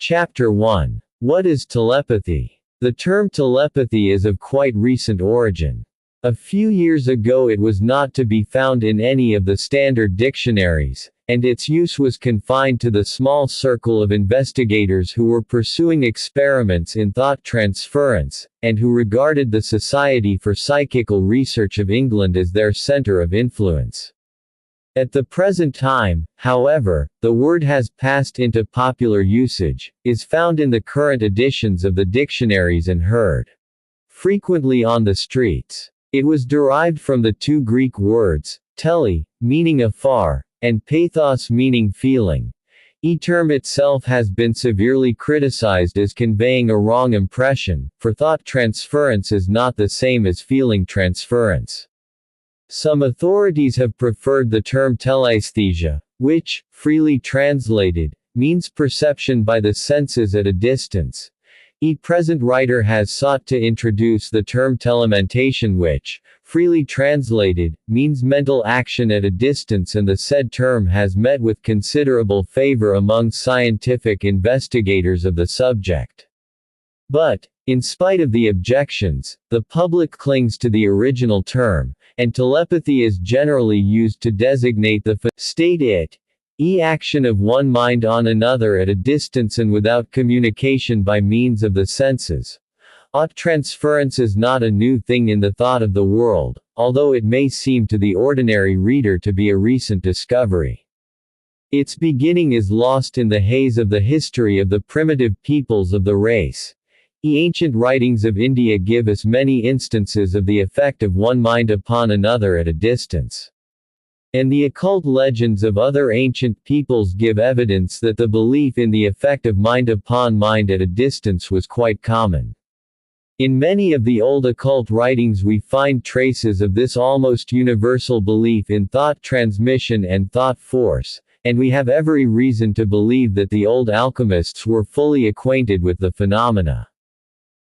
Chapter 1. What is telepathy? The term telepathy is of quite recent origin. A few years ago it was not to be found in any of the standard dictionaries, and its use was confined to the small circle of investigators who were pursuing experiments in thought transference, and who regarded the Society for Psychical Research of England as their center of influence. At the present time, however, the word has passed into popular usage, is found in the current editions of the dictionaries and heard frequently on the streets. It was derived from the two Greek words, tele, meaning afar, and pathos meaning feeling. The term itself has been severely criticized as conveying a wrong impression, for thought transference is not the same as feeling transference. Some authorities have preferred the term teleesthesia, which, freely translated, means perception by the senses at a distance. The present writer has sought to introduce the term telementation which, freely translated, means mental action at a distance, and the said term has met with considerable favor among scientific investigators of the subject. But, in spite of the objections, the public clings to the original term, and telepathy is generally used to designate the state action of one mind on another at a distance and without communication by means of the senses. Thought transference is not a new thing in the thought of the world, although it may seem to the ordinary reader to be a recent discovery. Its beginning is lost in the haze of the history of the primitive peoples of the race. The ancient writings of India give us many instances of the effect of one mind upon another at a distance. And the occult legends of other ancient peoples give evidence that the belief in the effect of mind upon mind at a distance was quite common. In many of the old occult writings we find traces of this almost universal belief in thought transmission and thought force, and we have every reason to believe that the old alchemists were fully acquainted with the phenomena.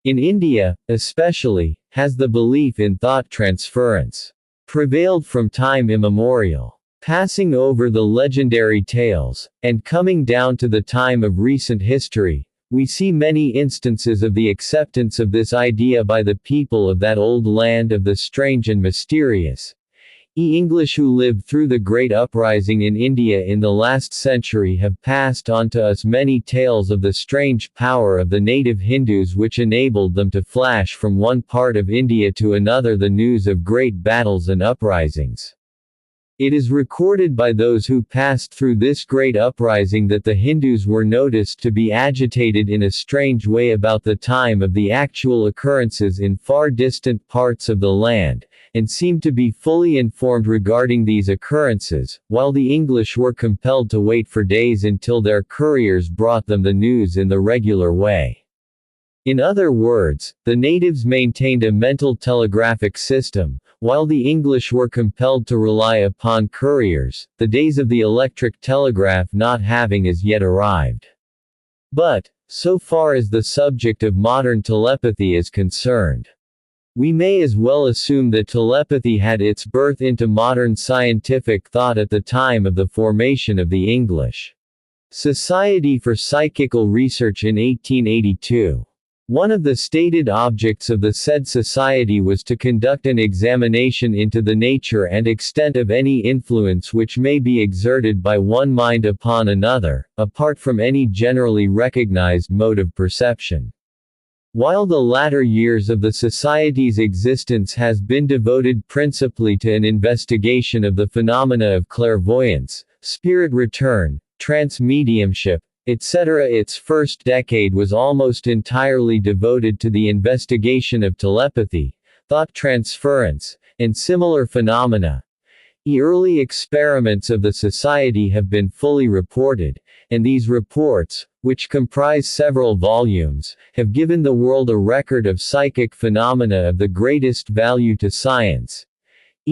In India, especially, has the belief in thought transference prevailed from time immemorial. Passing over the legendary tales, and coming down to the time of recent history, we see many instances of the acceptance of this idea by the people of that old land of the strange and mysterious. The English who lived through the great uprising in India in the last century have passed on to us many tales of the strange power of the native Hindus which enabled them to flash from one part of India to another the news of great battles and uprisings. It is recorded by those who passed through this great uprising that the Hindus were noticed to be agitated in a strange way about the time of the actual occurrences in far distant parts of the land, and seemed to be fully informed regarding these occurrences, while the English were compelled to wait for days until their couriers brought them the news in the regular way. In other words, the natives maintained a mental telegraphic system, while the English were compelled to rely upon couriers, the days of the electric telegraph not having as yet arrived. But, so far as the subject of modern telepathy is concerned, we may as well assume that telepathy had its birth into modern scientific thought at the time of the formation of the English Society for Psychical Research in 1882. One of the stated objects of the said society was to conduct an examination into the nature and extent of any influence which may be exerted by one mind upon another, apart from any generally recognized mode of perception. While the latter years of the Society's existence has been devoted principally to an investigation of the phenomena of clairvoyance, spirit return, trance mediumship, etc., its first decade was almost entirely devoted to the investigation of telepathy, thought transference, and similar phenomena. The early experiments of the Society have been fully reported, and these reports, which comprise several volumes, have given the world a record of psychic phenomena of the greatest value to science.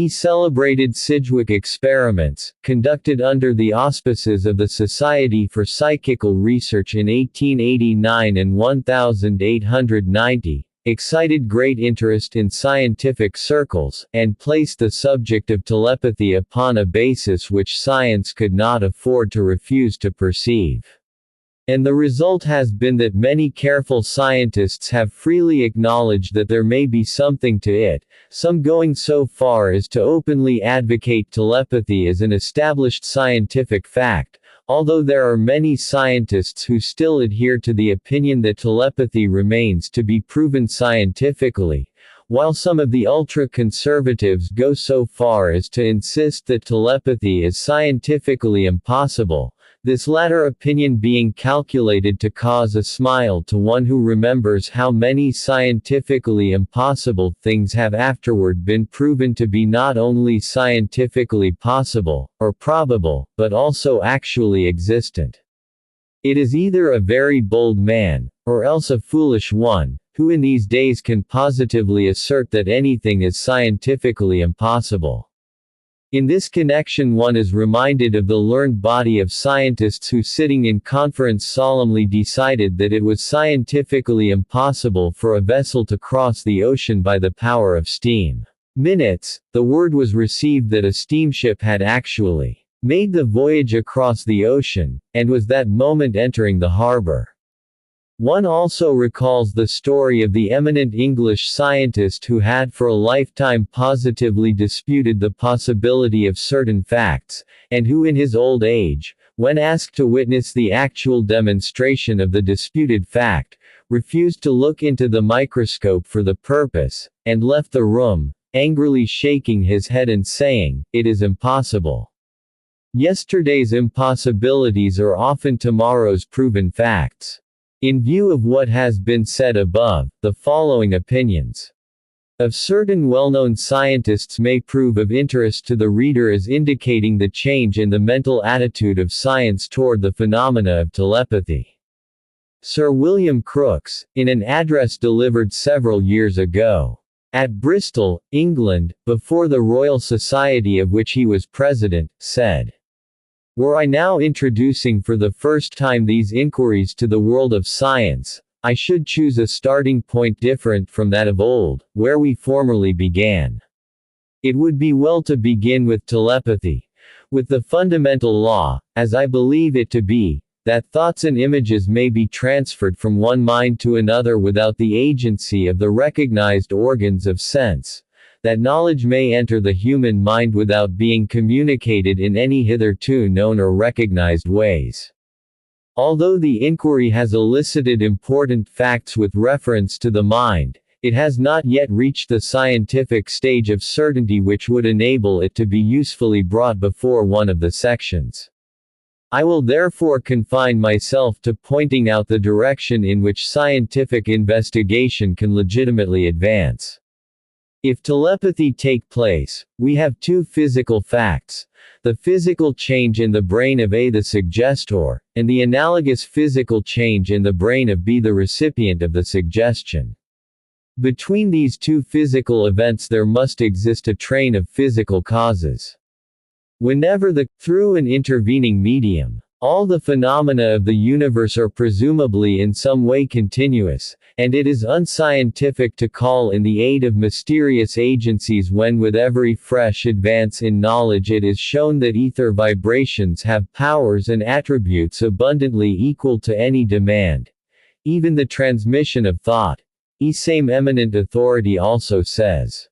Celebrated Sidgwick experiments, conducted under the auspices of the Society for Psychical Research in 1889 and 1890, excited great interest in scientific circles, and placed the subject of telepathy upon a basis which science could not afford to refuse to perceive. And the result has been that many careful scientists have freely acknowledged that there may be something to it, some going so far as to openly advocate telepathy as an established scientific fact, although there are many scientists who still adhere to the opinion that telepathy remains to be proven scientifically, while some of the ultra-conservatives go so far as to insist that telepathy is scientifically impossible, this latter opinion being calculated to cause a smile to one who remembers how many scientifically impossible things have afterward been proven to be not only scientifically possible, or probable, but also actually existent. It is either a very bold man, or else a foolish one, who in these days can positively assert that anything is scientifically impossible. In this connection one is reminded of the learned body of scientists who sitting in conference solemnly decided that it was scientifically impossible for a vessel to cross the ocean by the power of steam. Minutes, the word was received that a steamship had actually made the voyage across the ocean, and was that moment entering the harbor. One also recalls the story of the eminent English scientist who had for a lifetime positively disputed the possibility of certain facts, and who in his old age, when asked to witness the actual demonstration of the disputed fact, refused to look into the microscope for the purpose, and left the room, angrily shaking his head and saying, "It is impossible." Yesterday's impossibilities are often tomorrow's proven facts. In view of what has been said above, the following opinions of certain well-known scientists may prove of interest to the reader as indicating the change in the mental attitude of science toward the phenomena of telepathy. Sir William Crookes, in an address delivered several years ago at Bristol, England, before the Royal Society of which he was president, said, "Were I now introducing for the first time these inquiries to the world of science, I should choose a starting point different from that of old, where we formerly began. It would be well to begin with telepathy, with the fundamental law, as I believe it to be, that thoughts and images may be transferred from one mind to another without the agency of the recognized organs of sense, that knowledge may enter the human mind without being communicated in any hitherto known or recognized ways. Although the inquiry has elicited important facts with reference to the mind, it has not yet reached the scientific stage of certainty which would enable it to be usefully brought before one of the sections. I will therefore confine myself to pointing out the direction in which scientific investigation can legitimately advance. If telepathy take place, we have two physical facts: the physical change in the brain of A, the suggestor, and the analogous physical change in the brain of B, the recipient of the suggestion. Between these two physical events there must exist a train of physical causes. Whenever through an intervening medium, all the phenomena of the universe are presumably in some way continuous, and it is unscientific to call in the aid of mysterious agencies when with every fresh advance in knowledge it is shown that ether vibrations have powers and attributes abundantly equal to any demand, even the transmission of thought. Same eminent authority also says,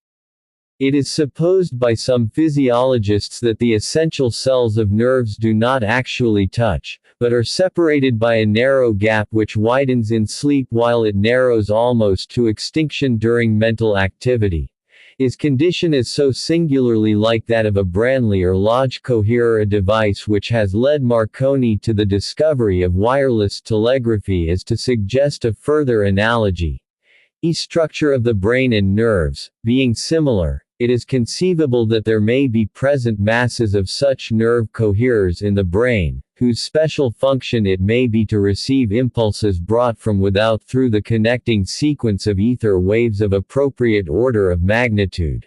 "It is supposed by some physiologists that the essential cells of nerves do not actually touch, but are separated by a narrow gap which widens in sleep while it narrows almost to extinction during mental activity. His condition is so singularly like that of a Branly or Lodge coherer, a device which has led Marconi to the discovery of wireless telegraphy as to suggest a further analogy. Structure of the brain and nerves, being similar, it is conceivable that there may be present masses of such nerve coherers in the brain, whose special function it may be to receive impulses brought from without through the connecting sequence of ether waves of appropriate order of magnitude.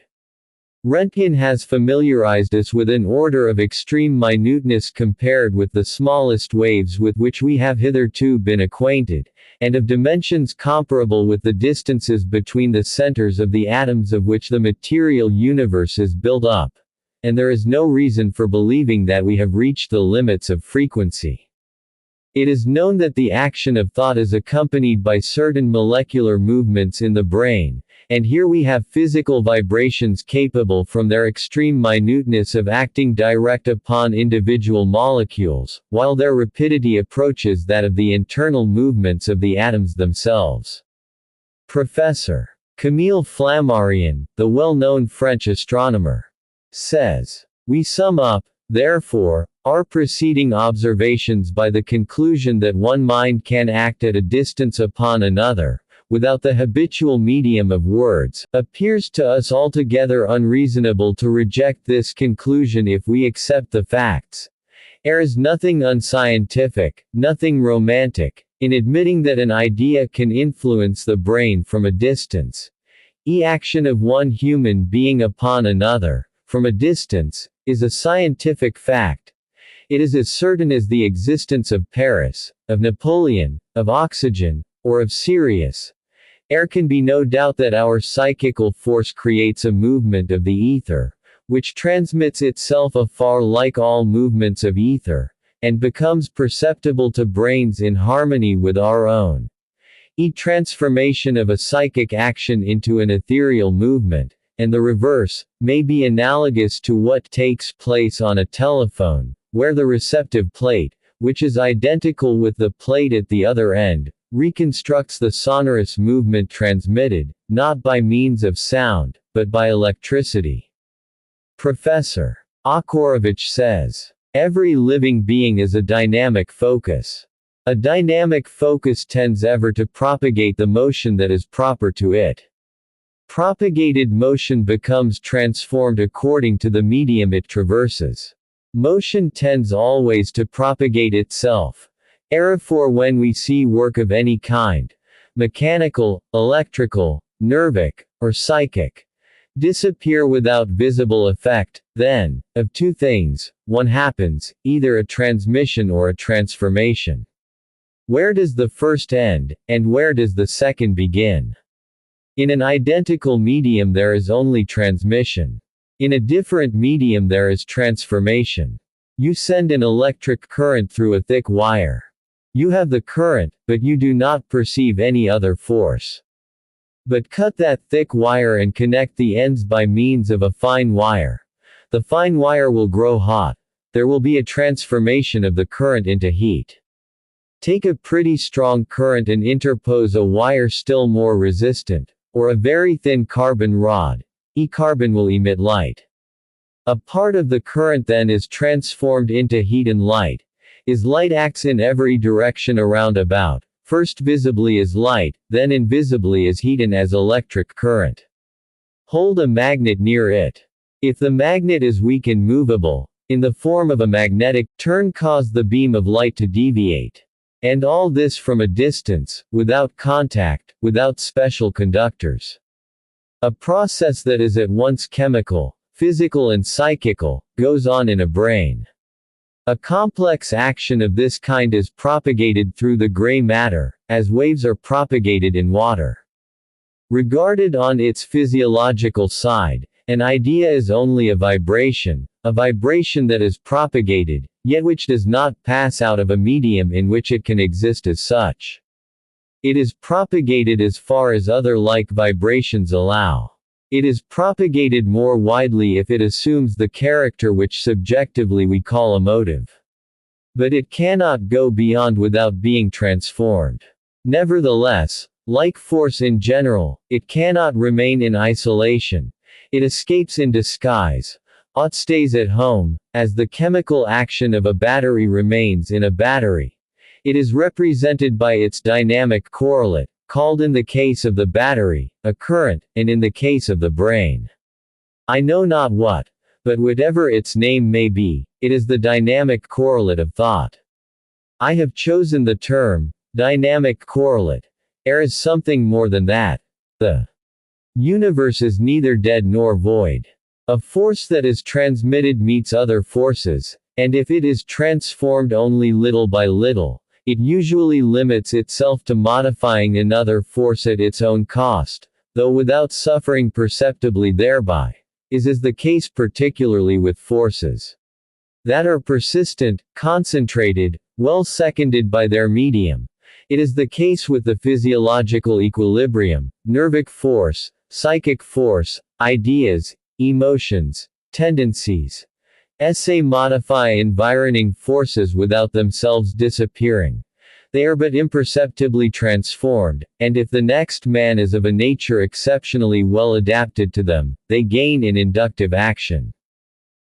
Röntgen has familiarized us with an order of extreme minuteness compared with the smallest waves with which we have hitherto been acquainted, and of dimensions comparable with the distances between the centers of the atoms of which the material universe is built up. And there is no reason for believing that we have reached the limits of frequency. It is known that the action of thought is accompanied by certain molecular movements in the brain, and here we have physical vibrations capable from their extreme minuteness of acting direct upon individual molecules, while their rapidity approaches that of the internal movements of the atoms themselves. Professor Camille Flammarion, the well-known French astronomer, says, "We sum up, therefore, our preceding observations by the conclusion that one mind can act at a distance upon another, without the habitual medium of words. Appears to us altogether unreasonable to reject this conclusion if we accept the facts. There is nothing unscientific, nothing romantic, in admitting that an idea can influence the brain from a distance. The action of one human being upon another, from a distance, is a scientific fact. It is as certain as the existence of Paris, of Napoleon, of oxygen, or of Sirius. There can be no doubt that our psychical force creates a movement of the ether, which transmits itself afar like all movements of ether, and becomes perceptible to brains in harmony with our own. The transformation of a psychic action into an ethereal movement, and the reverse, may be analogous to what takes place on a telephone, where the receptive plate, which is identical with the plate at the other end, reconstructs the sonorous movement transmitted, not by means of sound, but by electricity." Professor Okorovich says, "Every living being is a dynamic focus. A dynamic focus tends ever to propagate the motion that is proper to it. Propagated motion becomes transformed according to the medium it traverses. Motion tends always to propagate itself. Therefore when we see work of any kind, mechanical, electrical, nervic, or psychic, disappear without visible effect, then, of two things, one happens, either a transmission or a transformation. Where does the first end, and where does the second begin? In an identical medium there is only transmission. In a different medium there is transformation. You send an electric current through a thick wire. You have the current, but you do not perceive any other force. But cut that thick wire and connect the ends by means of a fine wire. The fine wire will grow hot. There will be a transformation of the current into heat. Take a pretty strong current and interpose a wire still more resistant, or a very thin carbon rod. Carbon will emit light. A part of the current then is transformed into heat and light. Is light acts in every direction around about, first visibly as light, then invisibly as heat and as electric current. Hold a magnet near it. If the magnet is weak and movable, in the form of a magnetic turn cause the beam of light to deviate. And all this from a distance, without contact, without special conductors. A process that is at once chemical, physical and psychical, goes on in a brain. A complex action of this kind is propagated through the gray matter, as waves are propagated in water. Regarded on its physiological side, an idea is only a vibration that is propagated, yet which does not pass out of a medium in which it can exist as such. It is propagated as far as other like vibrations allow. It is propagated more widely if it assumes the character which subjectively we call emotive. But it cannot go beyond without being transformed. Nevertheless, like force in general, it cannot remain in isolation. It escapes in disguise. It stays at home, as the chemical action of a battery remains in a battery. It is represented by its dynamic correlate, called in the case of the battery, a current, and in the case of the brain, I know not what. But whatever its name may be, it is the dynamic correlate of thought. I have chosen the term, dynamic correlate. There is something more than that. The universe is neither dead nor void. A force that is transmitted meets other forces, and if it is transformed only little by little, it usually limits itself to modifying another force at its own cost, though without suffering perceptibly thereby, as is the case particularly with forces that are persistent, concentrated, well seconded by their medium. It is the case with the physiological equilibrium, nervic force, psychic force, ideas, emotions, tendencies. Esse modify environing forces without themselves disappearing. They are but imperceptibly transformed, and if the next man is of a nature exceptionally well adapted to them, they gain in inductive action.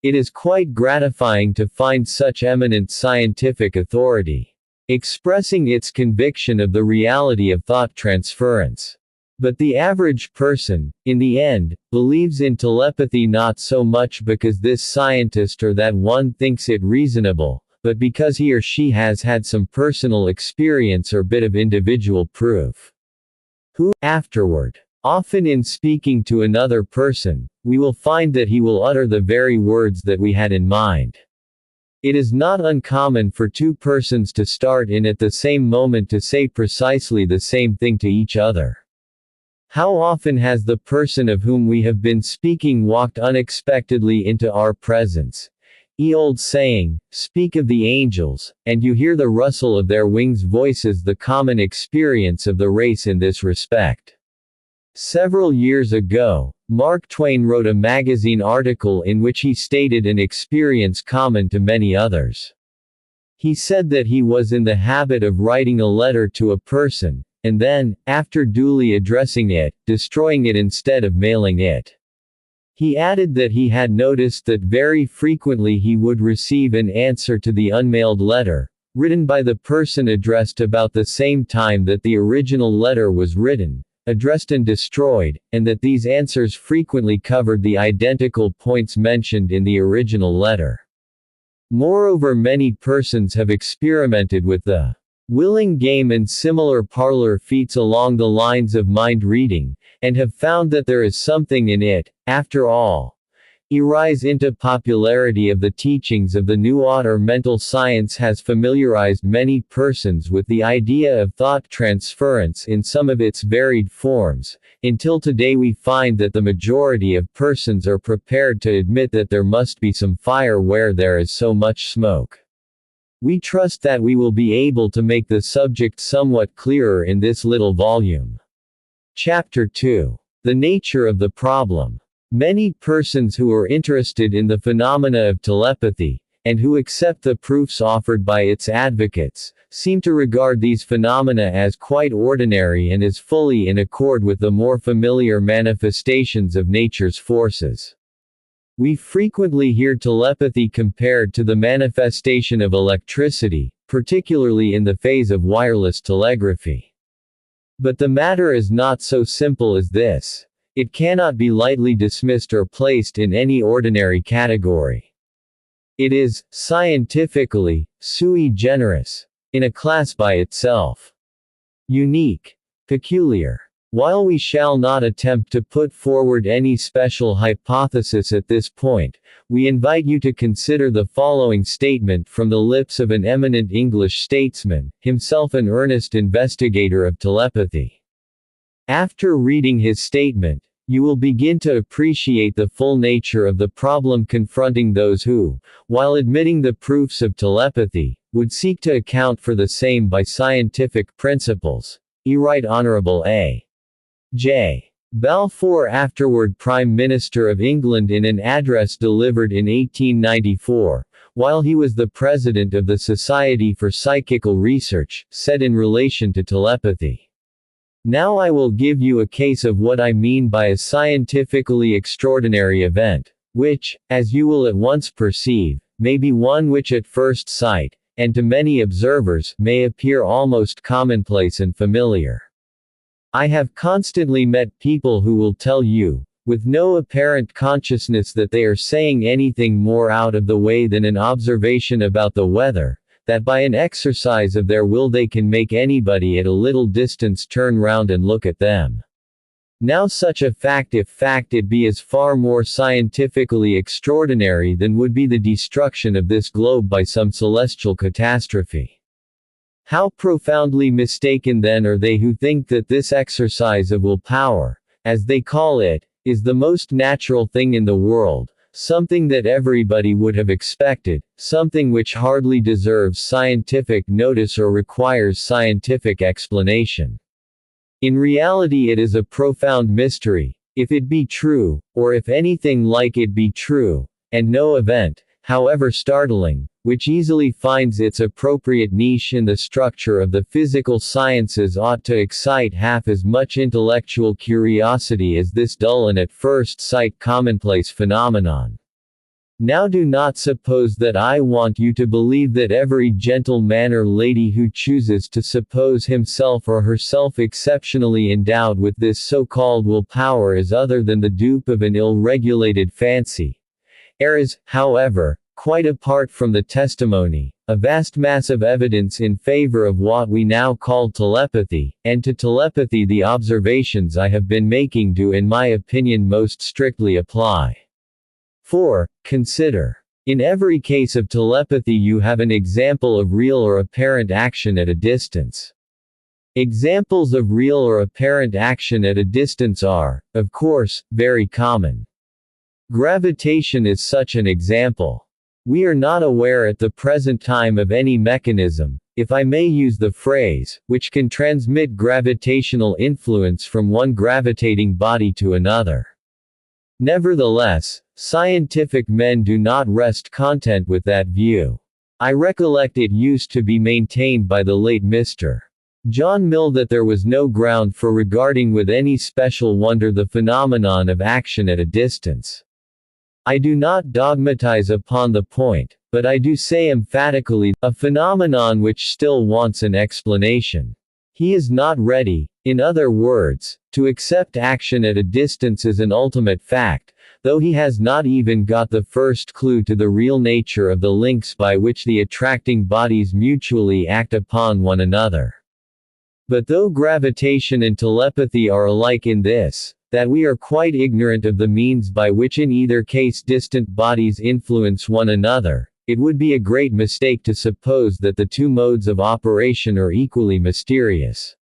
It is quite gratifying to find such eminent scientific authority expressing its conviction of the reality of thought transference. But the average person, in the end, believes in telepathy not so much because this scientist or that one thinks it reasonable, but because he or she has had some personal experience or bit of individual proof. Who, afterward, often in speaking to another person, we will find that he will utter the very words that we had in mind. It is not uncommon for two persons to start in at the same moment to say precisely the same thing to each other. How often has the person of whom we have been speaking walked unexpectedly into our presence? Old saying, speak of the angels, and you hear the rustle of their wings voices the common experience of the race in this respect. Several years ago, Mark Twain wrote a magazine article in which he stated an experience common to many others. He said that he was in the habit of writing a letter to a person, and then, after duly addressing it, destroying it instead of mailing it. He added that he had noticed that very frequently he would receive an answer to the unmailed letter, written by the person addressed about the same time that the original letter was written, addressed and destroyed, and that these answers frequently covered the identical points mentioned in the original letter. Moreover, many persons have experimented with the willing game and similar parlor feats along the lines of mind reading, and have found that there is something in it, after all. A rise into popularity of the teachings of the new order mental science has familiarized many persons with the idea of thought transference in some of its varied forms, until today we find that the majority of persons are prepared to admit that there must be some fire where there is so much smoke. We trust that we will be able to make the subject somewhat clearer in this little volume. Chapter 2. The nature of the problem. Many persons who are interested in the phenomena of telepathy, and who accept the proofs offered by its advocates, seem to regard these phenomena as quite ordinary and as fully in accord with the more familiar manifestations of nature's forces. We frequently hear telepathy compared to the manifestation of electricity, particularly in the phase of wireless telegraphy. But the matter is not so simple as this. It cannot be lightly dismissed or placed in any ordinary category. It is, scientifically, sui generis, in a class by itself. Unique. Peculiar. While we shall not attempt to put forward any special hypothesis at this point, we invite you to consider the following statement from the lips of an eminent English statesman, himself an earnest investigator of telepathy. After reading his statement, you will begin to appreciate the full nature of the problem confronting those who, while admitting the proofs of telepathy, would seek to account for the same by scientific principles. Right Honourable A. J. Balfour, afterward Prime Minister of England, in an address delivered in 1894, while he was the president of the Society for Psychical Research, said in relation to telepathy. Now I will give you a case of what I mean by a scientifically extraordinary event, which, as you will at once perceive, may be one which at first sight, and to many observers, may appear almost commonplace and familiar. I have constantly met people who will tell you, with no apparent consciousness that they are saying anything more out of the way than an observation about the weather, that by an exercise of their will they can make anybody at a little distance turn round and look at them. Now such a fact, if fact it be, is far more scientifically extraordinary than would be the destruction of this globe by some celestial catastrophe. How profoundly mistaken then are they who think that this exercise of will power, as they call it, is the most natural thing in the world, something that everybody would have expected, something which hardly deserves scientific notice or requires scientific explanation. In reality, it is a profound mystery, if it be true, or if anything like it be true, and no event, however startling, which easily finds its appropriate niche in the structure of the physical sciences ought to excite half as much intellectual curiosity as this dull and at first sight commonplace phenomenon. Now do not suppose that I want you to believe that every gentleman or lady who chooses to suppose himself or herself exceptionally endowed with this so-called will power is other than the dupe of an ill-regulated fancy. There is, however, quite apart from the testimony, a vast mass of evidence in favor of what we now call telepathy, and to telepathy the observations I have been making do in my opinion most strictly apply. 4. Consider. In every case of telepathy you have an example of real or apparent action at a distance. Examples of real or apparent action at a distance are, of course, very common. Gravitation is such an example. We are not aware at the present time of any mechanism, if I may use the phrase, which can transmit gravitational influence from one gravitating body to another. Nevertheless, scientific men do not rest content with that view. I recollect it used to be maintained by the late Mr. John Mill that there was no ground for regarding with any special wonder the phenomenon of action at a distance. I do not dogmatize upon the point, but I do say emphatically, a phenomenon which still wants an explanation. He is not ready, in other words, to accept action at a distance as an ultimate fact, though he has not even got the first clue to the real nature of the links by which the attracting bodies mutually act upon one another. But though gravitation and telepathy are alike in this, that we are quite ignorant of the means by which in either case distant bodies influence one another, it would be a great mistake to suppose that the two modes of operation are equally mysterious.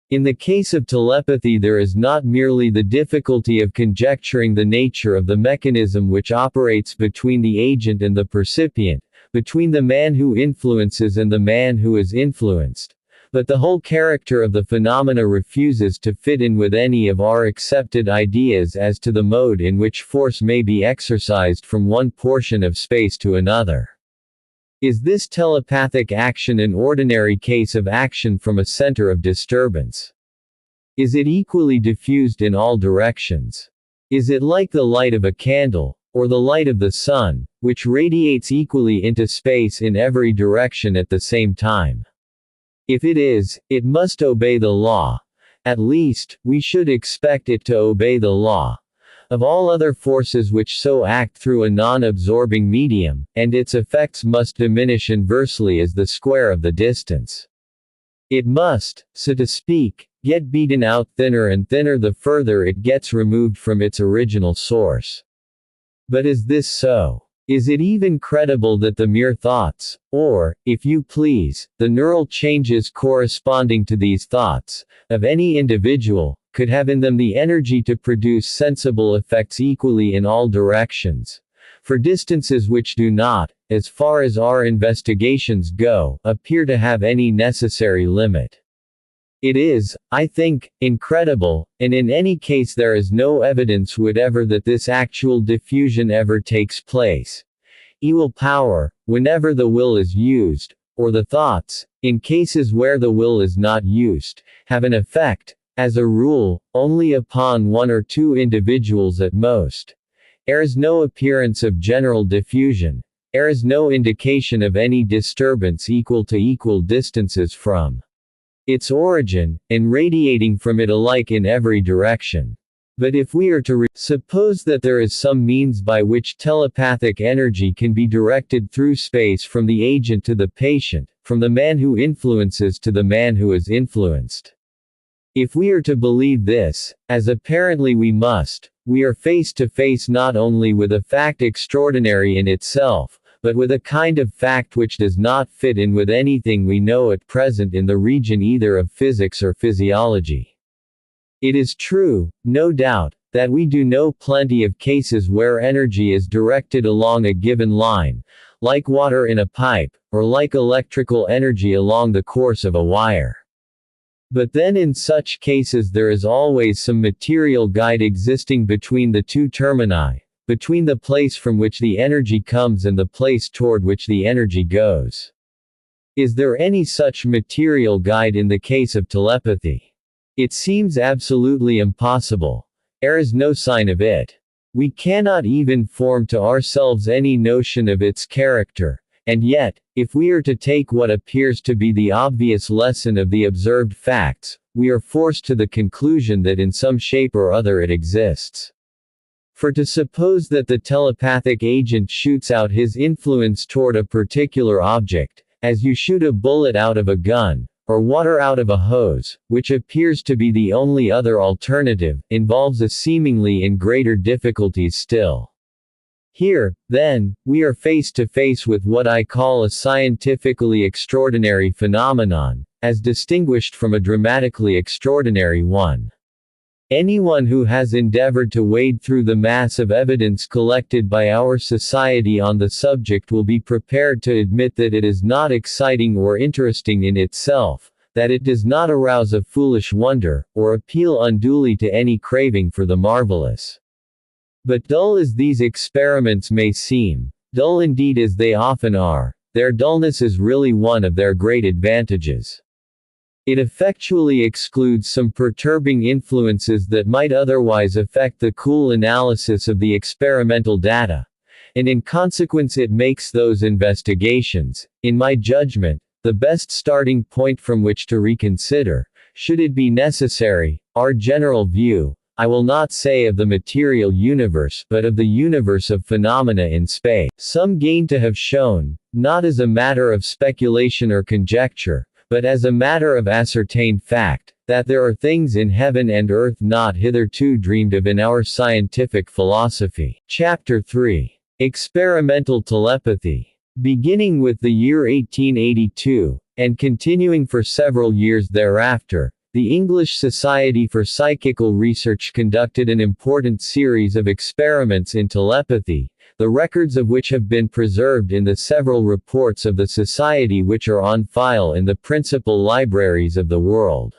In the case of telepathy there is not merely the difficulty of conjecturing the nature of the mechanism which operates between the agent and the percipient, between the man who influences and the man who is influenced, but the whole character of the phenomena refuses to fit in with any of our accepted ideas as to the mode in which force may be exercised from one portion of space to another. Is this telepathic action an ordinary case of action from a center of disturbance? Is it equally diffused in all directions? Is it like the light of a candle, or the light of the sun, which radiates equally into space in every direction at the same time? If it is, it must obey the law. At least, we should expect it to obey the law of all other forces which so act through a non-absorbing medium, and its effects must diminish inversely as the square of the distance. It must, so to speak, get beaten out thinner and thinner the further it gets removed from its original source. But is this so? Is it even credible that the mere thoughts, or, if you please, the neural changes corresponding to these thoughts, of any individual, could have in them the energy to produce sensible effects equally in all directions, for distances which do not, as far as our investigations go, appear to have any necessary limit? It is, I think, incredible, and in any case there is no evidence whatever that this actual diffusion ever takes place. Will power, whenever the will is used, or the thoughts, in cases where the will is not used, have an effect, as a rule, only upon one or two individuals at most. There is no appearance of general diffusion. There is no indication of any disturbance equal to equal distances from its origin, and radiating from it alike in every direction. But if we are to suppose that there is some means by which telepathic energy can be directed through space from the agent to the patient, from the man who influences to the man who is influenced. If we are to believe this, as apparently we must, we are face to face not only with a fact extraordinary in itself, but with a kind of fact which does not fit in with anything we know at present in the region either of physics or physiology. It is true, no doubt, that we do know plenty of cases where energy is directed along a given line, like water in a pipe, or like electrical energy along the course of a wire. But then in such cases there is always some material guide existing between the two termini, between the place from which the energy comes and the place toward which the energy goes. Is there any such material guide in the case of telepathy? It seems absolutely impossible. There is no sign of it. We cannot even form to ourselves any notion of its character, and yet, if we are to take what appears to be the obvious lesson of the observed facts, we are forced to the conclusion that in some shape or other it exists. For to suppose that the telepathic agent shoots out his influence toward a particular object, as you shoot a bullet out of a gun, or water out of a hose, which appears to be the only other alternative, involves a seemingly in greater difficulties still. Here, then, we are face to face with what I call a scientifically extraordinary phenomenon, as distinguished from a dramatically extraordinary one. Anyone who has endeavored to wade through the mass of evidence collected by our society on the subject will be prepared to admit that it is not exciting or interesting in itself, that it does not arouse a foolish wonder, or appeal unduly to any craving for the marvelous. But dull as these experiments may seem, dull indeed as they often are, their dullness is really one of their great advantages. It effectually excludes some perturbing influences that might otherwise affect the cool analysis of the experimental data, and in consequence it makes those investigations, in my judgment, the best starting point from which to reconsider, should it be necessary, our general view, I will not say of the material universe, but of the universe of phenomena in space. Some gain to have shown, not as a matter of speculation or conjecture, but as a matter of ascertained fact, that there are things in heaven and earth not hitherto dreamed of in our scientific philosophy. Chapter 3. Experimental Telepathy. Beginning with the year 1882, and continuing for several years thereafter, the English Society for Psychical Research conducted an important series of experiments in telepathy, the records of which have been preserved in the several reports of the Society which are on file in the principal libraries of the world.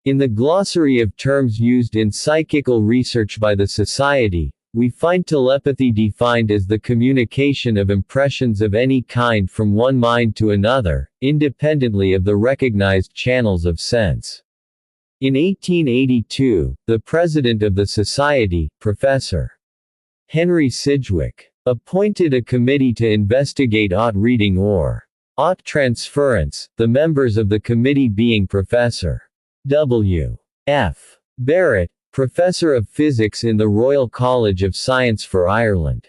In the glossary of terms used in psychical research by the Society, we find telepathy defined as the communication of impressions of any kind from one mind to another, independently of the recognized channels of sense. In 1882, the president of the Society, Professor Henry Sidgwick, appointed a committee to investigate ought reading or ought transference, the members of the committee being Professor W. F. Barrett, Professor of Physics in the Royal College of Science for Ireland;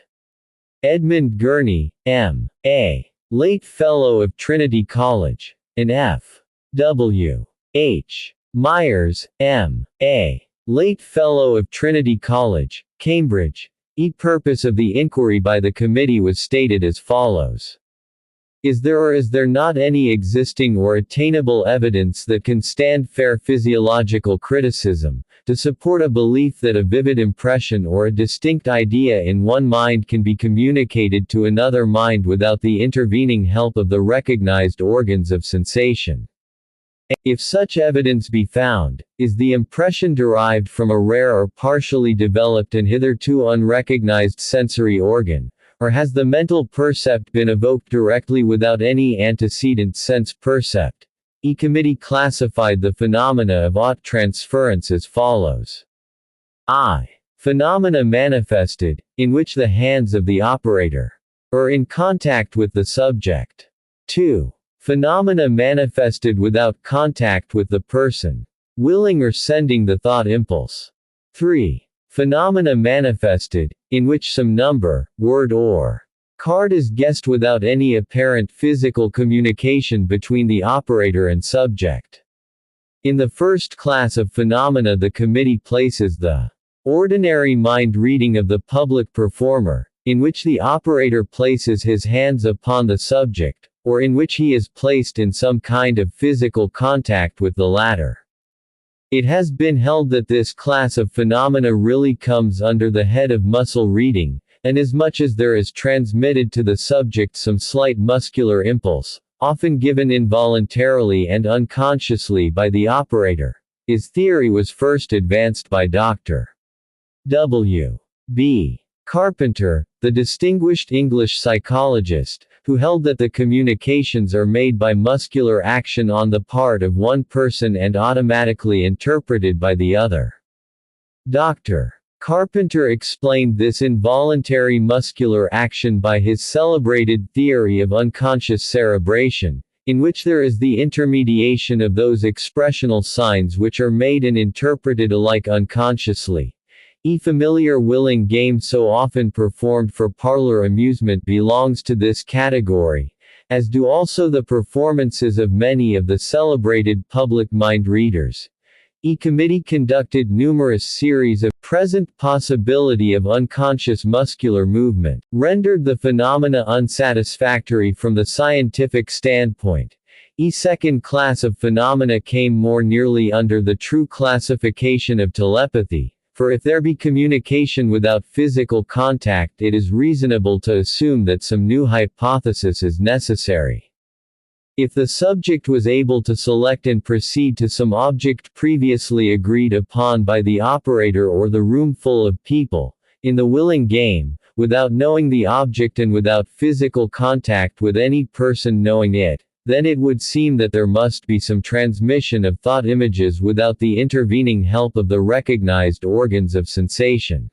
Edmund Gurney, M.A., late Fellow of Trinity College; and F. W. H. Myers, M.A., late Fellow of Trinity College, Cambridge. The purpose of the inquiry by the committee was stated as follows. Is there or is there not any existing or attainable evidence that can stand fair physiological criticism, to support a belief that a vivid impression or a distinct idea in one mind can be communicated to another mind without the intervening help of the recognized organs of sensation? If such evidence be found, is the impression derived from a rare or partially developed and hitherto unrecognized sensory organ, or has the mental percept been evoked directly without any antecedent sense percept? The committee classified the phenomena of ought transference as follows. I. Phenomena manifested, in which the hands of the operator are in contact with the subject. 2. Phenomena manifested without contact with the person willing or sending the thought impulse. 3. Phenomena manifested, in which some number, word or card is guessed without any apparent physical communication between the operator and subject. In the first class of phenomena the committee places the ordinary mind reading of the public performer, in which the operator places his hands upon the subject, or in which he is placed in some kind of physical contact with the latter. It has been held that this class of phenomena really comes under the head of muscle reading, inasmuch as there is transmitted to the subject some slight muscular impulse, often given involuntarily and unconsciously by the operator. His theory was first advanced by Dr. W. B. Carpenter, the distinguished English psychologist, who held that the communications are made by muscular action on the part of one person and automatically interpreted by the other. Dr. Carpenter explained this involuntary muscular action by his celebrated theory of unconscious cerebration, in which there is the intermediation of those expressional signs which are made and interpreted alike unconsciously. A familiar willing game so often performed for parlor amusement belongs to this category, as do also the performances of many of the celebrated public mind readers. A committee conducted numerous series of present possibility of unconscious muscular movement, rendered the phenomena unsatisfactory from the scientific standpoint. A second class of phenomena came more nearly under the true classification of telepathy. For if there be communication without physical contact, it is reasonable to assume that some new hypothesis is necessary. If the subject was able to select and proceed to some object previously agreed upon by the operator or the room full of people, in the willing game, without knowing the object and without physical contact with any person knowing it, then it would seem that there must be some transmission of thought images without the intervening help of the recognized organs of sensation.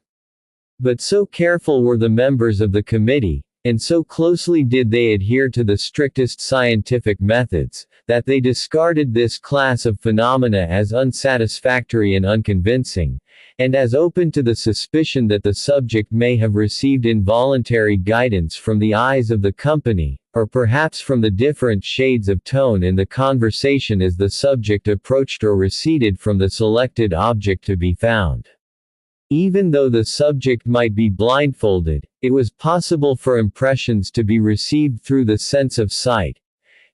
But so careful were the members of the committee, and so closely did they adhere to the strictest scientific methods, that they discarded this class of phenomena as unsatisfactory and unconvincing, and as open to the suspicion that the subject may have received involuntary guidance from the eyes of the company, or perhaps from the different shades of tone in the conversation as the subject approached or receded from the selected object to be found. Even though the subject might be blindfolded, it was possible for impressions to be received through the sense of sight.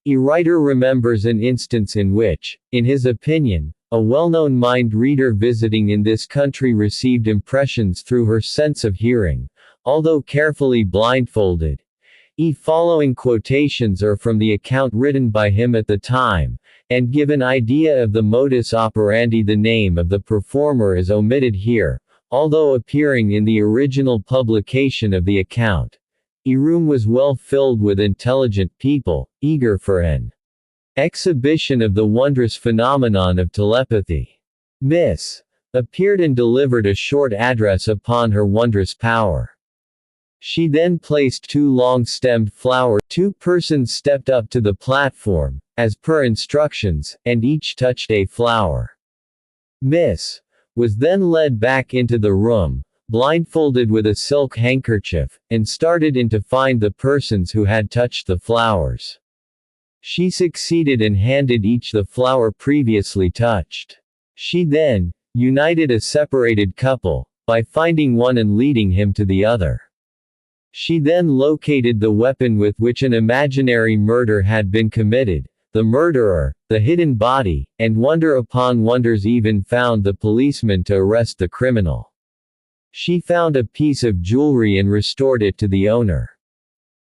A writer remembers an instance in which, in his opinion, a well-known mind reader visiting in this country received impressions through her sense of hearing, although carefully blindfolded. Following quotations are from the account written by him at the time, and give an idea of the modus operandi. The name of the performer is omitted here, although appearing in the original publication of the account. A room was well filled with intelligent people, eager for an exhibition of the wondrous phenomenon of telepathy. Miss appeared and delivered a short address upon her wondrous power. She then placed two long-stemmed flowers. Two persons stepped up to the platform, as per instructions, and each touched a flower. Miss was then led back into the room, blindfolded with a silk handkerchief, and started in to find the persons who had touched the flowers. She succeeded and handed each the flower previously touched. She then united a separated couple, by finding one and leading him to the other. She then located the weapon with which an imaginary murder had been committed, the murderer, the hidden body, and wonder upon wonders even found the policeman to arrest the criminal. She found a piece of jewelry and restored it to the owner.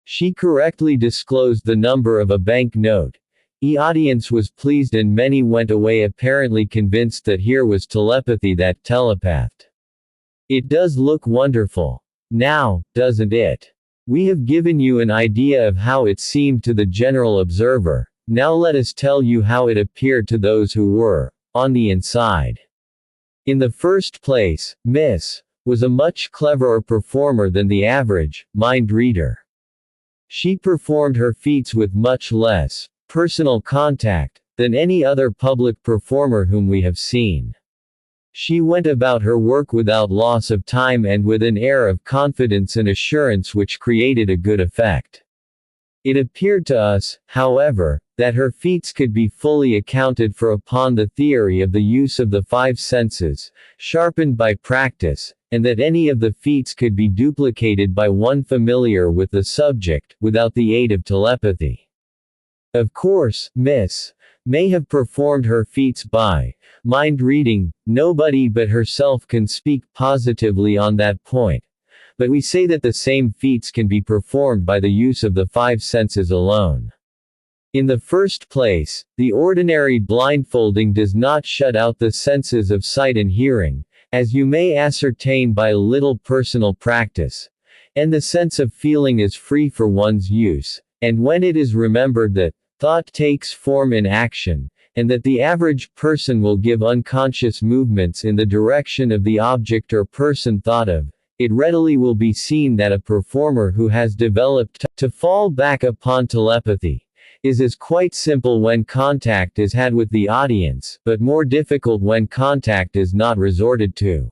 She correctly disclosed the number of a bank note. The audience was pleased and many went away apparently convinced that here was telepathy that telepathed. It does look wonderful. Now, doesn't it? We have given you an idea of how it seemed to the general observer, now let us tell you how it appeared to those who were on the inside. In the first place, Miss was a much cleverer performer than the average mind reader. She performed her feats with much less personal contact than any other public performer whom we have seen. She went about her work without loss of time and with an air of confidence and assurance which created a good effect. It appeared to us, however, that her feats could be fully accounted for upon the theory of the use of the five senses, sharpened by practice, and that any of the feats could be duplicated by one familiar with the subject, without the aid of telepathy. Of course, Miss may have performed her feats by mind reading. Nobody but herself can speak positively on that point, but we say that the same feats can be performed by the use of the five senses alone. In the first place, the ordinary blindfolding does not shut out the senses of sight and hearing, as you may ascertain by a little personal practice, and the sense of feeling is free for one's use, and when it is remembered that thought takes form in action, and that the average person will give unconscious movements in the direction of the object or person thought of, it readily will be seen that a performer who has developed to fall back upon telepathy is quite simple when contact is had with the audience, but more difficult when contact is not resorted to.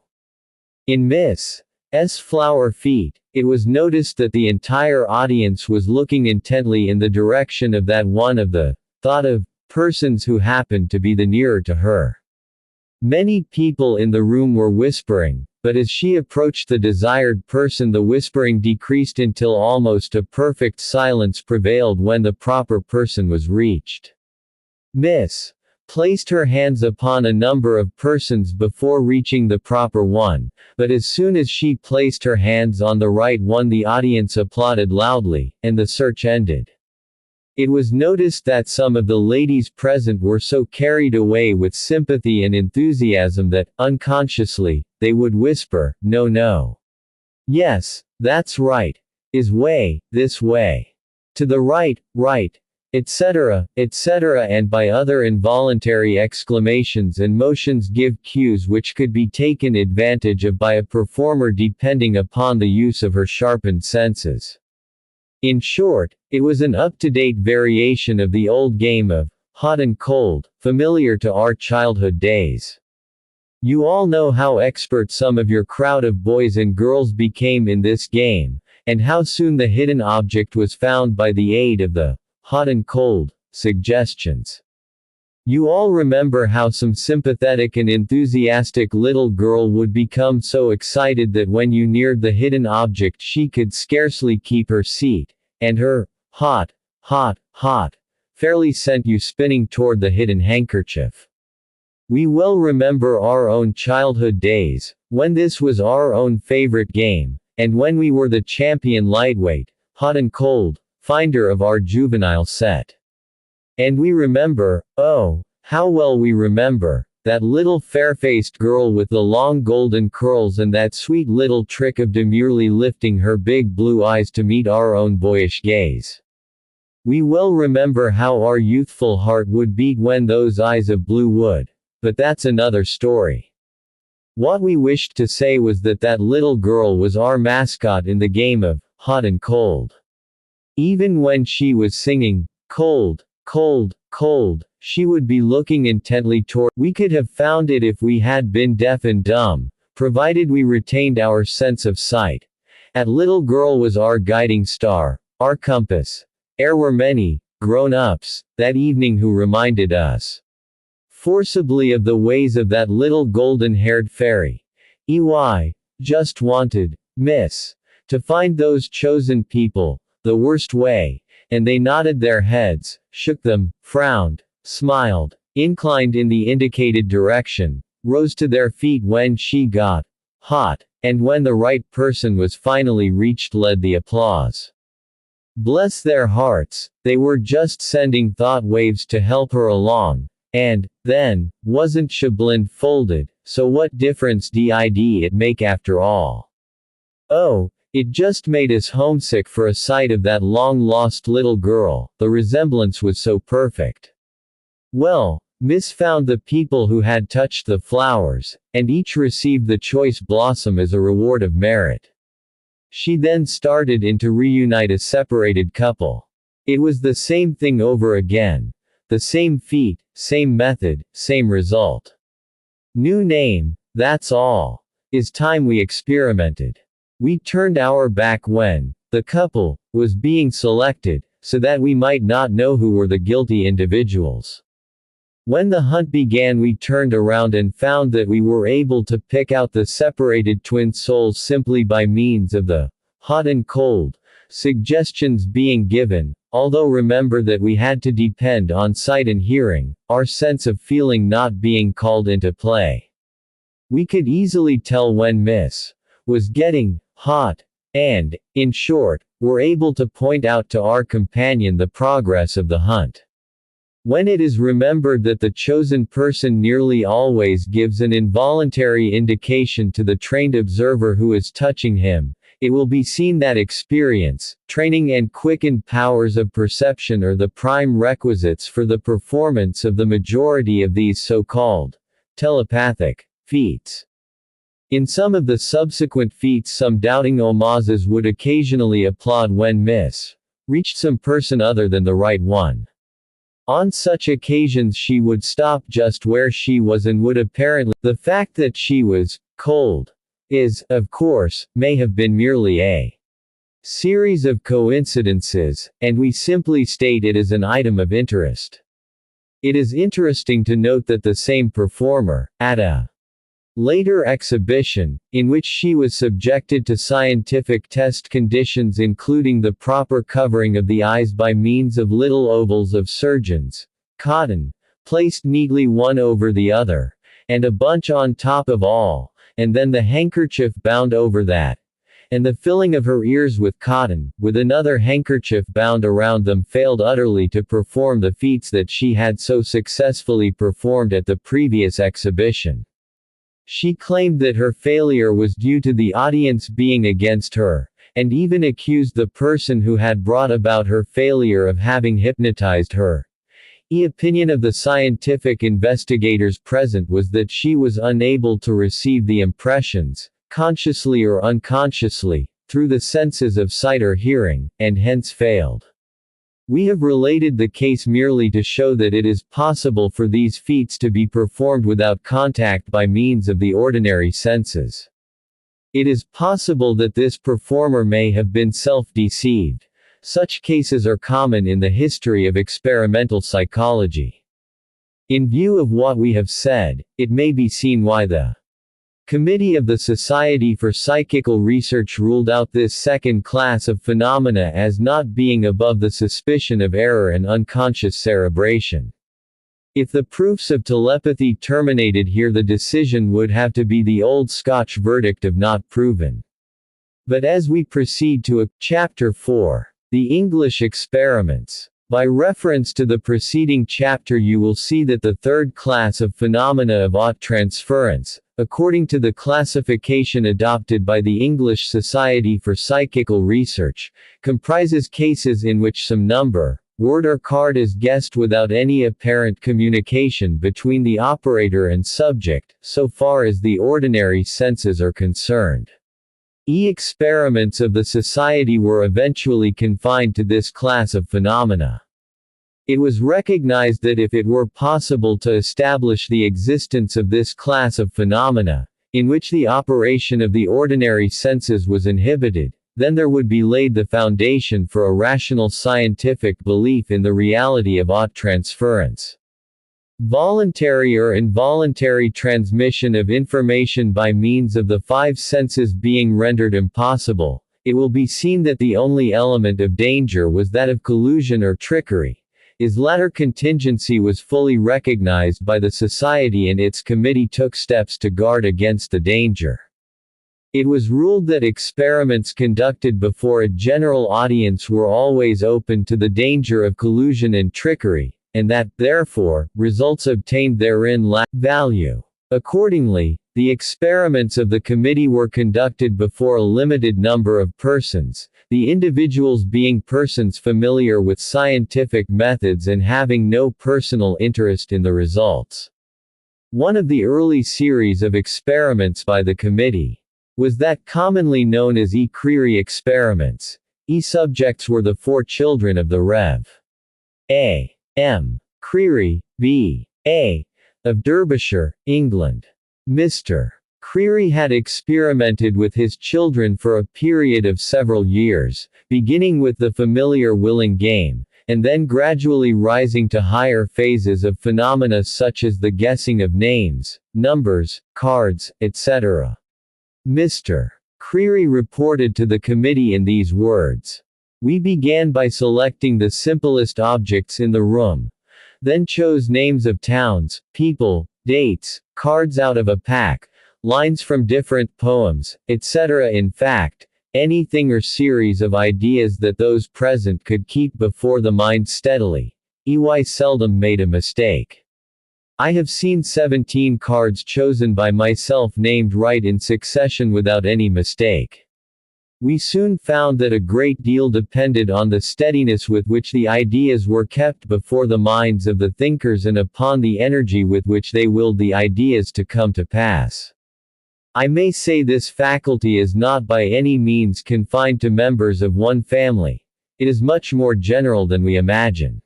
In Miss S. Flower Feet, it was noticed that the entire audience was looking intently in the direction of that one of the thought of persons who happened to be the nearer to her. Many people in the room were whispering, but as she approached the desired person, the whispering decreased until almost a perfect silence prevailed when the proper person was reached. Miss placed her hands upon a number of persons before reaching the proper one, but as soon as she placed her hands on the right one, the audience applauded loudly, and the search ended. It was noticed that some of the ladies present were so carried away with sympathy and enthusiasm that, unconsciously, they would whisper, "No, no. Yes, that's right. Is way, this way. To the right, right," etc., etc., and by other involuntary exclamations and motions give cues which could be taken advantage of by a performer depending upon the use of her sharpened senses. In short, it was an up-to-date variation of the old game of hot and cold, familiar to our childhood days. You all know how expert some of your crowd of boys and girls became in this game, and how soon the hidden object was found by the aid of the hot and cold suggestions. You all remember how some sympathetic and enthusiastic little girl would become so excited that when you neared the hidden object she could scarcely keep her seat, and her hot, hot, hot fairly sent you spinning toward the hidden handkerchief. We well remember our own childhood days, when this was our own favorite game, and when we were the champion lightweight, hot and cold finder of our juvenile set. And we remember, oh, how well we remember, that little fair-faced girl with the long golden curls and that sweet little trick of demurely lifting her big blue eyes to meet our own boyish gaze. We well remember how our youthful heart would beat when those eyes of blue would. But that's another story. What we wished to say was that that little girl was our mascot in the game of hot and cold. Even when she was singing, "Cold, cold, cold," she would be looking intently toward. We could have found it if we had been deaf and dumb, provided we retained our sense of sight. That little girl was our guiding star, our compass. There were many grown-ups that evening who reminded us forcibly of the ways of that little golden-haired fairy. Just wanted, miss, to find those chosen people, the worst way, and they nodded their heads, shook them, frowned, smiled, inclined in the indicated direction, rose to their feet when she got hot, and when the right person was finally reached led the applause. Bless their hearts, they were just sending thought waves to help her along, and, then, wasn't she blindfolded, so what difference did it make after all? Oh, it just made us homesick for a sight of that long-lost little girl, the resemblance was so perfect. Well, Miss found the people who had touched the flowers, and each received the choice blossom as a reward of merit. She then started in to reunite a separated couple. It was the same thing over again. The same feat, same method, same result. New name, that's all. Is time we experimented. We turned our back when the couple was being selected, so that we might not know who were the guilty individuals. When the hunt began, we turned around and found that we were able to pick out the separated twin souls simply by means of the hot and cold suggestions being given, although remember that we had to depend on sight and hearing, our sense of feeling not being called into play. We could easily tell when Miss was getting hot, and, in short, were able to point out to our companion the progress of the hunt. When it is remembered that the chosen person nearly always gives an involuntary indication to the trained observer who is touching him, it will be seen that experience, training and quickened powers of perception are the prime requisites for the performance of the majority of these so-called telepathic feats. In some of the subsequent feats, some doubting Omazes would occasionally applaud when Miss reached some person other than the right one. On such occasions she would stop just where she was and would apparently, the fact that she was cold is, of course, may have been merely a series of coincidences, and we simply state it as an item of interest. It is interesting to note that the same performer, at a later exhibition, in which she was subjected to scientific test conditions including the proper covering of the eyes by means of little ovals of surgeon's cotton, placed neatly one over the other, and a bunch on top of all, and then the handkerchief bound over that, and the filling of her ears with cotton, with another handkerchief bound around them, failed utterly to perform the feats that she had so successfully performed at the previous exhibition. She claimed that her failure was due to the audience being against her, and even accused the person who had brought about her failure of having hypnotized her. The opinion of the scientific investigators present was that she was unable to receive the impressions, consciously or unconsciously, through the senses of sight or hearing, and hence failed. We have related the case merely to show that it is possible for these feats to be performed without contact by means of the ordinary senses. It is possible that this performer may have been self-deceived. Such cases are common in the history of experimental psychology. In view of what we have said, it may be seen why the Committee of the Society for Psychical Research ruled out this second class of phenomena as not being above the suspicion of error and unconscious cerebration. If the proofs of telepathy terminated here, the decision would have to be the old Scotch verdict of not proven. But as we proceed to Chapter 4, the English experiments, by reference to the preceding chapter you will see that the third class of phenomena of ought transference, according to the classification adopted by the English Society for Psychical Research, comprises cases in which some number, word or card is guessed without any apparent communication between the operator and subject, so far as the ordinary senses are concerned. Experiments of the Society were eventually confined to this class of phenomena. It was recognized that if it were possible to establish the existence of this class of phenomena, in which the operation of the ordinary senses was inhibited, then there would be laid the foundation for a rational scientific belief in the reality of ought transference. Voluntary or involuntary transmission of information by means of the five senses being rendered impossible, it will be seen that the only element of danger was that of collusion or trickery. This latter contingency was fully recognized by the Society, and its committee took steps to guard against the danger. It was ruled that experiments conducted before a general audience were always open to the danger of collusion and trickery, and that, therefore, results obtained therein lack value. Accordingly, the experiments of the committee were conducted before a limited number of persons, the individuals being persons familiar with scientific methods and having no personal interest in the results. One of the early series of experiments by the committee was that commonly known as Creary experiments. Subjects were the four children of the Rev. A. M. Creary, B.A. of Derbyshire, England. Mr. Creary had experimented with his children for a period of several years, beginning with the familiar willing game, and then gradually rising to higher phases of phenomena such as the guessing of names, numbers, cards, etc. Mr. Creary reported to the committee in these words: We began by selecting the simplest objects in the room, then chose names of towns, people, dates, cards out of a pack, lines from different poems, etc. In fact, anything or series of ideas that those present could keep before the mind steadily. EY seldom made a mistake. I have seen 17 cards chosen by myself named right in succession without any mistake. We soon found that a great deal depended on the steadiness with which the ideas were kept before the minds of the thinkers and upon the energy with which they willed the ideas to come to pass. I may say this faculty is not by any means confined to members of one family. It is much more general than we imagine.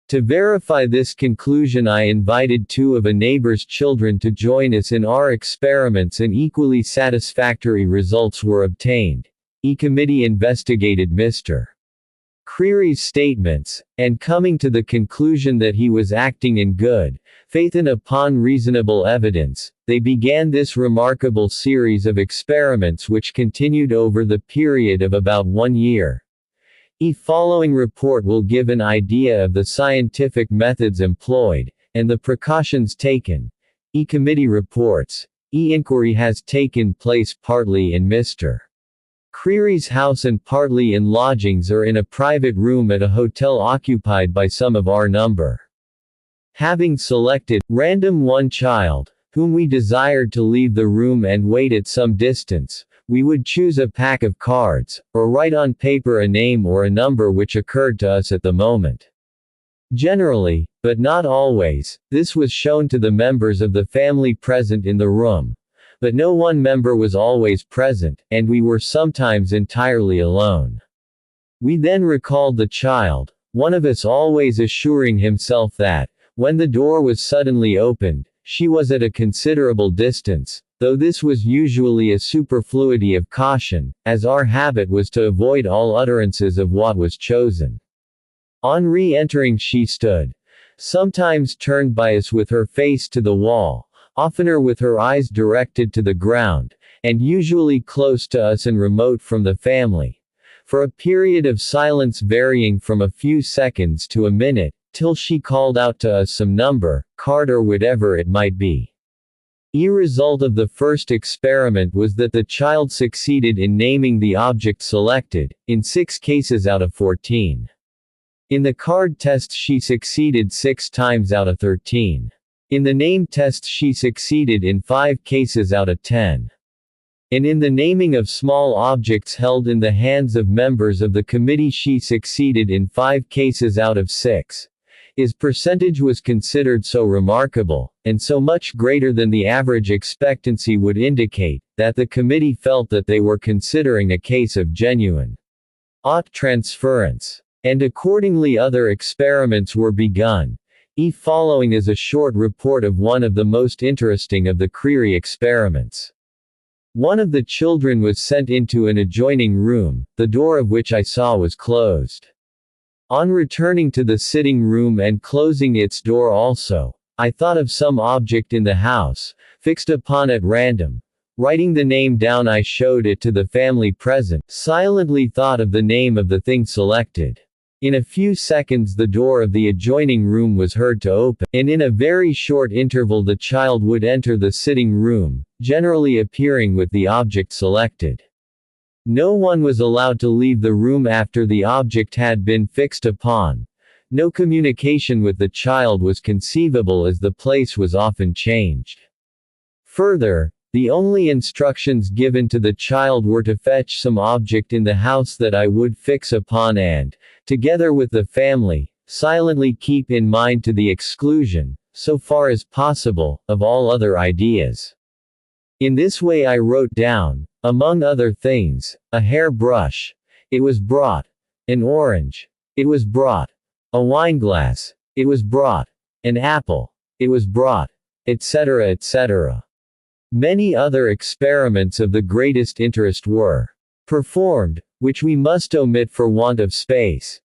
To verify this conclusion, I invited two of a neighbor's children to join us in our experiments, and equally satisfactory results were obtained. E-committee investigated Mr. Creary's statements, and coming to the conclusion that he was acting in good faith and upon reasonable evidence, they began this remarkable series of experiments which continued over the period of about 1 year. The following report will give an idea of the scientific methods employed, and the precautions taken. E-committee reports. E-inquiry has taken place partly in Mr. Creary's house and partly in lodgings or in a private room at a hotel occupied by some of our number. Having selected, random one child, whom we desired to leave the room and wait at some distance, we would choose a pack of cards, or write on paper a name or a number which occurred to us at the moment. Generally, but not always, this was shown to the members of the family present in the room. But no one member was always present, and we were sometimes entirely alone. We then recalled the child, one of us always assuring himself that, when the door was suddenly opened, she was at a considerable distance, though this was usually a superfluity of caution, as our habit was to avoid all utterances of what was chosen. On re-entering she stood, sometimes turned by us with her face to the wall, oftener with her eyes directed to the ground, and usually close to us and remote from the family, for a period of silence varying from a few seconds to a minute, till she called out to us some number, card or whatever it might be. The result of the first experiment was that the child succeeded in naming the object selected, in 6 cases out of 14. In the card test she succeeded 6 times out of 13. In the name test she succeeded in 5 cases out of 10. And in the naming of small objects held in the hands of members of the committee she succeeded in 5 cases out of 6. His percentage was considered so remarkable, and so much greater than the average expectancy would indicate, that the committee felt that they were considering a case of genuine ought transference. And accordingly other experiments were begun. Following is a short report of one of the most interesting of the Creary experiments. One of the children was sent into an adjoining room, the door of which I saw was closed. On returning to the sitting room and closing its door also, I thought of some object in the house, fixed upon at random. Writing the name down I showed it to the family present, silently thought of the name of the thing selected. In a few seconds the door of the adjoining room was heard to open, and in a very short interval the child would enter the sitting room, generally appearing with the object selected. No one was allowed to leave the room after the object had been fixed upon. No communication with the child was conceivable as the place was often changed. Further, the only instructions given to the child were to fetch some object in the house that I would fix upon and, together with the family, silently keep in mind to the exclusion, so far as possible, of all other ideas. In this way I wrote down, among other things, a hair brush. It was brought. An orange. It was brought. A wineglass. It was brought. An apple. It was brought. Etc. etc. Many other experiments of the greatest interest were performed, which we must omit for want of space.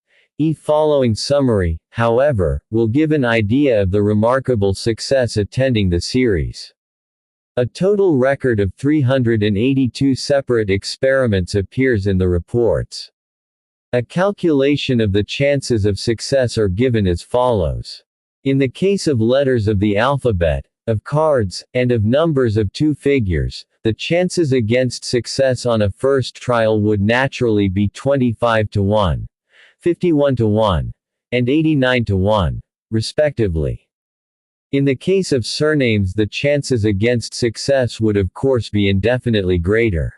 Following summary, however, will give an idea of the remarkable success attending the series. A total record of 382 separate experiments appears in the reports. A calculation of the chances of success are given as follows. In the case of letters of the alphabet, of cards, and of numbers of two figures, the chances against success on a first trial would naturally be 25 to 1, 51 to 1, and 89 to 1, respectively. In the case of surnames, the chances against success would of course be indefinitely greater.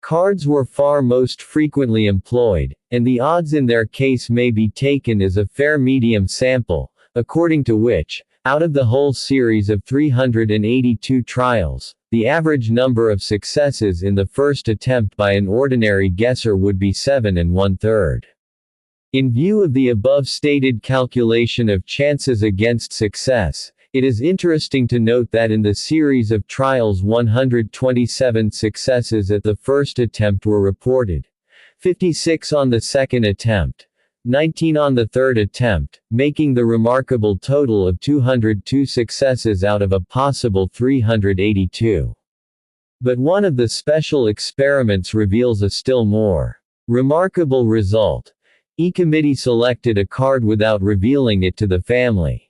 Cards were far most frequently employed, and the odds in their case may be taken as a fair medium sample, according to which, out of the whole series of 382 trials, the average number of successes in the first attempt by an ordinary guesser would be 7 1/3. In view of the above stated calculation of chances against success, it is interesting to note that in the series of trials 127 successes at the first attempt were reported, 56 on the second attempt, 19 on the third attempt, making the remarkable total of 202 successes out of a possible 382. But one of the special experiments reveals a still more remarkable result. A committee selected a card without revealing it to the family.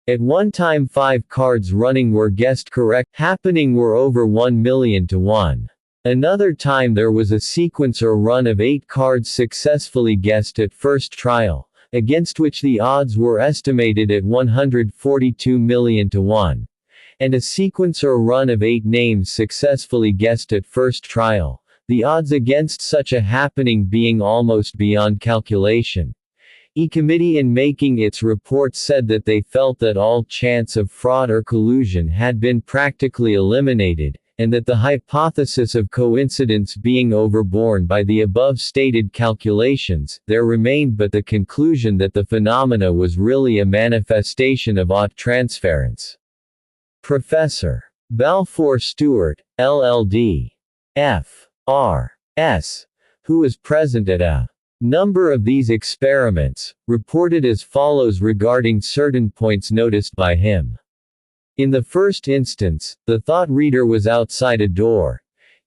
At one time 5 cards running were guessed correct, happening were over 1 million to 1. Another time there was a sequence or run of 8 cards successfully guessed at first trial, against which the odds were estimated at 142 million to 1. And a sequence or run of 8 names successfully guessed at first trial, the odds against such a happening being almost beyond calculation. A committee in making its report said that they felt that all chance of fraud or collusion had been practically eliminated, and that the hypothesis of coincidence being overborne by the above stated calculations, there remained but the conclusion that the phenomena was really a manifestation of haute transference. Professor Balfour Stewart, LLD. F.R.S., who was present at a number of these experiments, reported as follows regarding certain points noticed by him. In the first instance, the thought reader was outside a door.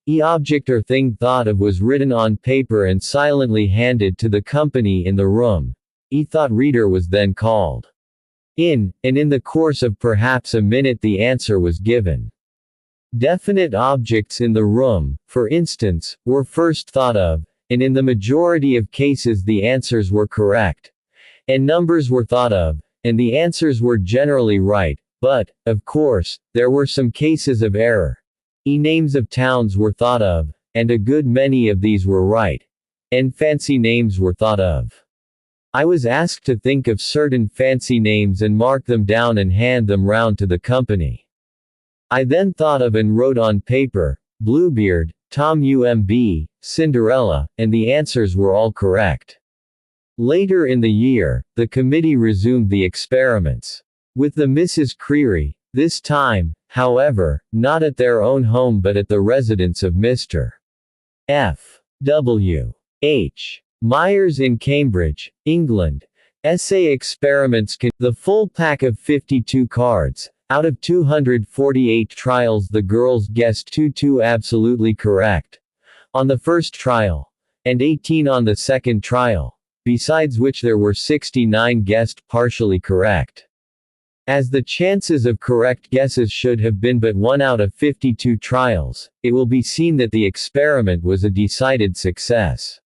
The object or thing thought of was written on paper and silently handed to the company in the room. The thought reader was then called in, and in the course of perhaps a minute the answer was given. Definite objects in the room, for instance, were first thought of, and in the majority of cases the answers were correct. And numbers were thought of, and the answers were generally right, but, of course, there were some cases of error. Names of towns were thought of, and a good many of these were right. And fancy names were thought of. I was asked to think of certain fancy names and mark them down and hand them round to the company. I then thought of and wrote on paper, Bluebeard, Tom UMB, Cinderella, and the answers were all correct. Later in the year, the committee resumed the experiments with the Mrs. Creary, this time, however, not at their own home but at the residence of Mr. F. W. H. Myers in Cambridge, England. Essay experiments the full pack of 52 cards. Out of 248 trials the girls guessed 2 absolutely correct on the first trial, and 18 on the second trial, besides which there were 69 guessed partially correct. As the chances of correct guesses should have been but 1 out of 52 trials, it will be seen that the experiment was a decided success.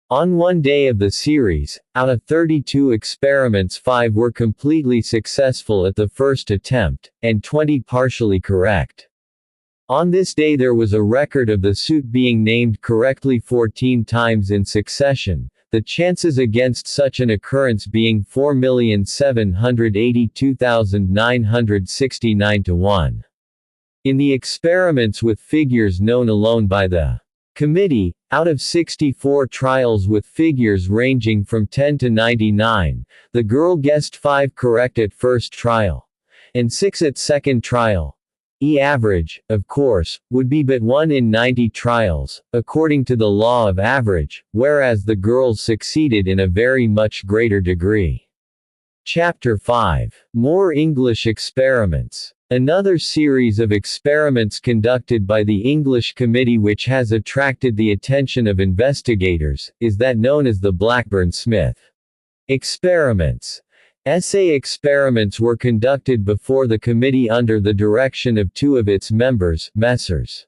On one day of the series, out of 32 experiments 5 were completely successful at the first attempt, and 20 partially correct. On this day there was a record of the suit being named correctly 14 times in succession, the chances against such an occurrence being 4,782,969 to 1. In the experiments with figures known alone by the committee, out of 64 trials with figures ranging from 10 to 99, the girl guessed 5 correct at first trial, and 6 at second trial. The average, of course, would be but 1 in 90 trials, according to the law of average, whereas the girls succeeded in a very much greater degree. Chapter 5. More English experiments. Another series of experiments conducted by the English Committee which has attracted the attention of investigators, is that known as the Blackburn-Smith experiments. Essay experiments were conducted before the committee under the direction of two of its members, Messrs.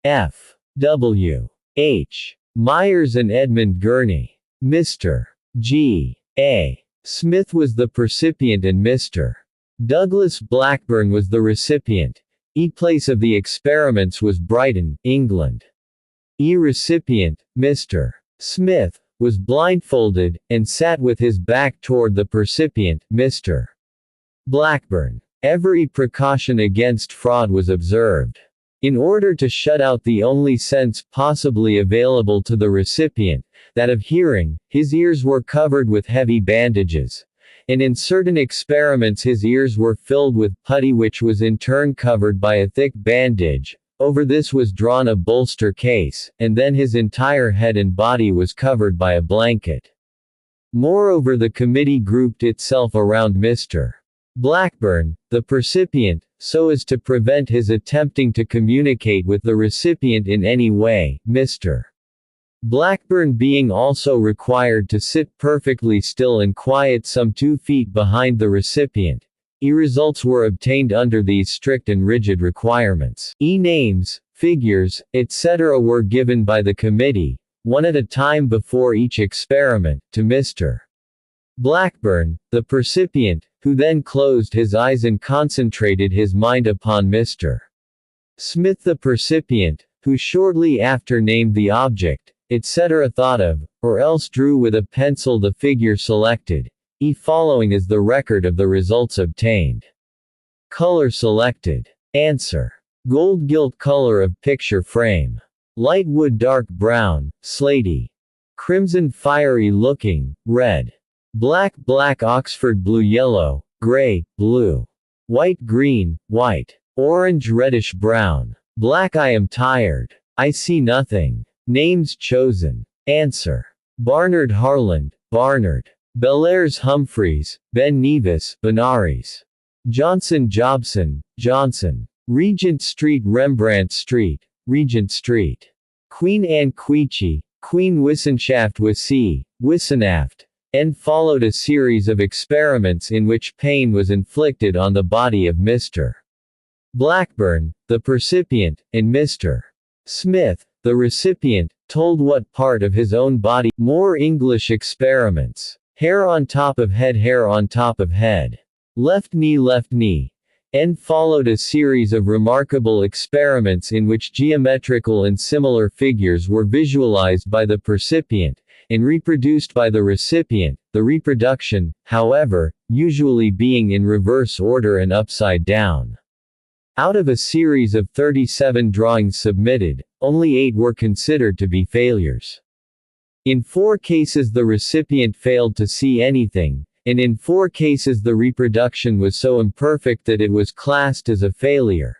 F. W. H. Myers and Edmund Gurney. Mr. G. A. Smith was the percipient and Mr. Douglas Blackburn was the recipient. Place of the experiments was Brighton, England. Recipient, Mr. Smith, was blindfolded, and sat with his back toward the percipient, Mr. Blackburn. Every precaution against fraud was observed. In order to shut out the only sense possibly available to the recipient, that of hearing, his ears were covered with heavy bandages. And in certain experiments his ears were filled with putty which was in turn covered by a thick bandage. Over this was drawn a bolster case, and then his entire head and body was covered by a blanket. Moreover, the committee grouped itself around Mr. Blackburn, the percipient, so as to prevent his attempting to communicate with the recipient in any way, Mr. Blackburn being also required to sit perfectly still and quiet some 2 feet behind the recipient. Results were obtained under these strict and rigid requirements. Names, figures, etc. were given by the committee, one at a time before each experiment, to Mr. Blackburn, the percipient, who then closed his eyes and concentrated his mind upon Mr. Smith the percipient, who shortly after named the object, etc. thought of, or else drew with a pencil the figure selected. Following is the record of the results obtained. Color selected. Answer. Gold gilt color of picture frame. Light wood dark brown, slaty. Crimson fiery looking, red. Black Oxford blue yellow, gray, blue. White green, white. Orange reddish brown. Black I am tired. I see nothing. Names chosen. Answer. Barnard Harland, Barnard. Bellairs Humphreys, Ben Nevis, Benares. Johnson Jobson, Johnson. Regent Street Rembrandt Street, Regent Street. Queen Anne Queechy, Queen Wissenschaft Wissie, Wissenaft. And followed a series of experiments in which pain was inflicted on the body of Mr. Blackburn, the percipient, and Mr. Smith, the recipient, told what part of his own body. More English experiments. Hair on top of head, hair on top of head. Left knee. And followed a series of remarkable experiments in which geometrical and similar figures were visualized by the percipient, and reproduced by the recipient, the reproduction, however, usually being in reverse order and upside down. Out of a series of 37 drawings submitted, only 8 were considered to be failures. In 4 cases the recipient failed to see anything, and in 4 cases the reproduction was so imperfect that it was classed as a failure.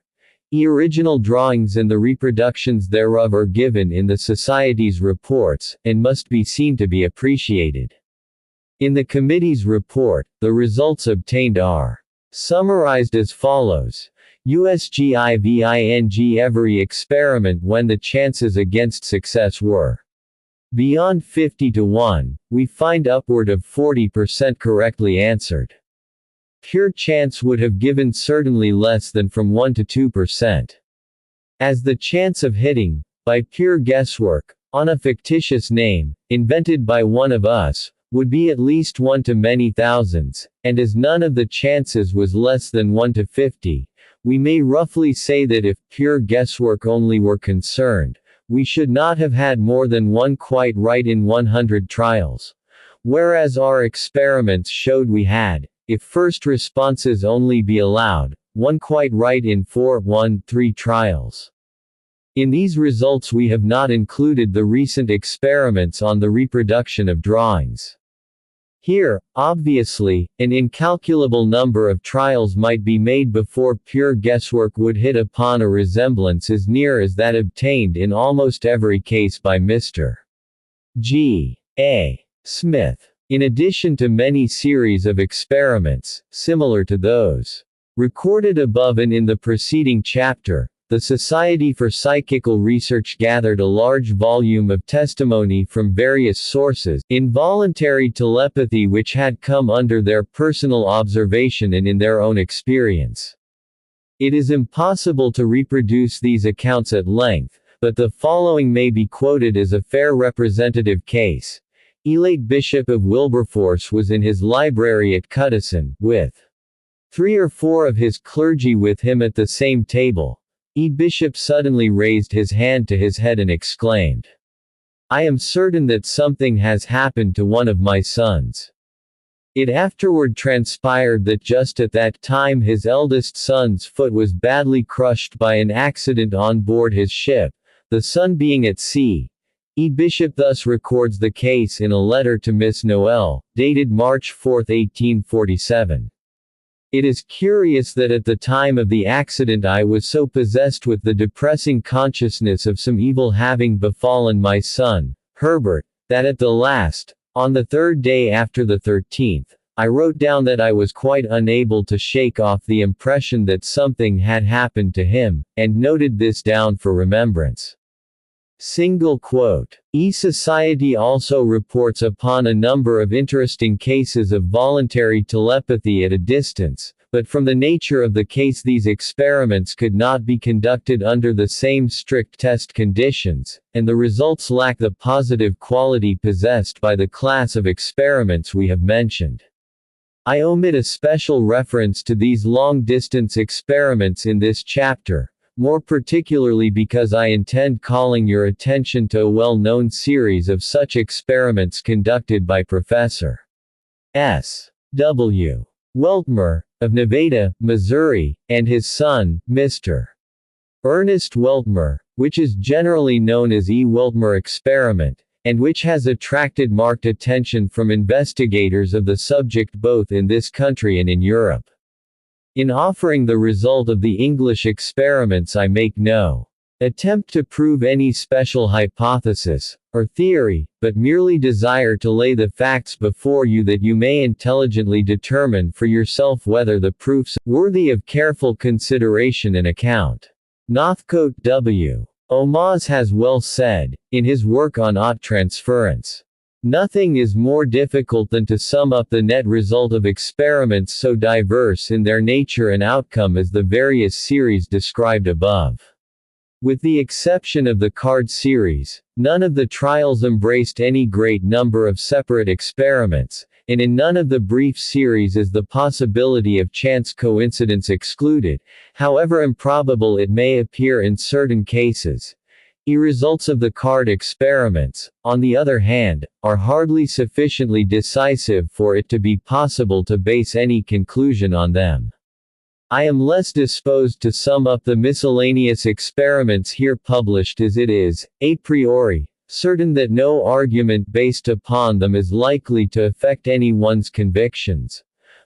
Original drawings and the reproductions thereof are given in the Society's reports, and must be seen to be appreciated. In the committee's report, the results obtained are summarized as follows. USGIVING every experiment when the chances against success were beyond 50 to 1, we find upward of 40% correctly answered. Pure chance would have given certainly less than from 1 to 2%. As the chance of hitting, by pure guesswork, on a fictitious name, invented by one of us, would be at least 1 to many thousands, and as none of the chances was less than 1 to 50, we may roughly say that if pure guesswork only were concerned, we should not have had more than 1 quite right in 100 trials. Whereas our experiments showed we had, if first responses only be allowed, 1 quite right in 3 trials. In these results we have not included the recent experiments on the reproduction of drawings. Here, obviously, an incalculable number of trials might be made before pure guesswork would hit upon a resemblance as near as that obtained in almost every case by Mr. G. A. Smith. In addition to many series of experiments, similar to those Recorded above and in the preceding chapter, the Society for Psychical Research gathered a large volume of testimony from various sources, involuntary telepathy which had come under their personal observation and in their own experience. It is impossible to reproduce these accounts at length, but the following may be quoted as a fair representative case. Elate Bishop of Wilberforce was in his library at Atkinson, with 3 or 4 of his clergy with him at the same table. Bishop suddenly raised his hand to his head and exclaimed, "I am certain that something has happened to one of my sons." It afterward transpired that just at that time his eldest son's foot was badly crushed by an accident on board his ship, the son being at sea. Bishop thus records the case in a letter to Miss Noel, dated March 4, 1847. It is curious that at the time of the accident I was so possessed with the depressing consciousness of some evil having befallen my son, Herbert, that at the last, on the 3rd day after the 13th, I wrote down that I was quite unable to shake off the impression that something had happened to him, and noted this down for remembrance. Single quote. Society also reports upon a number of interesting cases of voluntary telepathy at a distance, but from the nature of the case these experiments could not be conducted under the same strict test conditions, and the results lack the positive quality possessed by the class of experiments we have mentioned. I omit a special reference to these long-distance experiments in this chapter, more particularly because I intend calling your attention to a well-known series of such experiments conducted by Professor S. W. Weltmer, of Nevada, Missouri, and his son, Mr. Ernest Weltmer, which is generally known as E. Weltmer experiment, and which has attracted marked attention from investigators of the subject both in this country and in Europe. In offering the result of the English experiments I make no attempt to prove any special hypothesis, or theory, but merely desire to lay the facts before you that you may intelligently determine for yourself whether the proofs are worthy of careful consideration and account. Northcote W. Omas has well said, in his work on ought transference, "Nothing is more difficult than to sum up the net result of experiments so diverse in their nature and outcome as the various series described above." With the exception of the card series, none of the trials embraced any great number of separate experiments, and in none of the brief series is the possibility of chance coincidence excluded, however improbable it may appear in certain cases. Results of the card experiments, on the other hand, are hardly sufficiently decisive for it to be possible to base any conclusion on them. I am less disposed to sum up the miscellaneous experiments here published as it is, a priori, certain that no argument based upon them is likely to affect any one's convictions.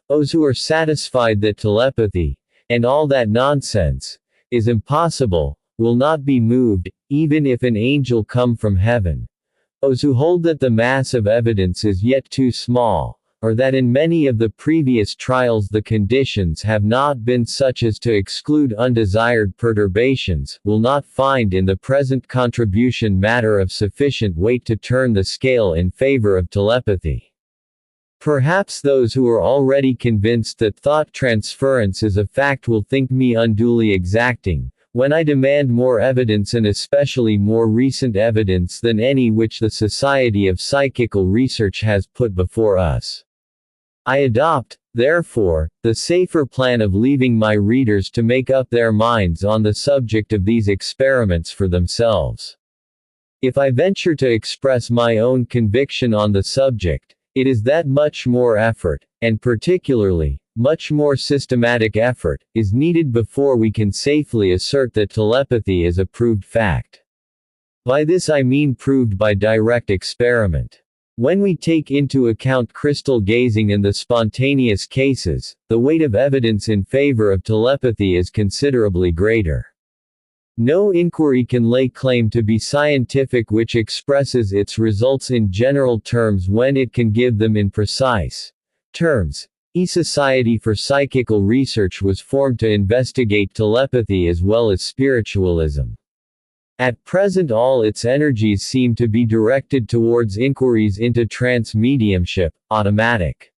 Those who are satisfied that telepathy, and all that nonsense, is impossible, will not be moved, even if an angel come from heaven. Those who hold that the mass of evidence is yet too small, or that in many of the previous trials the conditions have not been such as to exclude undesired perturbations, will not find in the present contribution matter of sufficient weight to turn the scale in favor of telepathy. Perhaps those who are already convinced that thought transference is a fact will think me unduly exacting, when I demand more evidence and especially more recent evidence than any which the Society of Psychical Research has put before us. I adopt, therefore, the safer plan of leaving my readers to make up their minds on the subject of these experiments for themselves. If I venture to express my own conviction on the subject, it is that much more effort, and particularly, much more systematic effort, is needed before we can safely assert that telepathy is a proved fact. By this I mean proved by direct experiment. When we take into account crystal gazing and the spontaneous cases, the weight of evidence in favor of telepathy is considerably greater. No inquiry can lay claim to be scientific which expresses its results in general terms when it can give them in precise terms, Society for Psychical Research was formed to investigate telepathy as well as spiritualism. At present all its energies seem to be directed towards inquiries into trance mediumship, automatic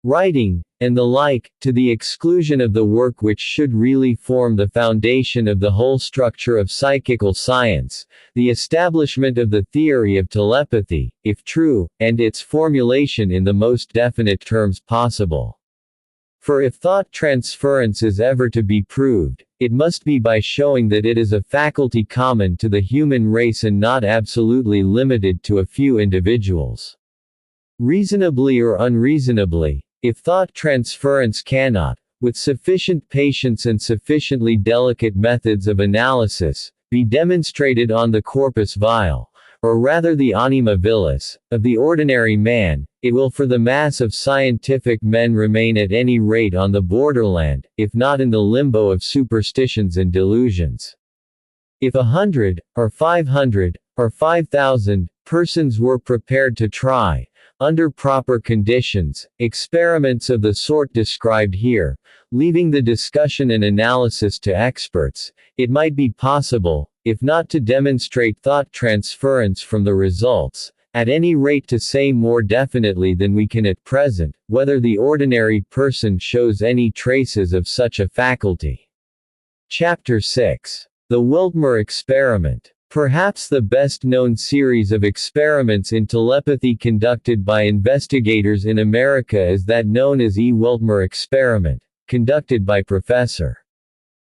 writing, and the like, to the exclusion of the work which should really form the foundation of the whole structure of psychical science, the establishment of the theory of telepathy, if true, and its formulation in the most definite terms possible. For if thought transference is ever to be proved, it must be by showing that it is a faculty common to the human race and not absolutely limited to a few individuals. Reasonably or unreasonably, if thought transference cannot, with sufficient patience and sufficiently delicate methods of analysis, be demonstrated on the corpus vile, or rather the anima vilis, of the ordinary man, it will for the mass of scientific men remain at any rate on the borderland, if not in the limbo of superstitions and delusions. If 100, or 500, or 5,000, persons were prepared to try, under proper conditions, experiments of the sort described here, leaving the discussion and analysis to experts, it might be possible, if not to demonstrate thought transference from the results, at any rate to say more definitely than we can at present, whether the ordinary person shows any traces of such a faculty. Chapter 6. The Wiltmer Experiment. Perhaps the best-known series of experiments in telepathy conducted by investigators in America is that known as E. Wiltmer experiment, conducted by Professor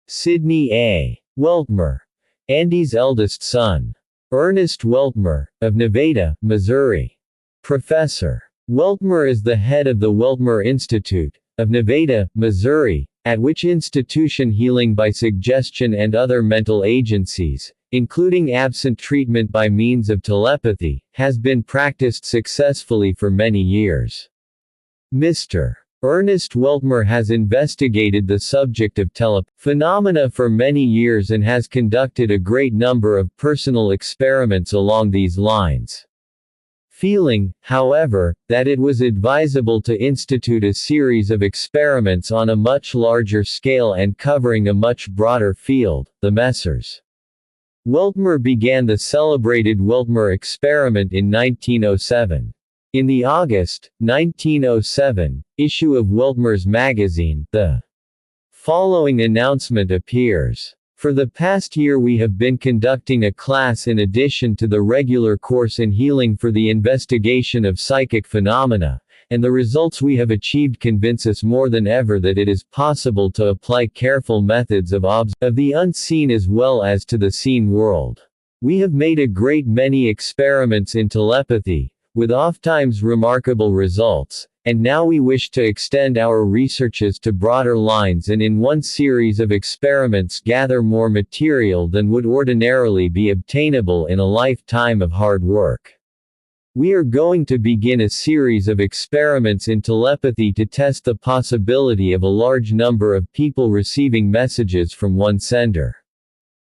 Sidney A. Wiltmer, Andy's eldest son. Ernest Wiltmer, of Nevada, Missouri. Professor Wiltmer is the head of the Wiltmer Institute, of Nevada, Missouri, at which institution healing by suggestion and other mental agencies, including absent treatment by means of telepathy, has been practiced successfully for many years. Mr. Ernest Wiltmer has investigated the subject of phenomena for many years and has conducted a great number of personal experiments along these lines. Feeling, however, that it was advisable to institute a series of experiments on a much larger scale and covering a much broader field, the Messrs. Wiltmer began the celebrated Wiltmer experiment in 1907. In the August, 1907, issue of Wiltmer's magazine, the following announcement appears. For the past year we have been conducting a class in addition to the regular course in healing for the investigation of psychic phenomena, and the results we have achieved convince us more than ever that it is possible to apply careful methods of the unseen as well as to the seen world. We have made a great many experiments in telepathy, with ofttimes remarkable results, and now we wish to extend our researches to broader lines and in one series of experiments gather more material than would ordinarily be obtainable in a lifetime of hard work. We are going to begin a series of experiments in telepathy to test the possibility of a large number of people receiving messages from one sender.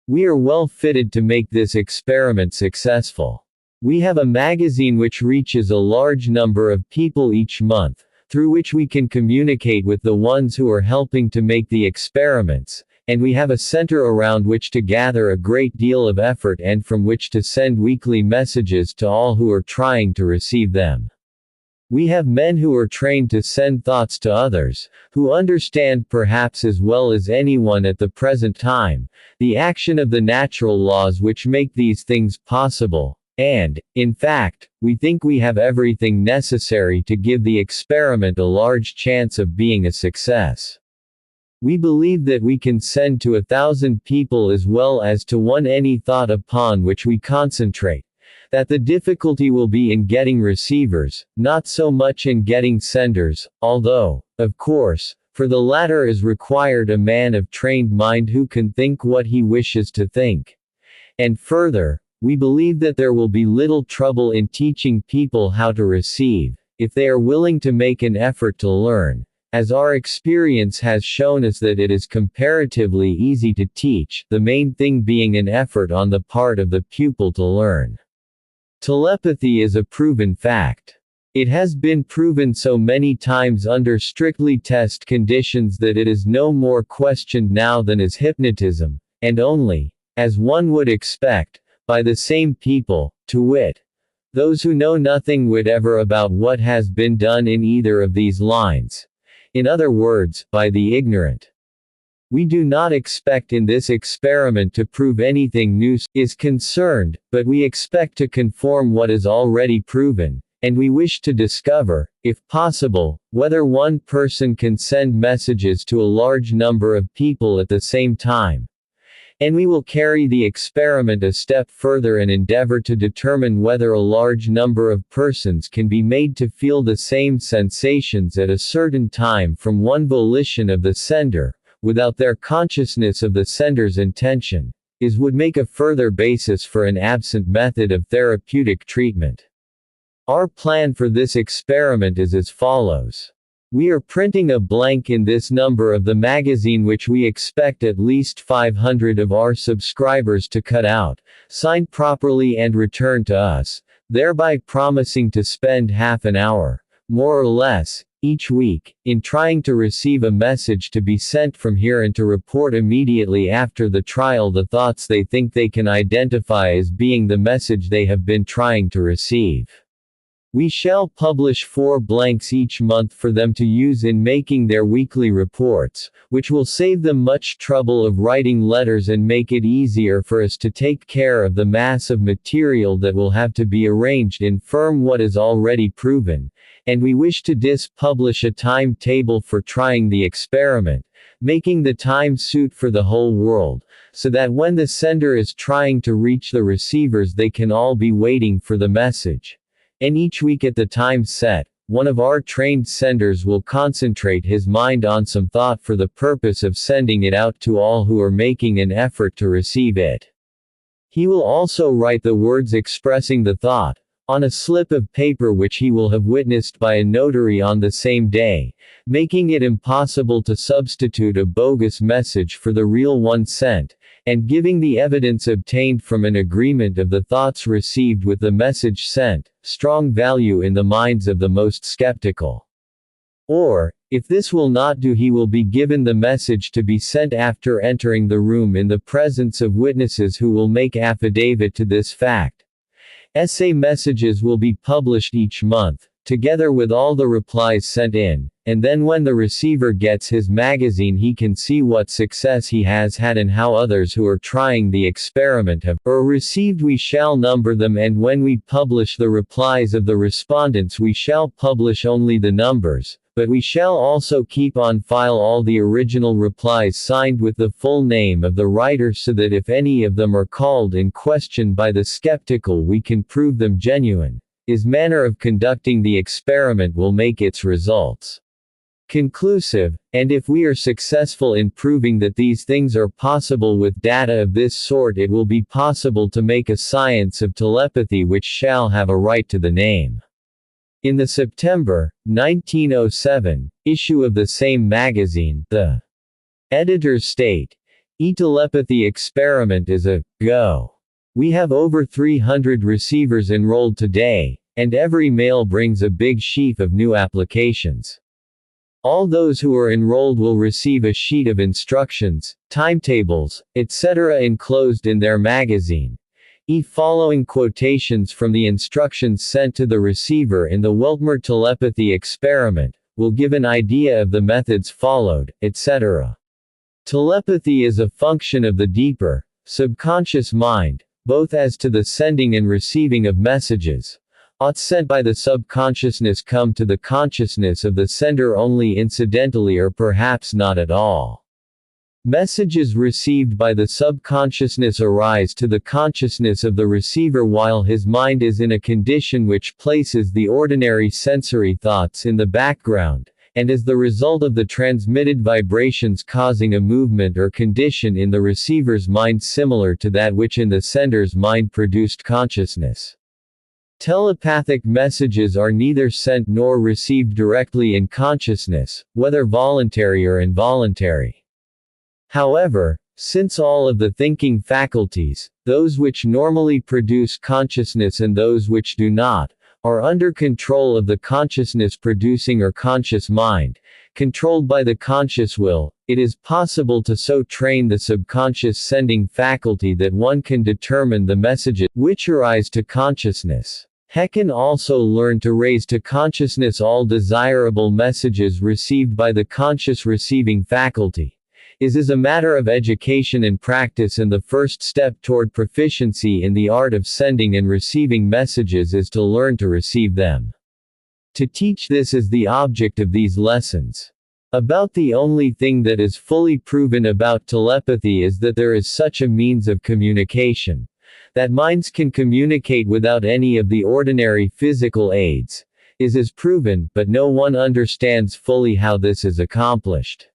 We are well fitted to make this experiment successful. We have a magazine which reaches a large number of people each month, through which we can communicate with the ones who are helping to make the experiments, and we have a center around which to gather a great deal of effort and from which to send weekly messages to all who are trying to receive them. We have men who are trained to send thoughts to others, who understand perhaps as well as anyone at the present time, the action of the natural laws which make these things possible. And, in fact, we think we have everything necessary to give the experiment a large chance of being a success. We believe that we can send to 1,000 people as well as to one any thought upon which we concentrate, that the difficulty will be in getting receivers, not so much in getting senders, although, of course, for the latter is required a man of trained mind who can think what he wishes to think. And further, we believe that there will be little trouble in teaching people how to receive, if they are willing to make an effort to learn, as our experience has shown us that it is comparatively easy to teach, the main thing being an effort on the part of the pupil to learn. Telepathy is a proven fact. It has been proven so many times under strictly test conditions that it is no more questioned now than is hypnotism, and only, as one would expect, by the same people, to wit, those who know nothing whatever about what has been done in either of these lines. In other words, by the ignorant. We do not expect in this experiment to prove anything new is concerned, but we expect to confirm what is already proven, and we wish to discover, if possible, whether one person can send messages to a large number of people at the same time. And we will carry the experiment a step further and endeavor to determine whether a large number of persons can be made to feel the same sensations at a certain time from one volition of the sender, without their consciousness of the sender's intention, would make a further basis for an absent method of therapeutic treatment. Our plan for this experiment is as follows. We are printing a blank in this number of the magazine which we expect at least 500 of our subscribers to cut out, sign properly and return to us, thereby promising to spend half an hour, more or less, each week, in trying to receive a message to be sent from here and to report immediately after the trial the thoughts they think they can identify as being the message they have been trying to receive. We shall publish 4 blanks each month for them to use in making their weekly reports, which will save them much trouble of writing letters and make it easier for us to take care of the mass of material that will have to be arranged in firm what is already proven, and we wish to publish a timetable for trying the experiment, making the time suit for the whole world, so that when the sender is trying to reach the receivers they can all be waiting for the message. And each week at the time set, one of our trained senders will concentrate his mind on some thought for the purpose of sending it out to all who are making an effort to receive it. He will also write the words expressing the thought, on a slip of paper which he will have witnessed by a notary on the same day, making it impossible to substitute a bogus message for the real one sent, and giving the evidence obtained from an agreement of the thoughts received with the message sent, strong value in the minds of the most skeptical. Or, if this will not do, he will be given the message to be sent after entering the room in the presence of witnesses who will make affidavit to this fact. Essay messages will be published each month, together with all the replies sent in, and then when the receiver gets his magazine he can see what success he has had and how others who are trying the experiment have received. We shall number them, and when we publish the replies of the respondents we shall publish only the numbers, but we shall also keep on file all the original replies signed with the full name of the writer so that if any of them are called in question by the skeptical we can prove them genuine. His manner of conducting the experiment will make its results conclusive, and if we are successful in proving that these things are possible with data of this sort it will be possible to make a science of telepathy which shall have a right to the name. In the September 1907 issue of the same magazine, the editors state, "E-telepathy experiment is a go. We have over 300 receivers enrolled today, and every mail brings a big sheaf of new applications. All those who are enrolled will receive a sheet of instructions, timetables, etc. enclosed in their magazine. Following quotations from the instructions sent to the receiver in the Weltmer telepathy experiment will give an idea of the methods followed, etc. Telepathy is a function of the deeper, subconscious mind, both as to the sending and receiving of messages. Thoughts sent by the subconsciousness come to the consciousness of the sender only incidentally or perhaps not at all. Messages received by the subconsciousness arise to the consciousness of the receiver while his mind is in a condition which places the ordinary sensory thoughts in the background, and as the result of the transmitted vibrations causing a movement or condition in the receiver's mind similar to that which in the sender's mind produced consciousness. Telepathic messages are neither sent nor received directly in consciousness, whether voluntary or involuntary. However, since all of the thinking faculties, those which normally produce consciousness and those which do not, are under control of the consciousness producing or conscious mind, controlled by the conscious will, it is possible to so train the subconscious sending faculty that one can determine the messages which arise to consciousness. He can also learn to raise to consciousness all desirable messages received by the conscious receiving faculty. Is a matter of education and practice, and the first step toward proficiency in the art of sending and receiving messages is to learn to receive them. To teach this is the object of these lessons. About the only thing that is fully proven about telepathy is that there is such a means of communication. That minds can communicate without any of the ordinary physical aids is proven, but no one understands fully how this is accomplished.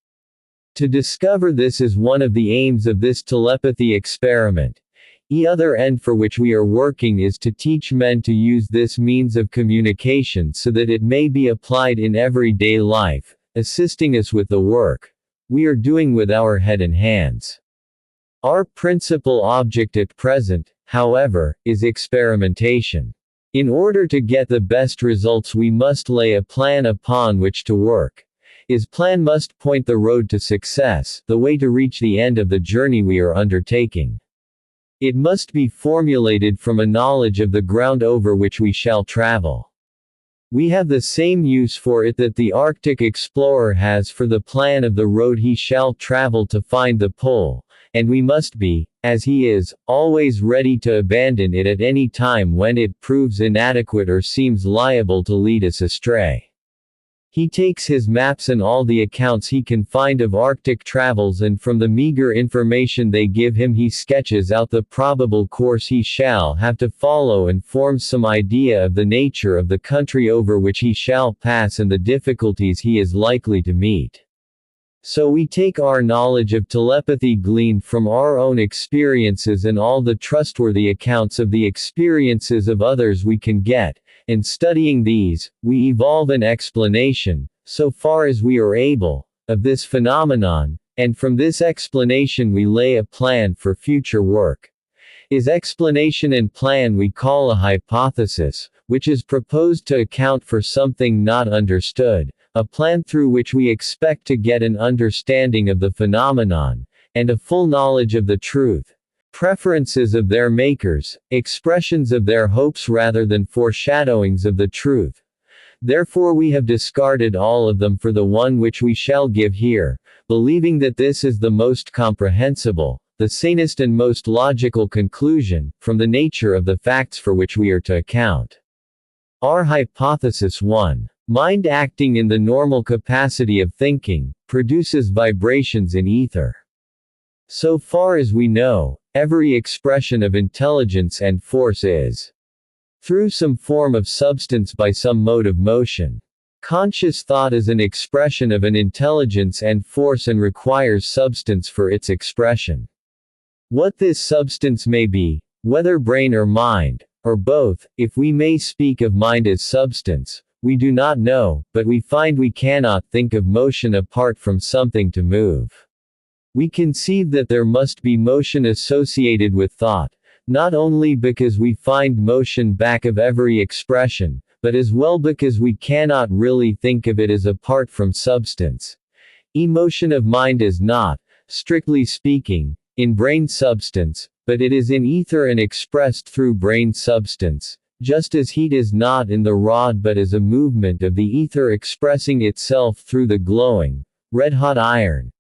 To discover this is one of the aims of this telepathy experiment. The other end for which we are working is to teach men to use this means of communication so that it may be applied in everyday life, assisting us with the work we are doing with our head and hands. Our principal object at present, however, is experimentation. In order to get the best results we must lay a plan upon which to work. His plan must point the road to success, the way to reach the end of the journey we are undertaking. It must be formulated from a knowledge of the ground over which we shall travel. We have the same use for it that the Arctic explorer has for the plan of the road he shall travel to find the pole, and we must be, as he is, always ready to abandon it at any time when it proves inadequate or seems liable to lead us astray. He takes his maps and all the accounts he can find of Arctic travels, and from the meager information they give him he sketches out the probable course he shall have to follow and forms some idea of the nature of the country over which he shall pass and the difficulties he is likely to meet. So we take our knowledge of telepathy gleaned from our own experiences and all the trustworthy accounts of the experiences of others we can get, and studying these, we evolve an explanation, so far as we are able, of this phenomenon, and from this explanation we lay a plan for future work. His explanation and plan we call a hypothesis, which is proposed to account for something not understood, a plan through which we expect to get an understanding of the phenomenon, and a full knowledge of the truth. Preferences of their makers, expressions of their hopes rather than foreshadowings of the truth. Therefore we have discarded all of them for the one which we shall give here, believing that this is the most comprehensible, the sanest and most logical conclusion, from the nature of the facts for which we are to account. Our hypothesis 1. Mind acting in the normal capacity of thinking, produces vibrations in ether. So far as we know, every expression of intelligence and force is through some form of substance by some mode of motion. Conscious thought is an expression of an intelligence and force and requires substance for its expression. What this substance may be, whether brain or mind, or both, if we may speak of mind as substance, we do not know, but we find we cannot think of motion apart from something to move. We conceive that there must be motion associated with thought, not only because we find motion back of every expression, but as well because we cannot really think of it as apart from substance. Emotion of mind is not, strictly speaking, in brain substance, but it is in ether and expressed through brain substance, just as heat is not in the rod but is a movement of the ether expressing itself through the glowing, red-hot iron.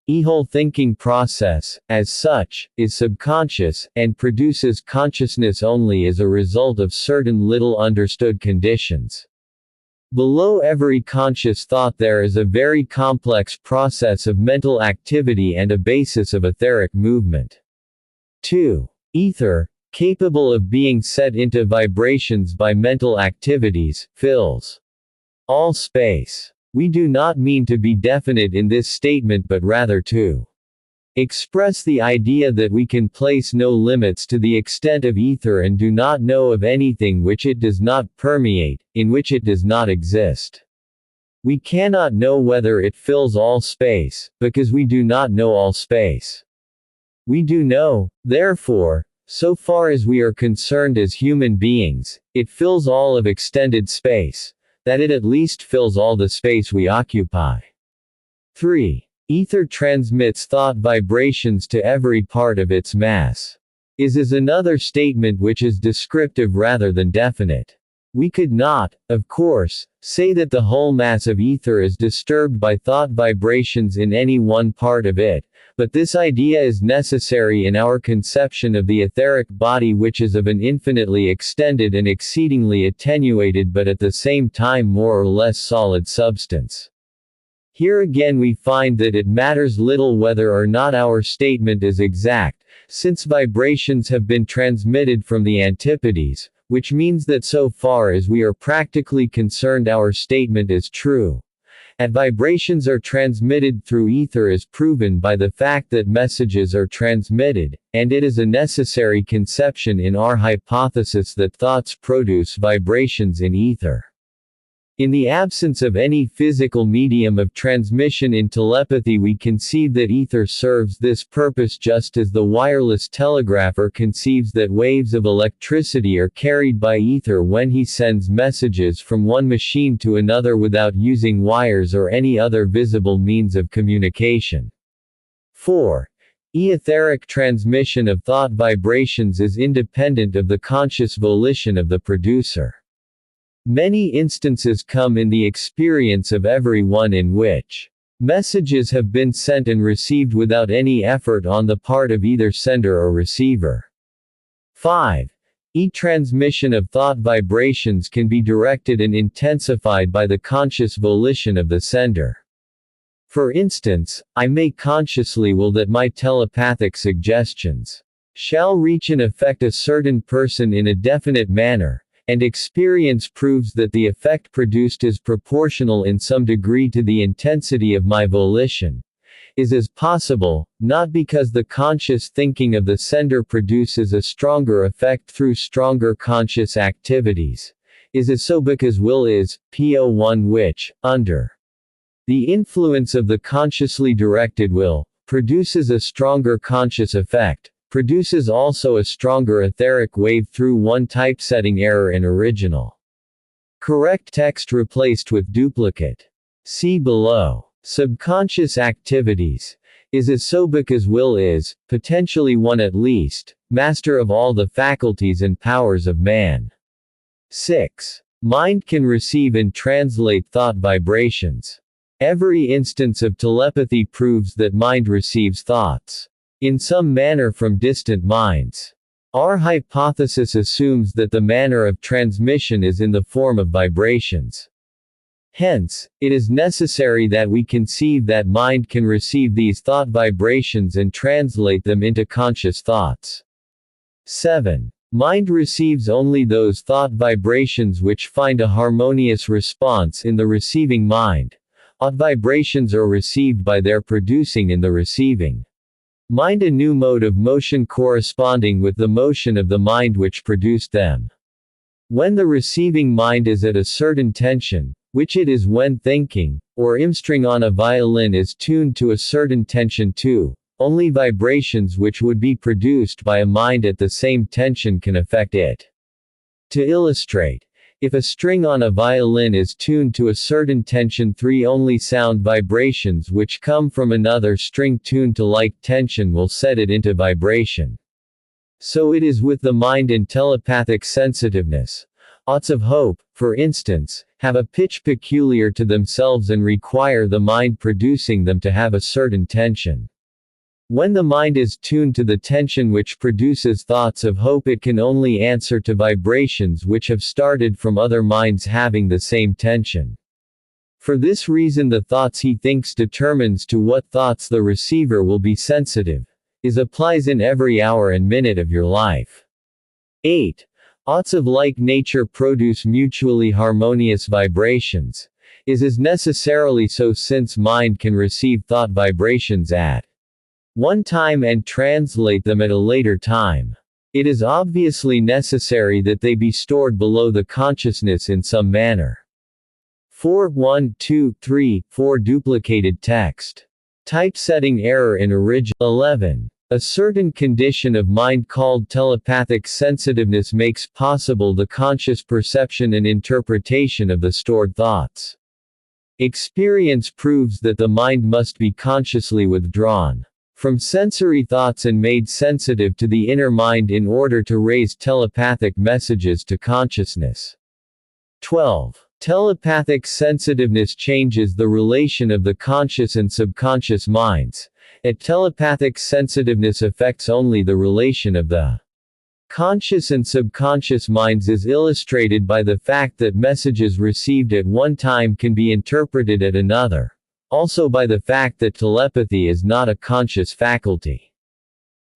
The whole thinking process, as such, is subconscious, and produces consciousness only as a result of certain little understood conditions. Below every conscious thought there is a very complex process of mental activity and a basis of etheric movement. 2. Ether, capable of being set into vibrations by mental activities, fills all space. We do not mean to be definite in this statement but rather to express the idea that we can place no limits to the extent of ether and do not know of anything which it does not permeate, in which it does not exist. We cannot know whether it fills all space, because we do not know all space. We do know, therefore, So far as we are concerned as human beings, it fills all of extended space, that it at least fills all the space we occupy. 3. Ether transmits thought vibrations to every part of its mass. Is another statement which is descriptive rather than definite. We could not, of course, say that the whole mass of ether is disturbed by thought vibrations in any one part of it, but this idea is necessary in our conception of the etheric body, which is of an infinitely extended and exceedingly attenuated but at the same time more or less solid substance. Here again we find that it matters little whether or not our statement is exact, since vibrations have been transmitted from the antipodes, which means that so far as we are practically concerned our statement is true. And vibrations are transmitted through ether is proven by the fact that messages are transmitted, and it is a necessary conception in our hypothesis that thoughts produce vibrations in ether. In the absence of any physical medium of transmission in telepathy, we conceive that ether serves this purpose just as the wireless telegrapher conceives that waves of electricity are carried by ether when he sends messages from one machine to another without using wires or any other visible means of communication. 4. Etheric transmission of thought vibrations is independent of the conscious volition of the producer. Many instances come in the experience of everyone in which messages have been sent and received without any effort on the part of either sender or receiver. 5. E-transmission of thought vibrations can be directed and intensified by the conscious volition of the sender. For instance, I may consciously will that my telepathic suggestions shall reach and affect a certain person in a definite manner, and experience proves that the effect produced is proportional in some degree to the intensity of my volition, is as possible, not because the conscious thinking of the sender produces a stronger effect through stronger conscious activities, is as so because will is, po1 which, under the influence of the consciously directed will, produces a stronger conscious effect, produces also a stronger etheric wave through one typesetting error in original. Correct text replaced with duplicate. See below. Subconscious activities. Is as so because will is, potentially one at least, master of all the faculties and powers of man. 6. Mind can receive and translate thought vibrations. Every instance of telepathy proves that mind receives thoughts in some manner from distant minds. Our hypothesis assumes that the manner of transmission is in the form of vibrations. Hence, it is necessary that we conceive that mind can receive these thought vibrations and translate them into conscious thoughts. 7. Mind receives only those thought vibrations which find a harmonious response in the receiving mind. Odd vibrations are received by their producing in the receiving mind a new mode of motion corresponding with the motion of the mind which produced them. When the receiving mind is at a certain tension, which it is when thinking, or string on a violin is tuned to a certain tension too, only vibrations which would be produced by a mind at the same tension can affect it. To illustrate, if a string on a violin is tuned to a certain tension, 3 only sound vibrations which come from another string tuned to like tension will set it into vibration. So it is with the mind and telepathic sensitiveness. Thoughts of hope, for instance, have a pitch peculiar to themselves and require the mind producing them to have a certain tension. When the mind is tuned to the tension which produces thoughts of hope, it can only answer to vibrations which have started from other minds having the same tension. For this reason the thoughts he thinks determines to what thoughts the receiver will be sensitive. Is applies in every hour and minute of your life. 8. Thoughts of like nature produce mutually harmonious vibrations. Is necessarily so since mind can receive thought vibrations at one time and translate them at a later time. It is obviously necessary that they be stored below the consciousness in some manner. 4. 1, 2, 3, 4 duplicated text. Typesetting error in original. 11. A certain condition of mind called telepathic sensitiveness makes possible the conscious perception and interpretation of the stored thoughts. Experience proves that the mind must be consciously withdrawn from sensory thoughts and made sensitive to the inner mind in order to raise telepathic messages to consciousness. 12. Telepathic sensitiveness changes the relation of the conscious and subconscious minds. Telepathic sensitiveness affects only the relation of the conscious and subconscious minds is illustrated by the fact that messages received at one time can be interpreted at another. Also by the fact that telepathy is not a conscious faculty.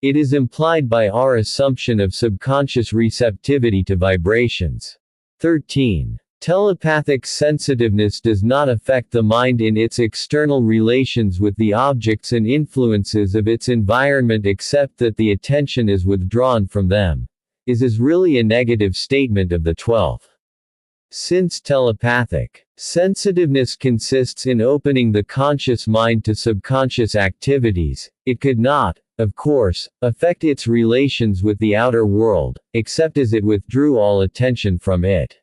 It is implied by our assumption of subconscious receptivity to vibrations. 13. Telepathic sensitiveness does not affect the mind in its external relations with the objects and influences of its environment except that the attention is withdrawn from them. Is really a negative statement of the 12th. Since telepathic sensitiveness consists in opening the conscious mind to subconscious activities, it could not, of course, affect its relations with the outer world, except as it withdrew all attention from it.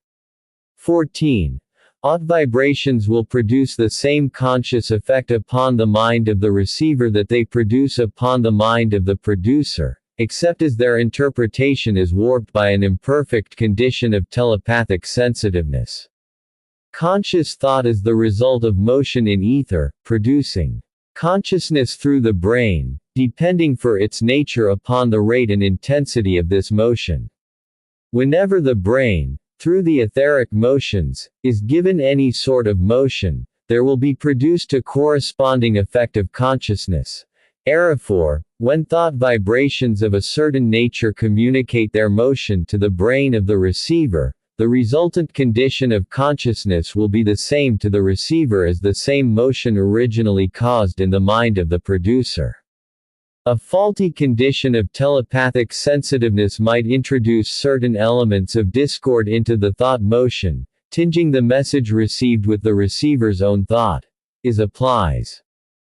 14. Odd vibrations will produce the same conscious effect upon the mind of the receiver that they produce upon the mind of the producer, except as their interpretation is warped by an imperfect condition of telepathic sensitiveness. Conscious thought is the result of motion in ether, producing consciousness through the brain, depending for its nature upon the rate and intensity of this motion. Whenever the brain, through the etheric motions, is given any sort of motion, there will be produced a corresponding effect of consciousness. Therefore, when thought vibrations of a certain nature communicate their motion to the brain of the receiver, the resultant condition of consciousness will be the same to the receiver as the same motion originally caused in the mind of the producer. A faulty condition of telepathic sensitiveness might introduce certain elements of discord into the thought motion, tinging the message received with the receiver's own thought. Applies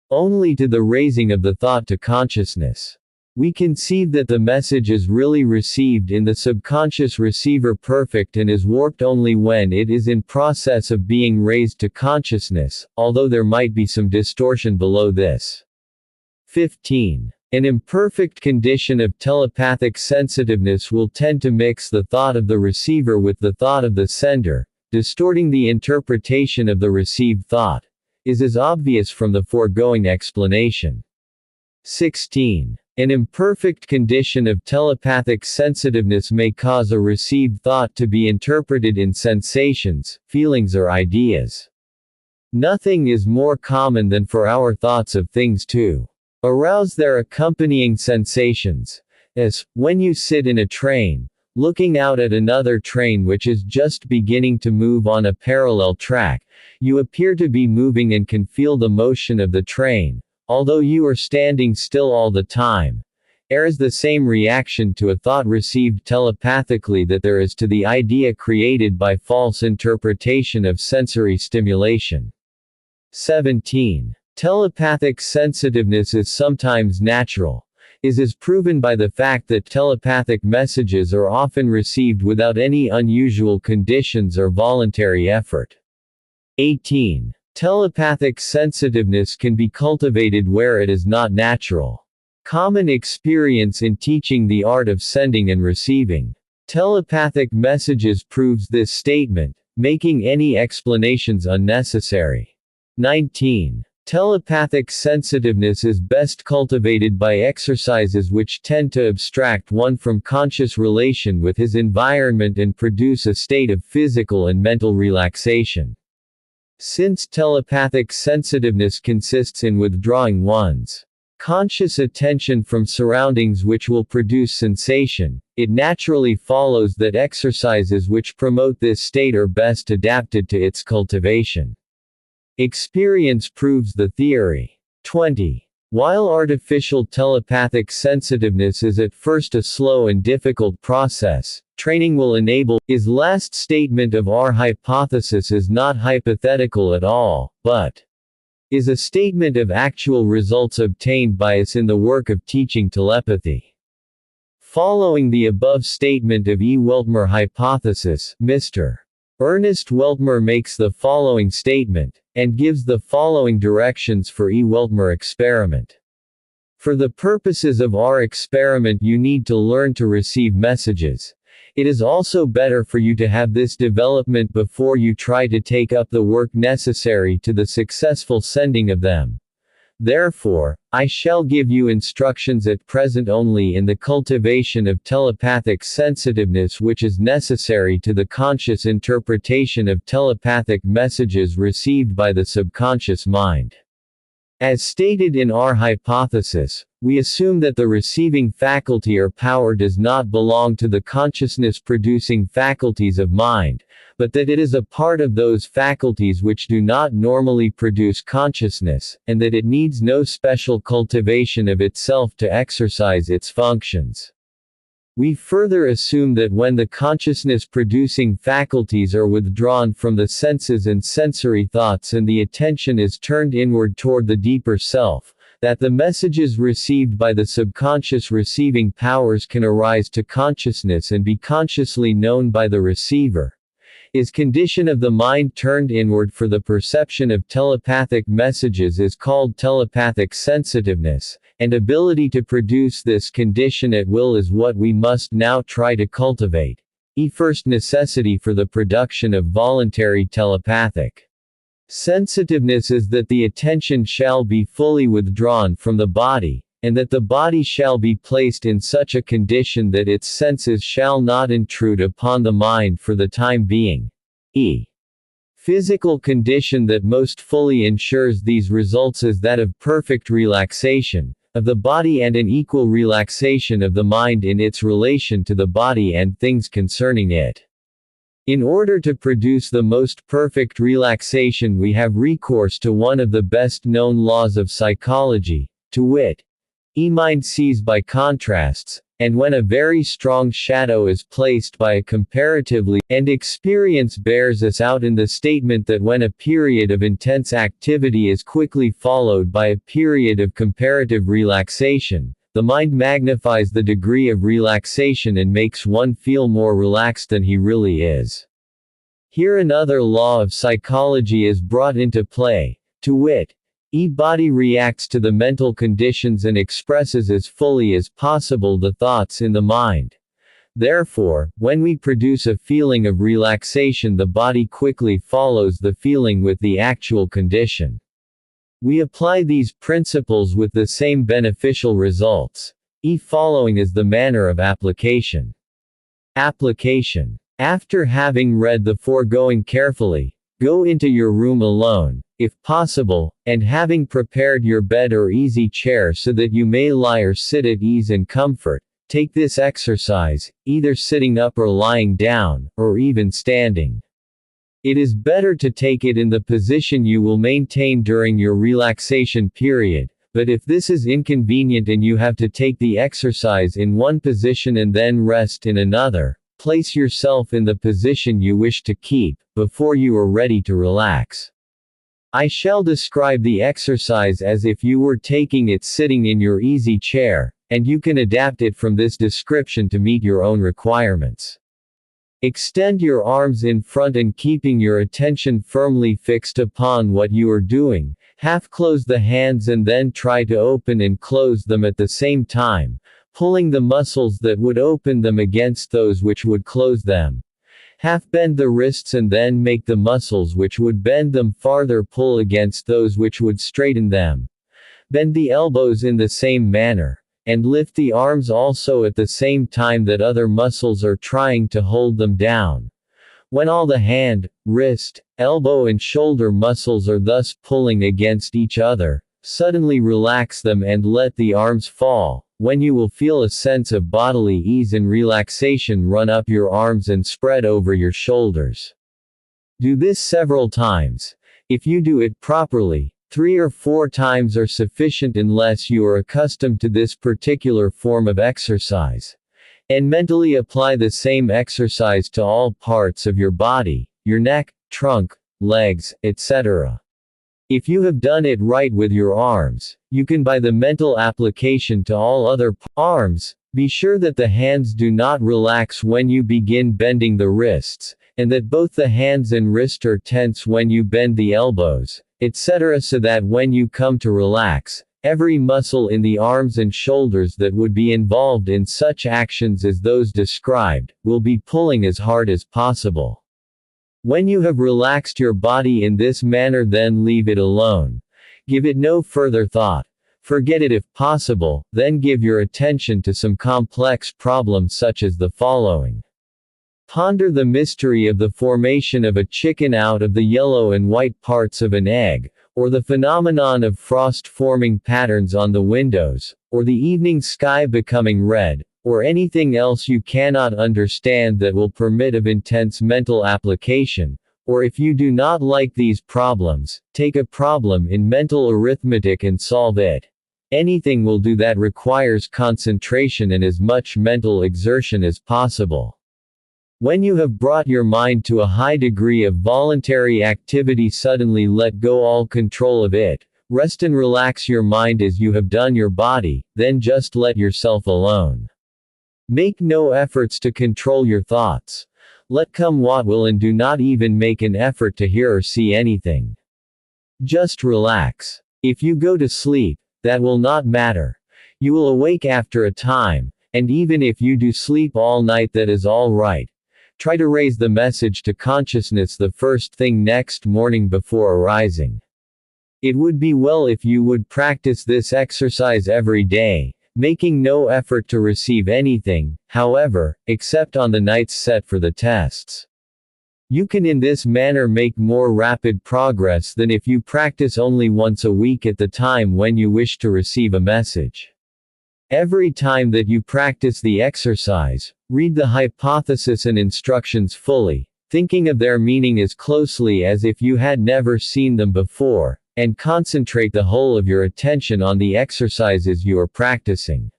only to the raising of the thought to consciousness. We conceive that the message is really received in the subconscious receiver perfect and is warped only when it is in process of being raised to consciousness, although there might be some distortion below this. 15. An imperfect condition of telepathic sensitiveness will tend to mix the thought of the receiver with the thought of the sender, distorting the interpretation of the received thought. Is obvious from the foregoing explanation. 16. An imperfect condition of telepathic sensitiveness may cause a received thought to be interpreted in sensations, feelings or ideas. Nothing is more common than for our thoughts of things to arouse their accompanying sensations, as, when you sit in a train, looking out at another train which is just beginning to move on a parallel track, you appear to be moving and can feel the motion of the train, although you are standing still all the time. There is the same reaction to a thought received telepathically that there is to the idea created by false interpretation of sensory stimulation. 17. Telepathic sensitiveness is sometimes natural. Is proven by the fact that telepathic messages are often received without any unusual conditions or voluntary effort. 18. Telepathic sensitiveness can be cultivated where it is not natural. Common experience in teaching the art of sending and receiving telepathic messages proves this statement, making any explanations unnecessary. 19. Telepathic sensitiveness is best cultivated by exercises which tend to abstract one from conscious relation with his environment and produce a state of physical and mental relaxation. Since telepathic sensitiveness consists in withdrawing one's conscious attention from surroundings which will produce sensation, it naturally follows that exercises which promote this state are best adapted to its cultivation. Experience proves the theory. 20. While artificial telepathic sensitiveness is at first a slow and difficult process, training will enable. His last statement of our hypothesis is not hypothetical at all, but is a statement of actual results obtained by us in the work of teaching telepathy. Following the above statement of E. Weltmer hypothesis, Mr. Ernest Weltmer makes the following statement, and gives the following directions for E. Weltmer experiment. For the purposes of our experiment you need to learn to receive messages. It is also better for you to have this development before you try to take up the work necessary to the successful sending of them. Therefore, I shall give you instructions at present only in the cultivation of telepathic sensitiveness which is necessary to the conscious interpretation of telepathic messages received by the subconscious mind. As stated in our hypothesis, we assume that the receiving faculty or power does not belong to the consciousness-producing faculties of mind, but that it is a part of those faculties which do not normally produce consciousness, and that it needs no special cultivation of itself to exercise its functions. We further assume that when the consciousness-producing faculties are withdrawn from the senses and sensory thoughts and the attention is turned inward toward the deeper self, that the messages received by the subconscious receiving powers can arise to consciousness and be consciously known by the receiver. Is condition of the mind turned inward for the perception of telepathic messages is called telepathic sensitiveness, and ability to produce this condition at will is what we must now try to cultivate. First necessity for the production of voluntary telepathic sensitiveness is that the attention shall be fully withdrawn from the body, and that the body shall be placed in such a condition that its senses shall not intrude upon the mind for the time being. Physical condition that most fully ensures these results is that of perfect relaxation of the body and an equal relaxation of the mind in its relation to the body and things concerning it. In order to produce the most perfect relaxation we have recourse to one of the best known laws of psychology, to wit, mind sees by contrasts, and when a very strong shadow is placed by a comparatively, and experience bears us out in the statement that when a period of intense activity is quickly followed by a period of comparative relaxation, the mind magnifies the degree of relaxation and makes one feel more relaxed than he really is. Here another law of psychology is brought into play, to wit, body reacts to the mental conditions and expresses as fully as possible the thoughts in the mind. Therefore, when we produce a feeling of relaxation the body quickly follows the feeling with the actual condition. We apply these principles with the same beneficial results. Following is the manner of application. Application. After having read the foregoing carefully, go into your room alone, if possible, and having prepared your bed or easy chair so that you may lie or sit at ease and comfort, take this exercise, either sitting up or lying down, or even standing. It is better to take it in the position you will maintain during your relaxation period, but if this is inconvenient and you have to take the exercise in one position and then rest in another, place yourself in the position you wish to keep, before you are ready to relax. I shall describe the exercise as if you were taking it sitting in your easy chair, and you can adapt it from this description to meet your own requirements. Extend your arms in front and keeping your attention firmly fixed upon what you are doing, half close the hands and then try to open and close them at the same time, pulling the muscles that would open them against those which would close them. Half bend the wrists and then make the muscles which would bend them farther pull against those which would straighten them. Bend the elbows in the same manner, and lift the arms also at the same time that other muscles are trying to hold them down. When all the hand, wrist, elbow and shoulder muscles are thus pulling against each other, suddenly relax them and let the arms fall, when you will feel a sense of bodily ease and relaxation run up your arms and spread over your shoulders. Do this several times. If you do it properly, 3 or 4 times are sufficient unless you are accustomed to this particular form of exercise. And mentally apply the same exercise to all parts of your body, your neck, trunk, legs, etc. If you have done it right with your arms, you can by the mental application to all other arms, be sure that the hands do not relax when you begin bending the wrists, and that both the hands and wrist are tense when you bend the elbows, etc., so that when you come to relax, every muscle in the arms and shoulders that would be involved in such actions as those described, will be pulling as hard as possible. When you have relaxed your body in this manner, then leave it alone. Give it no further thought. Forget it if possible, then give your attention to some complex problems such as the following. Ponder the mystery of the formation of a chicken out of the yellow and white parts of an egg, or the phenomenon of frost forming patterns on the windows, or the evening sky becoming red, or anything else you cannot understand that will permit of intense mental application. Or if you do not like these problems, take a problem in mental arithmetic and solve it. Anything will do that requires concentration and as much mental exertion as possible. When you have brought your mind to a high degree of voluntary activity, suddenly let go all control of it. Rest and relax your mind as you have done your body, then just let yourself alone. Make no efforts to control your thoughts. Let come what will, and do not even make an effort to hear or see anything. Just relax. If you go to sleep, that will not matter. You will awake after a time, and even if you do sleep all night, that is all right. Try to raise the message to consciousness the first thing next morning before arising. It would be well if you would practice this exercise every day, making no effort to receive anything, however, except on the nights set for the tests. You can in this manner make more rapid progress than if you practice only once a week at the time when you wish to receive a message. Every time that you practice the exercise, read the hypothesis and instructions fully, thinking of their meaning as closely as if you had never seen them before, and concentrate the whole of your attention on the exercises you are practicing.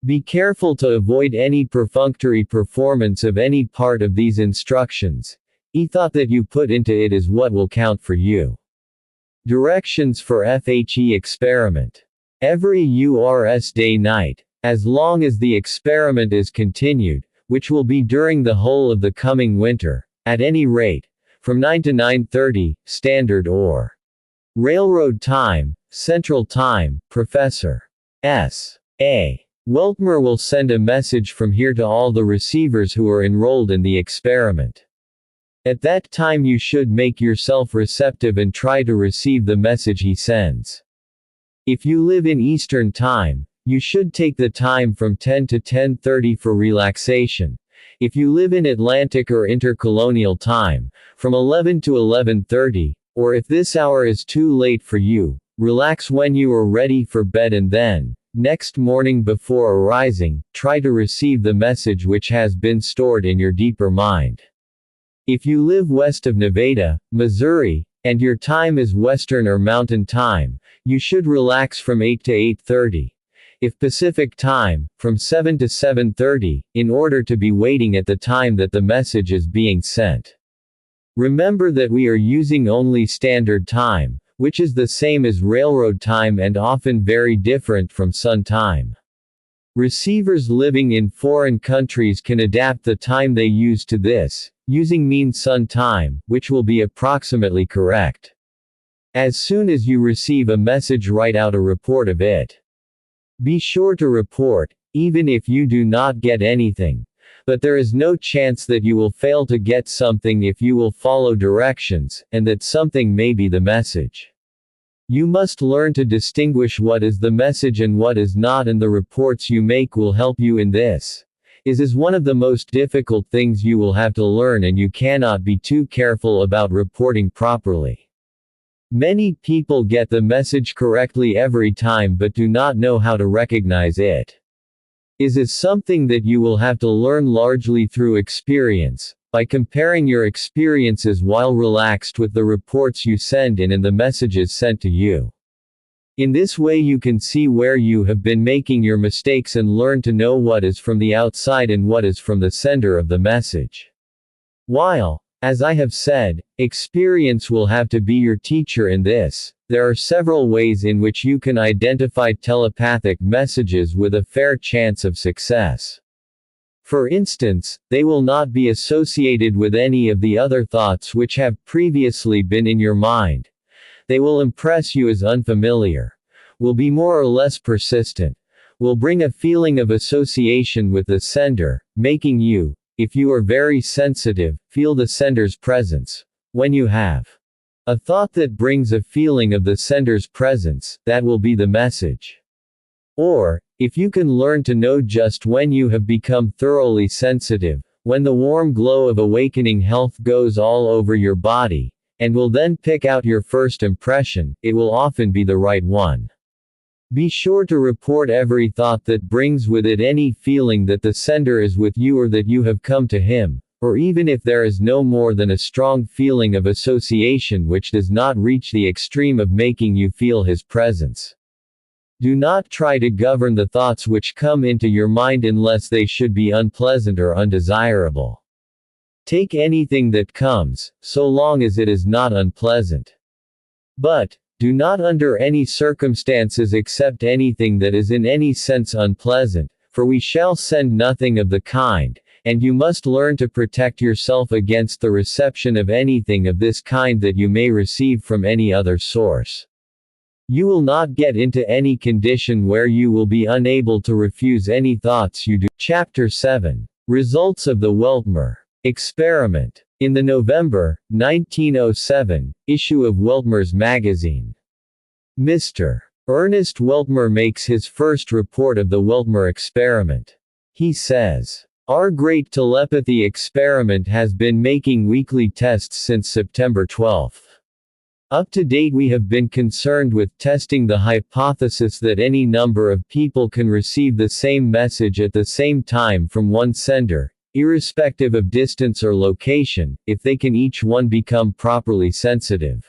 Be careful to avoid any perfunctory performance of any part of these instructions. The thought that you put into it is what will count for you. Directions for FHE experiment. Every URS day-night, as long as the experiment is continued, which will be during the whole of the coming winter, at any rate, from 9 to 9:30, Standard or Railroad Time, Central Time, Professor S. A. Weltmer will send a message from here to all the receivers who are enrolled in the experiment. At that time you should make yourself receptive and try to receive the message he sends. If you live in Eastern Time, you should take the time from 10 to 10:30 for relaxation. If you live in Atlantic or Intercolonial Time, from 11 to 11:30, or if this hour is too late for you, relax when you are ready for bed, and then, next morning before arising, try to receive the message which has been stored in your deeper mind. If you live west of Nevada, Missouri, and your time is Western or Mountain Time, you should relax from 8 to 8:30. If Pacific Time, from 7 to 7:30, in order to be waiting at the time that the message is being sent. Remember that we are using only Standard Time, which is the same as Railroad Time and often very different from Sun Time. Receivers living in foreign countries can adapt the time they use to this, using mean Sun Time, which will be approximately correct. As soon as you receive a message, write out a report of it. Be sure to report, even if you do not get anything. But there is no chance that you will fail to get something if you will follow directions, and that something may be the message. You must learn to distinguish what is the message and what is not, and the reports you make will help you in this. Is one of the most difficult things you will have to learn, and you cannot be too careful about reporting properly. Many people get the message correctly every time but do not know how to recognize it. Is something that you will have to learn largely through experience, by comparing your experiences while relaxed with the reports you send in and the messages sent to you. In this way you can see where you have been making your mistakes and learn to know what is from the outside and what is from the sender of the message. While As I have said, experience will have to be your teacher in this. There are several ways in which you can identify telepathic messages with a fair chance of success. For instance, they will not be associated with any of the other thoughts which have previously been in your mind. They will impress you as unfamiliar, will be more or less persistent, will bring a feeling of association with the sender, making you, if you are very sensitive, feel the sender's presence. When you have a thought that brings a feeling of the sender's presence, that will be the message. Or, if you can learn to know just when you have become thoroughly sensitive, when the warm glow of awakening health goes all over your body, and will then pick out your first impression, it will often be the right one. Be sure to report every thought that brings with it any feeling that the sender is with you or that you have come to him, or even if there is no more than a strong feeling of association which does not reach the extreme of making you feel his presence. Do not try to govern the thoughts which come into your mind unless they should be unpleasant or undesirable. Take anything that comes, so long as it is not unpleasant. But, do not under any circumstances accept anything that is in any sense unpleasant, for we shall send nothing of the kind, and you must learn to protect yourself against the reception of anything of this kind that you may receive from any other source. You will not get into any condition where you will be unable to refuse any thoughts you do. Chapter 7. Results of the Weltmer experiment. In the November, 1907, issue of Weltmer's magazine, Mr. Ernest Weltmer makes his first report of the Weltmer experiment. He says, "Our great telepathy experiment has been making weekly tests since September 12. Up to date we have been concerned with testing the hypothesis that any number of people can receive the same message at the same time from one sender, irrespective of distance or location, if they can each one become properly sensitive.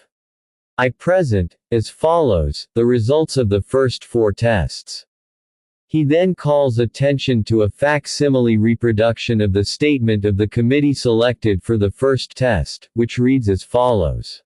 I present, as follows, the results of the first 4 tests." He then calls attention to a facsimile reproduction of the statement of the committee selected for the first test, which reads as follows.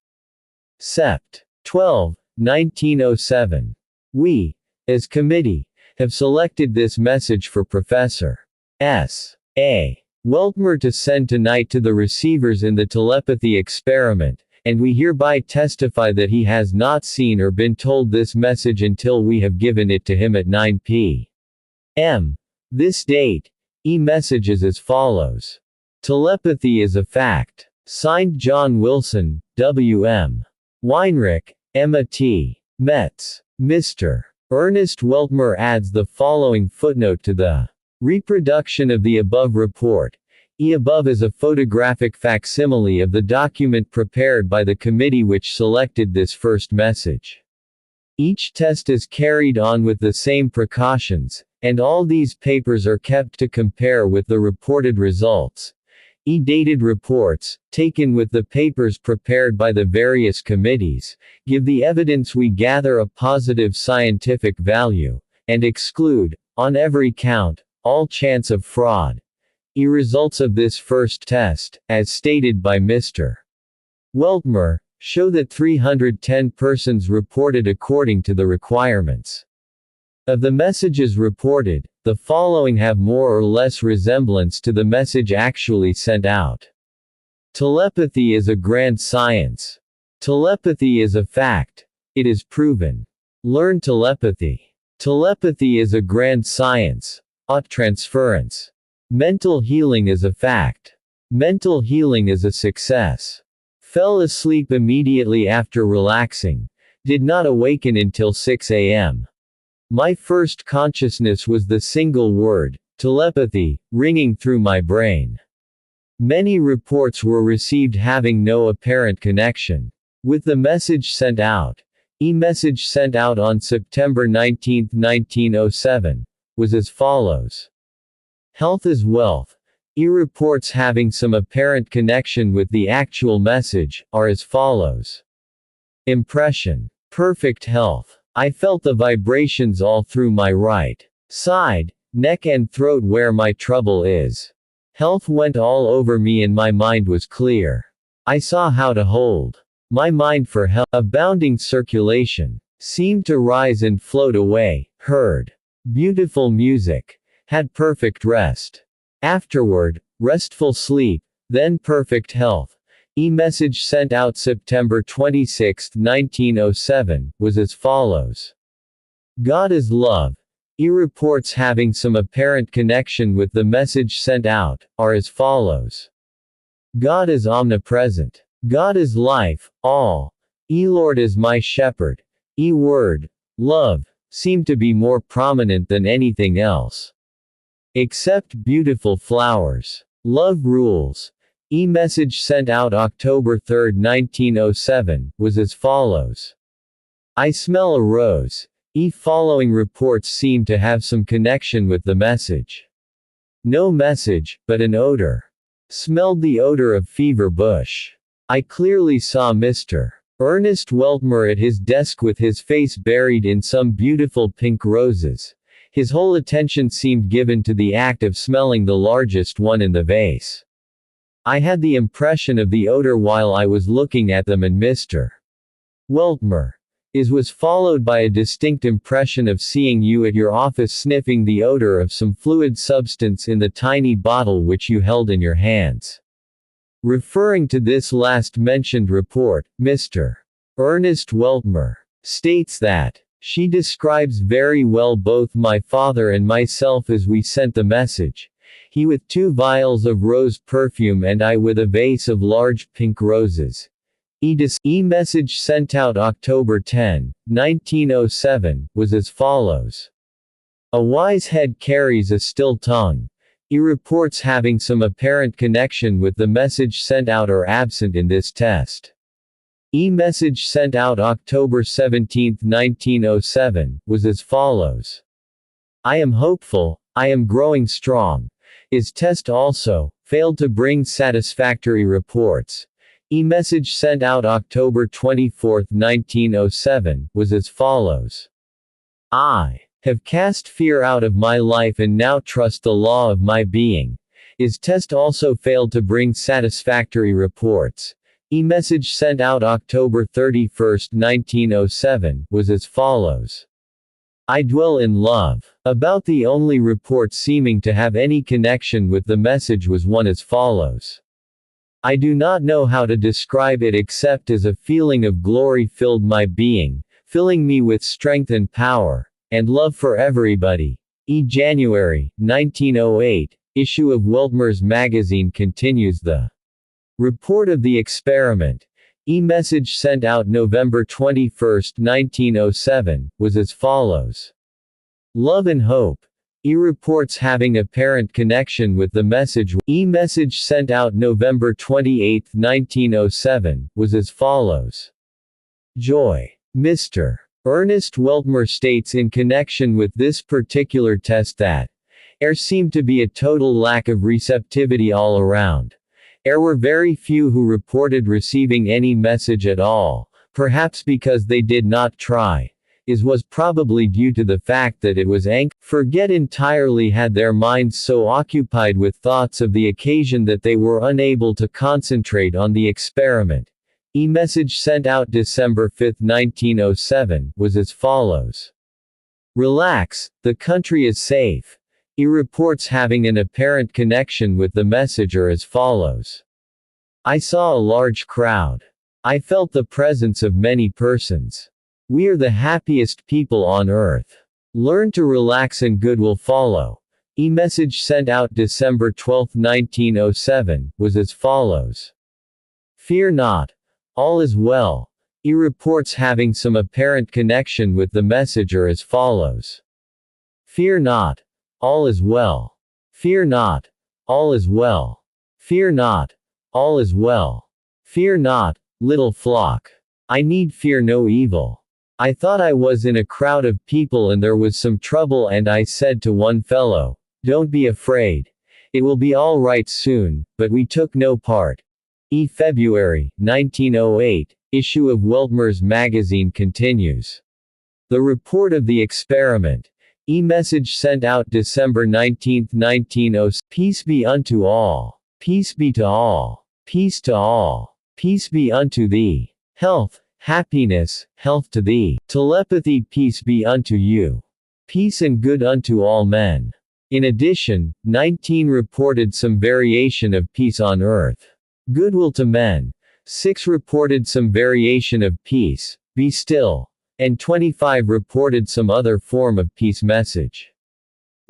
Sept. 12, 1907. We, as committee, have selected this message for Professor S. A. Weltmer to send tonight to the receivers in the telepathy experiment, and we hereby testify that he has not seen or been told this message until we have given it to him at 9 p.m. This date. E-message is as follows. Telepathy is a fact. Signed John Wilson, W.M. Weinrich, Emma T. Metz. Mr. Ernest Weltmer adds the following footnote to the reproduction of the above report. Above is a photographic facsimile of the document prepared by the committee which selected this first message. Each test is carried on with the same precautions, and all these papers are kept to compare with the reported results. Dated reports, taken with the papers prepared by the various committees, give the evidence we gather a positive scientific value, and exclude, on every count, all chance of fraud. Results of this first test, as stated by Mr. Weltmer, show that 310 persons reported according to the requirements. Of the messages reported, the following have more or less resemblance to the message actually sent out. Telepathy is a grand science. Telepathy is a fact. It is proven. Learn telepathy. Telepathy is a grand science. Transference. Mental healing is a fact. Mental healing is a success. Fell asleep immediately after relaxing. Did not awaken until 6 a.m. My first consciousness was the single word, telepathy, ringing through my brain. Many reports were received having no apparent connection with the message sent out. E-message sent out on September 19, 1907, was as follows. Health is wealth. E-reports having some apparent connection with the actual message, are as follows. Impression. Perfect health. I felt the vibrations all through my right side, neck and throat where my trouble is. Health went all over me and my mind was clear. I saw how to hold my mind for health. Abounding circulation seemed to rise and float away, heard beautiful music, had perfect rest. Afterward, restful sleep, then perfect health. E-message sent out September 26, 1907, was as follows. God is love. E-reports having some apparent connection with the message sent out, are as follows. God is omnipresent. God is life, all. E-Lord is my shepherd. E-word, love, seem to be more prominent than anything else. Except beautiful flowers. Love rules. E-message sent out October 3, 1907, was as follows. I smell a rose. Following reports seem to have some connection with the message. No message, but an odor. Smelled the odor of fever bush. I clearly saw Mr. Ernest Weltmer at his desk with his face buried in some beautiful pink roses. His whole attention seemed given to the act of smelling the largest one in the vase. I had the impression of the odor while I was looking at them, and Mr. Weltmer was followed by a distinct impression of seeing you at your office sniffing the odor of some fluid substance in the tiny bottle which you held in your hands. Referring to this last mentioned report, Mr. Ernest Weltmer states that she describes very well both my father and myself as we sent the message, he with 2 vials of rose perfume and I with a vase of large pink roses. E-message sent out October 10, 1907, was as follows. A wise head carries a still tongue. E-reports having some apparent connection with the message sent out are absent in this test. E-message sent out October 17, 1907, was as follows. I am hopeful, I am growing strong. Is test also, failed to bring satisfactory reports. E-message sent out October 24, 1907, was as follows. I have cast fear out of my life and now trust the law of my being. Is test also failed to bring satisfactory reports. E-message sent out October 31, 1907, was as follows. I dwell in love. About the only report seeming to have any connection with the message was one as follows. I do not know how to describe it except as a feeling of glory filled my being, filling me with strength and power, and love for everybody. January, 1908, issue of Weltmer's magazine continues the report of the experiment. E-message sent out November 21, 1907, was as follows. Love and hope. E-reports having apparent connection with the message. E-message sent out November 28, 1907, was as follows. Joy. Mr. Ernest Weltmer states in connection with this particular test that there seemed to be a total lack of receptivity all around. There were very few who reported receiving any message at all, perhaps because they did not try. Was probably due to the fact that it was forget entirely, had their minds so occupied with thoughts of the occasion that they were unable to concentrate on the experiment. E-message sent out December 5, 1907, was as follows. Relax, the country is safe. E-reports having an apparent connection with the message are as follows. I saw a large crowd. I felt the presence of many persons. We are the happiest people on earth. Learn to relax and good will follow. E-message sent out December 12, 1907, was as follows. Fear not. All is well. E-reports having some apparent connection with the message are as follows. Fear not. All is well. Fear not. All is well. Fear not. All is well. Fear not, little flock. I need fear no evil. I thought I was in a crowd of people and there was some trouble, and I said to one fellow, don't be afraid. It will be all right soon, but we took no part. February, 1908, issue of Weltmer's magazine continues. The report of the experiment. E-message sent out December 19, 1906. Peace be unto all. Peace be to all. Peace to all. Peace be unto thee. Health, happiness, health to thee. Telepathy, peace be unto you. Peace and good unto all men. In addition, 19 reported some variation of peace on earth. Goodwill to men. 6 reported some variation of peace, be still. And 25 reported some other form of peace message.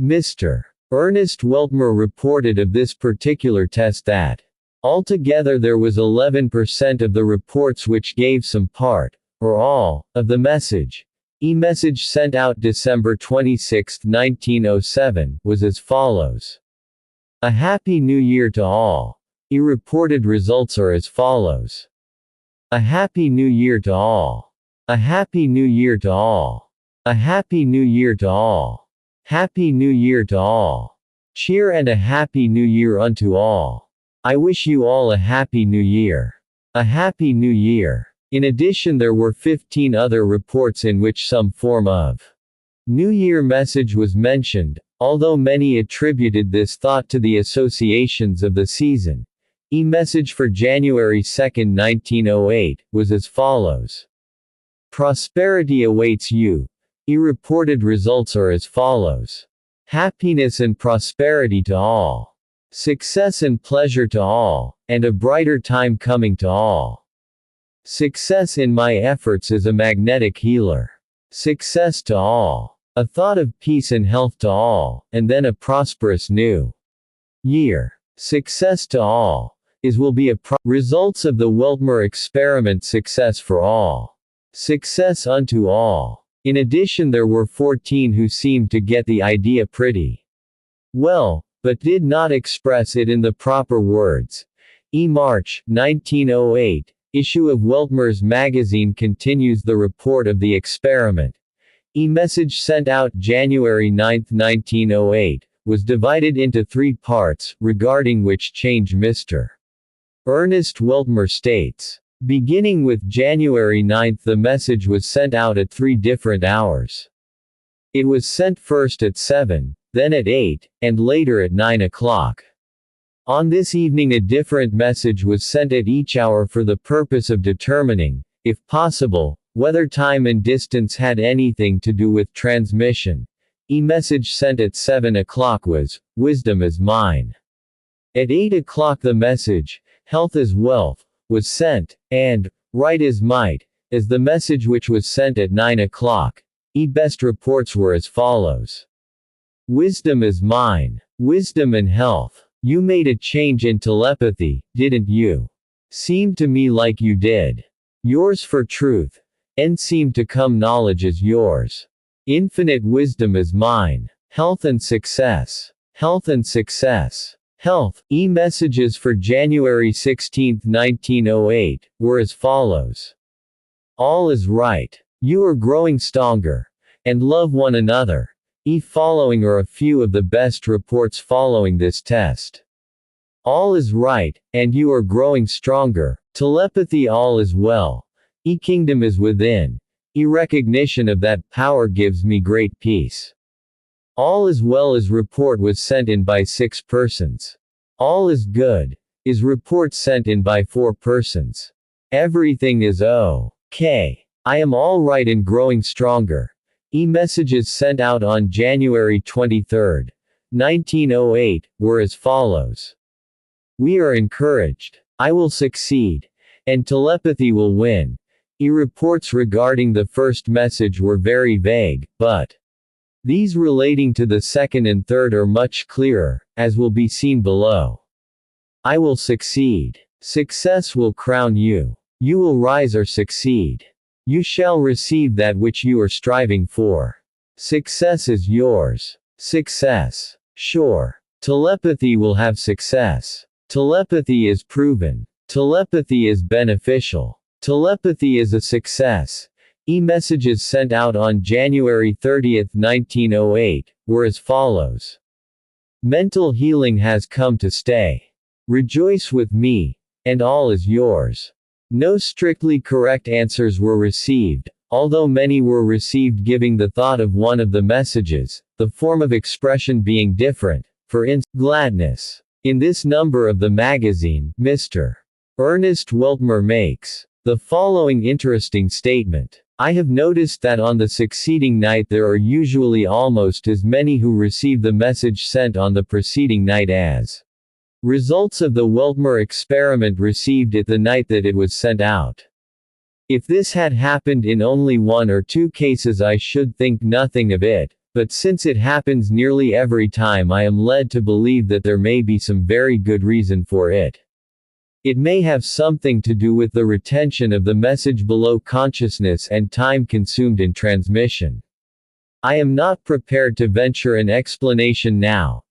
Mr. Ernest Weltmer reported of this particular test that altogether there was 11% of the reports which gave some part, or all, of the message. E-message sent out December 26, 1907, was as follows. A Happy New Year to all. E-reported results are as follows. A Happy New Year to all. A Happy New Year to all. A Happy New Year to all. Happy New Year to all. Cheer and a Happy New Year unto all. I wish you all a Happy New Year. A Happy New Year. In addition, there were 15 other reports in which some form of New Year message was mentioned, although many attributed this thought to the associations of the season. E-message for January 2, 1908, was as follows. Prosperity awaits you. E-reported results are as follows. Happiness and prosperity to all. Success and pleasure to all, and a brighter time coming to all. Success in my efforts is a magnetic healer. Success to all. A thought of peace and health to all, and then a prosperous new year. Success to all. Will be results of the Weltmer experiment. Success for all. Success unto all. In addition, there were 14 who seemed to get the idea pretty well, but did not express it in the proper words. March 1908 issue of Weltmer's magazine continues the report of the experiment. E-message sent out January 9, 1908, was divided into 3 parts, regarding which change Mr. Ernest Weltmer states. Beginning with January 9, the message was sent out at 3 different hours. It was sent first at 7, then at 8, and later at 9 o'clock. On this evening a different message was sent at each hour for the purpose of determining, if possible, whether time and distance had anything to do with transmission. E-message sent at 7 o'clock was, Wisdom is mine. At 8 o'clock the message, Health is wealth, was sent, and, Right is might, as the message which was sent at 9 o'clock. Best reports were as follows. Wisdom is mine. Wisdom and health. You made a change in telepathy, didn't you? Seemed to me like you did. Yours for truth. And seemed to come knowledge is yours. Infinite wisdom is mine. Health and success. Health and success. Health. E-messages for January 16, 1908, were as follows. All is right. You are growing stronger. And love one another. Following are a few of the best reports following this test. All is right, and you are growing stronger. Telepathy. All is well. Kingdom is within. Recognition of that power gives me great peace. All is well. Is report was sent in by 6 persons. All is good. Is report sent in by 4 persons. Everything is okay. I am all right and growing stronger. E-messages sent out on January 23, 1908, were as follows. We are encouraged. I will succeed. And telepathy will win. E-reports regarding the first message were very vague, but these relating to the second and third are much clearer, as will be seen below. I will succeed. Success will crown you. You will rise or succeed. You shall receive that which you are striving for. Success is yours. Success. Sure. Telepathy will have success. Telepathy is proven. Telepathy is beneficial. Telepathy is a success. E-messages sent out on January 30, 1908, were as follows. Mental healing has come to stay. Rejoice with me, and all is yours. No strictly correct answers were received, although many were received giving the thought of one of the messages, the form of expression being different, for instance, gladness. In this number of the magazine, Mr. Ernest Weltmer makes the following interesting statement. I have noticed that on the succeeding night there are usually almost as many who receive the message sent on the preceding night as results of the Weltmer experiment received it the night that it was sent out. If this had happened in only 1 or 2 cases I should think nothing of it, but since it happens nearly every time I am led to believe that there may be some very good reason for it. It may have something to do with the retention of the message below consciousness and time consumed in transmission. I am not prepared to venture an explanation now.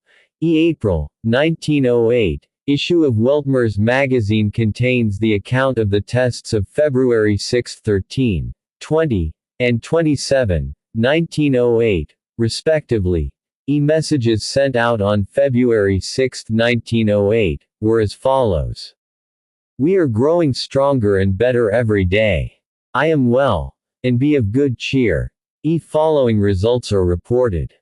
April 1908 issue of Weltmer's magazine contains the account of the tests of February 6, 13, 20, and 27, 1908, respectively. Messages sent out on February 6, 1908, were as follows. We are growing stronger and better every day. I am well, and be of good cheer. Following results are reported.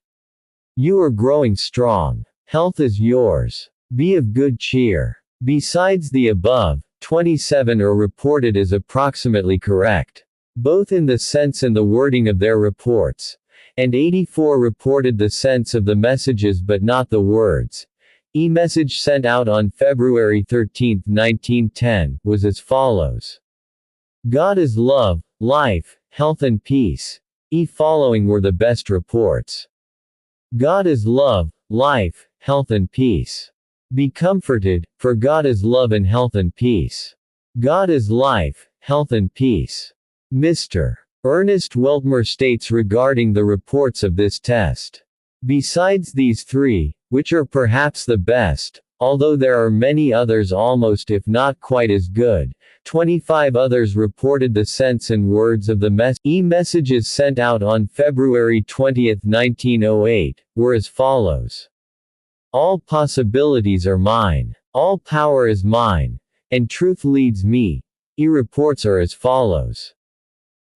You are growing strong. Health is yours. Be of good cheer. Besides the above, 27 are reported as approximately correct, both in the sense and the wording of their reports, and 84 reported the sense of the messages but not the words. Message sent out on February 13, 1910, was as follows. God is love, life, health and peace. Following were the best reports. God is love, life, health and peace. Be comforted, for God is love and health and peace. God is life, health and peace. Mr. Ernest Weltmer states regarding the reports of this test. Besides these 3, which are perhaps the best, although there are many others almost if not quite as good, 25 others reported the sense and words of the messages sent out on February 20, 1908, were as follows. All possibilities are mine. All power is mine. And truth leads me. Reports are as follows.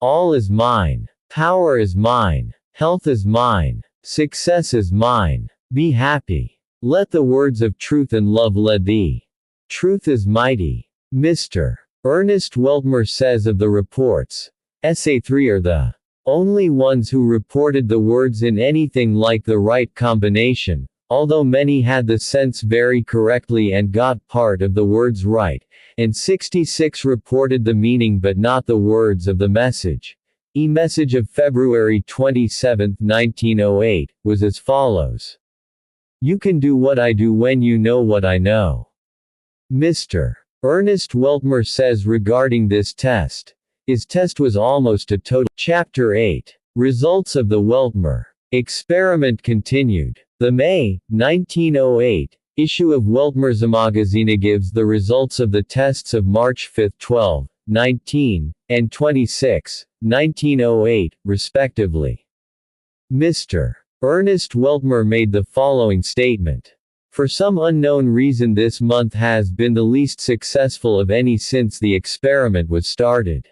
All is mine. Power is mine. Health is mine. Success is mine. Be happy. Let the words of truth and love lead thee. Truth is mighty. Mr. Ernest Weltmer says of the reports, Essay 3 are the only ones who reported the words in anything like the right combination, although many had the sense very correctly and got part of the words right, and 66 reported the meaning but not the words of the message. Message of February 27, 1908, was as follows. You can do what I do when you know what I know. Mr. Ernest Weltmer says regarding this test, his test was almost a total. Chapter 8. Results of the Weltmer experiment continued. The May, 1908, issue of Weltmer's Magazine gives the results of the tests of March 5, 12, 19, and 26, 1908, respectively. Mr. Ernest Weltmer made the following statement. For some unknown reason this month has been the least successful of any since the experiment was started.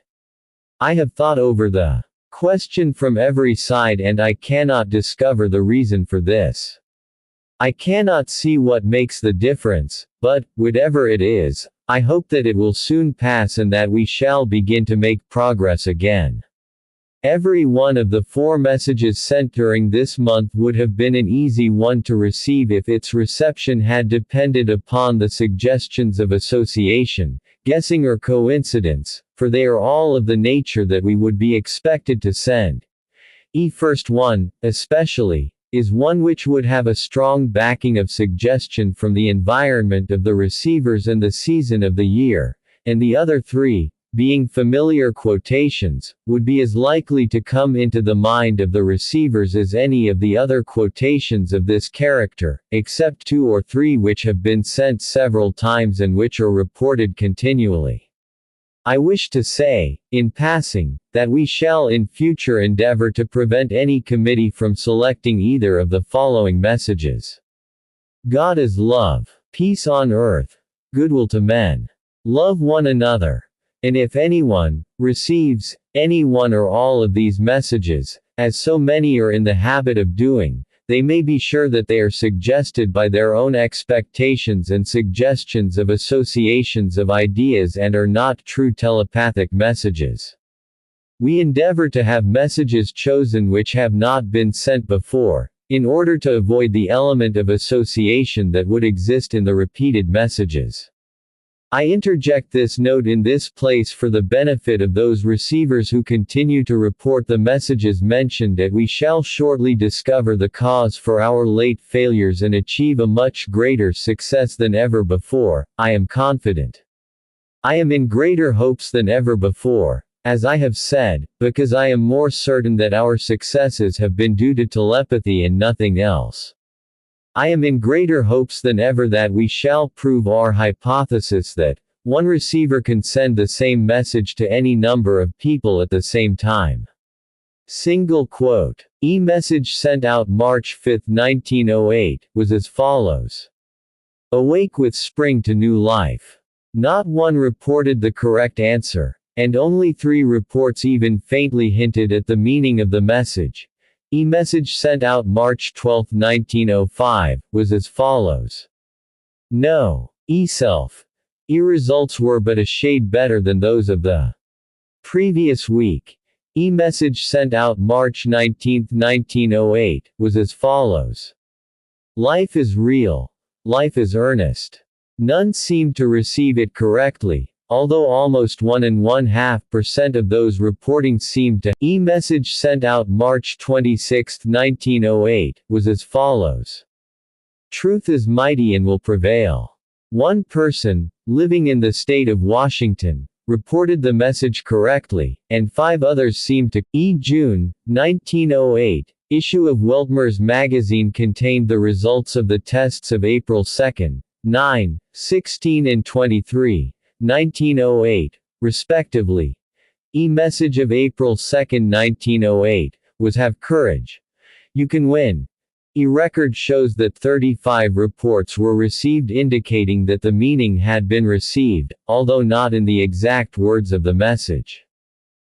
I have thought over the question from every side and I cannot discover the reason for this. I cannot see what makes the difference, but, whatever it is, I hope that it will soon pass and that we shall begin to make progress again. Every one of the 4 messages sent during this month would have been an easy one to receive if its reception had depended upon the suggestions of association, guessing or coincidence, for they are all of the nature that we would be expected to send. First one, especially, is one which would have a strong backing of suggestion from the environment of the receivers and the season of the year, and the other 3, being familiar quotations, would be as likely to come into the mind of the receivers as any of the other quotations of this character, except 2 or 3 which have been sent several times and which are reported continually. I wish to say, in passing, that we shall in future endeavor to prevent any committee from selecting either of the following messages. God is love, peace on earth, goodwill to men. Love one another. And if anyone receives any one or all of these messages, as so many are in the habit of doing, they may be sure that they are suggested by their own expectations and suggestions of associations of ideas and are not true telepathic messages. We endeavor to have messages chosen which have not been sent before, in order to avoid the element of association that would exist in the repeated messages. I interject this note in this place for the benefit of those receivers who continue to report the messages mentioned, that we shall shortly discover the cause for our late failures and achieve a much greater success than ever before. I am confident. I am in greater hopes than ever before, as I have said, because I am more certain that our successes have been due to telepathy and nothing else. I am in greater hopes than ever that we shall prove our hypothesis that one receiver can send the same message to any number of people at the same time. Single quote. E-message sent out March 5, 1908, was as follows. Awake with spring to new life. Not one reported the correct answer, and only 3 reports even faintly hinted at the meaning of the message. E-message sent out March 12, 1905, was as follows. No. E-self. E-results were but a shade better than those of the previous week. E-message sent out March 19, 1908, was as follows. Life is real. Life is earnest. None seemed to receive it correctly, although almost 1.5% of those reporting seemed to. E-message sent out March 26, 1908, was as follows. Truth is mighty and will prevail. One person, living in the state of Washington, reported the message correctly, and 5 others seemed to. June, 1908, issue of Weltmer's magazine contained the results of the tests of April 2, 9, 16 and 23. 1908, respectively. E-message of April 2, 1908, was Have courage. You can win. E-record shows that 35 reports were received indicating that the meaning had been received, although not in the exact words of the message.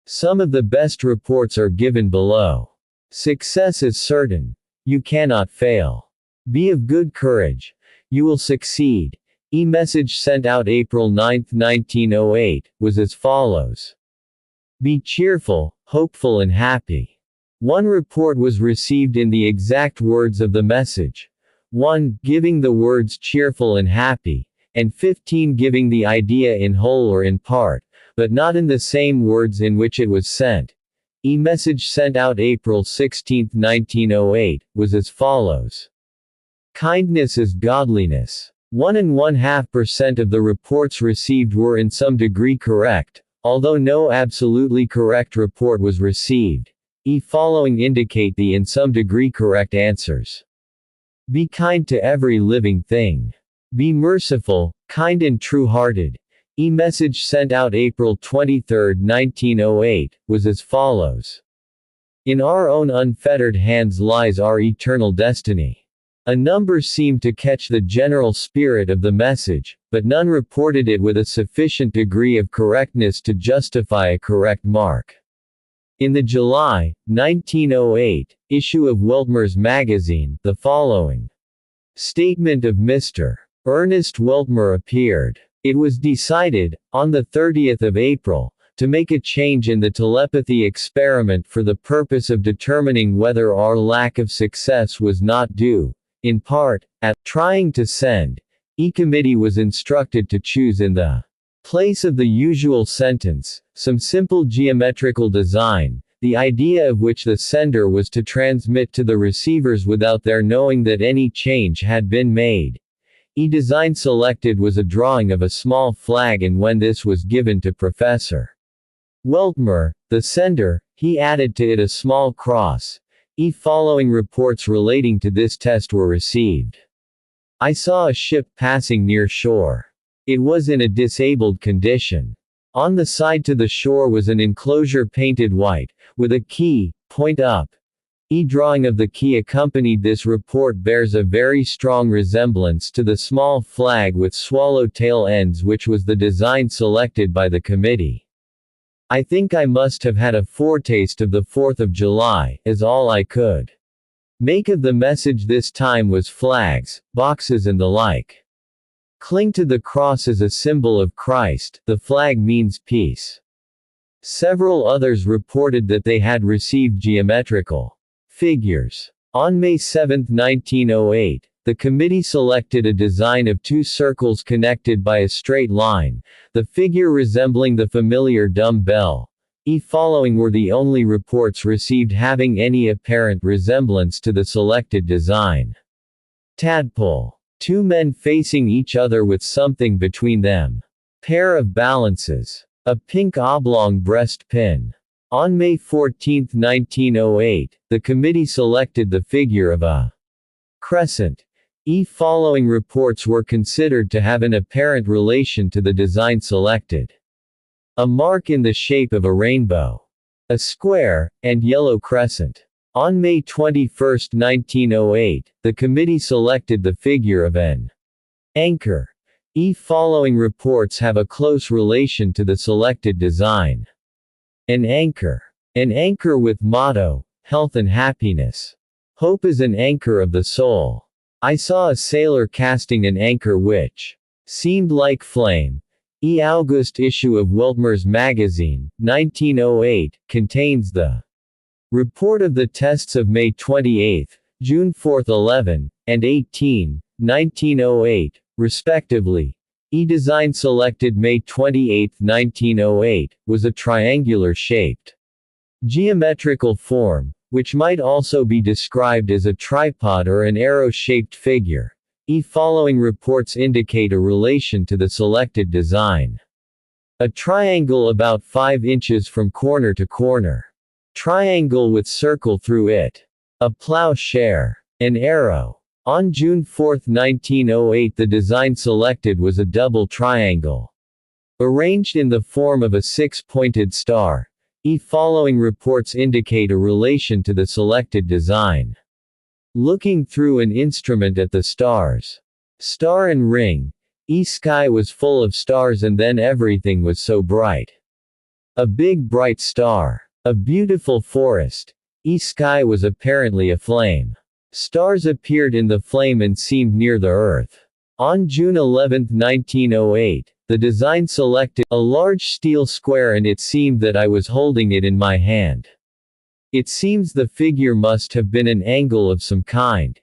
Some of the best reports are given below. Success is certain. You cannot fail. Be of good courage. You will succeed. E-message sent out April 9, 1908, was as follows. Be cheerful, hopeful and happy. 1 report was received in the exact words of the message. 1 giving the words cheerful and happy, and 15 giving the idea in whole or in part, but not in the same words in which it was sent. E-message sent out April 16, 1908, was as follows. Kindness is godliness. 1.5% of the reports received were in some degree correct, although no absolutely correct report was received. Following indicate the in some degree correct answers. Be kind to every living thing. Be merciful, kind and true-hearted. E-message sent out April 23, 1908, was as follows. In our own unfettered hands lies our eternal destiny. A number seemed to catch the general spirit of the message, but none reported it with a sufficient degree of correctness to justify a correct mark. In the July, 1908, issue of Weltmer's magazine, the following statement of Mr. Ernest Weltmer appeared. It was decided, on the 30th of April, to make a change in the telepathy experiment for the purpose of determining whether our lack of success was not due, in part, at trying to send. E-committee was instructed to choose in the place of the usual sentence, some simple geometrical design, the idea of which the sender was to transmit to the receivers without their knowing that any change had been made. E-design selected was a drawing of a small flag, and when this was given to Professor Weltmer, the sender, he added to it a small cross. Following reports relating to this test were received. I saw a ship passing near shore. It was in a disabled condition. On the side to the shore was an enclosure painted white, with a key, point up. Drawing of the key accompanied this report bears a very strong resemblance to the small flag with swallow-tail ends, which was the design selected by the committee. I think I must have had a foretaste of the 4th of July, as all I could Make of the message this time was flags, boxes and the like. Cling to the cross as a symbol of Christ, the flag means peace. Several others reported that they had received geometrical figures. On May 7, 1908, the committee selected a design of two circles connected by a straight line, the figure resembling the familiar dumb bell. Following were the only reports received having any apparent resemblance to the selected design. Tadpole. Two men facing each other with something between them. Pair of balances. A pink oblong breast pin. On May 14, 1908, the committee selected the figure of a crescent. Following reports were considered to have an apparent relation to the design selected. A mark in the shape of a rainbow. A square, and yellow crescent. On May 21, 1908, the committee selected the figure of an anchor. Following reports have a close relation to the selected design. An anchor. An anchor with motto, health and happiness. Hope is an anchor of the soul. I saw a sailor casting an anchor which seemed like flame. August issue of Weltmer's magazine, 1908, contains the report of the tests of May 28, June 4, 11, and 18, 1908, respectively. Design selected May 28, 1908, was a triangular-shaped geometrical form, which might also be described as a tripod or an arrow-shaped figure. Following reports indicate a relation to the selected design. A triangle about 5 inches from corner to corner. Triangle with circle through it. A plowshare. An arrow. On June 4, 1908, the design selected was a double triangle. Arranged in the form of a 6-pointed star. Following reports indicate a relation to the selected design. Looking through an instrument at the stars. Star and ring. Sky was full of stars and then everything was so bright. A big bright star. A beautiful forest. Sky was apparently aflame. Stars appeared in the flame and seemed near the earth. On June 11, 1908, the design selected a large steel square and it seemed that I was holding it in my hand. It seems the figure must have been an angle of some kind.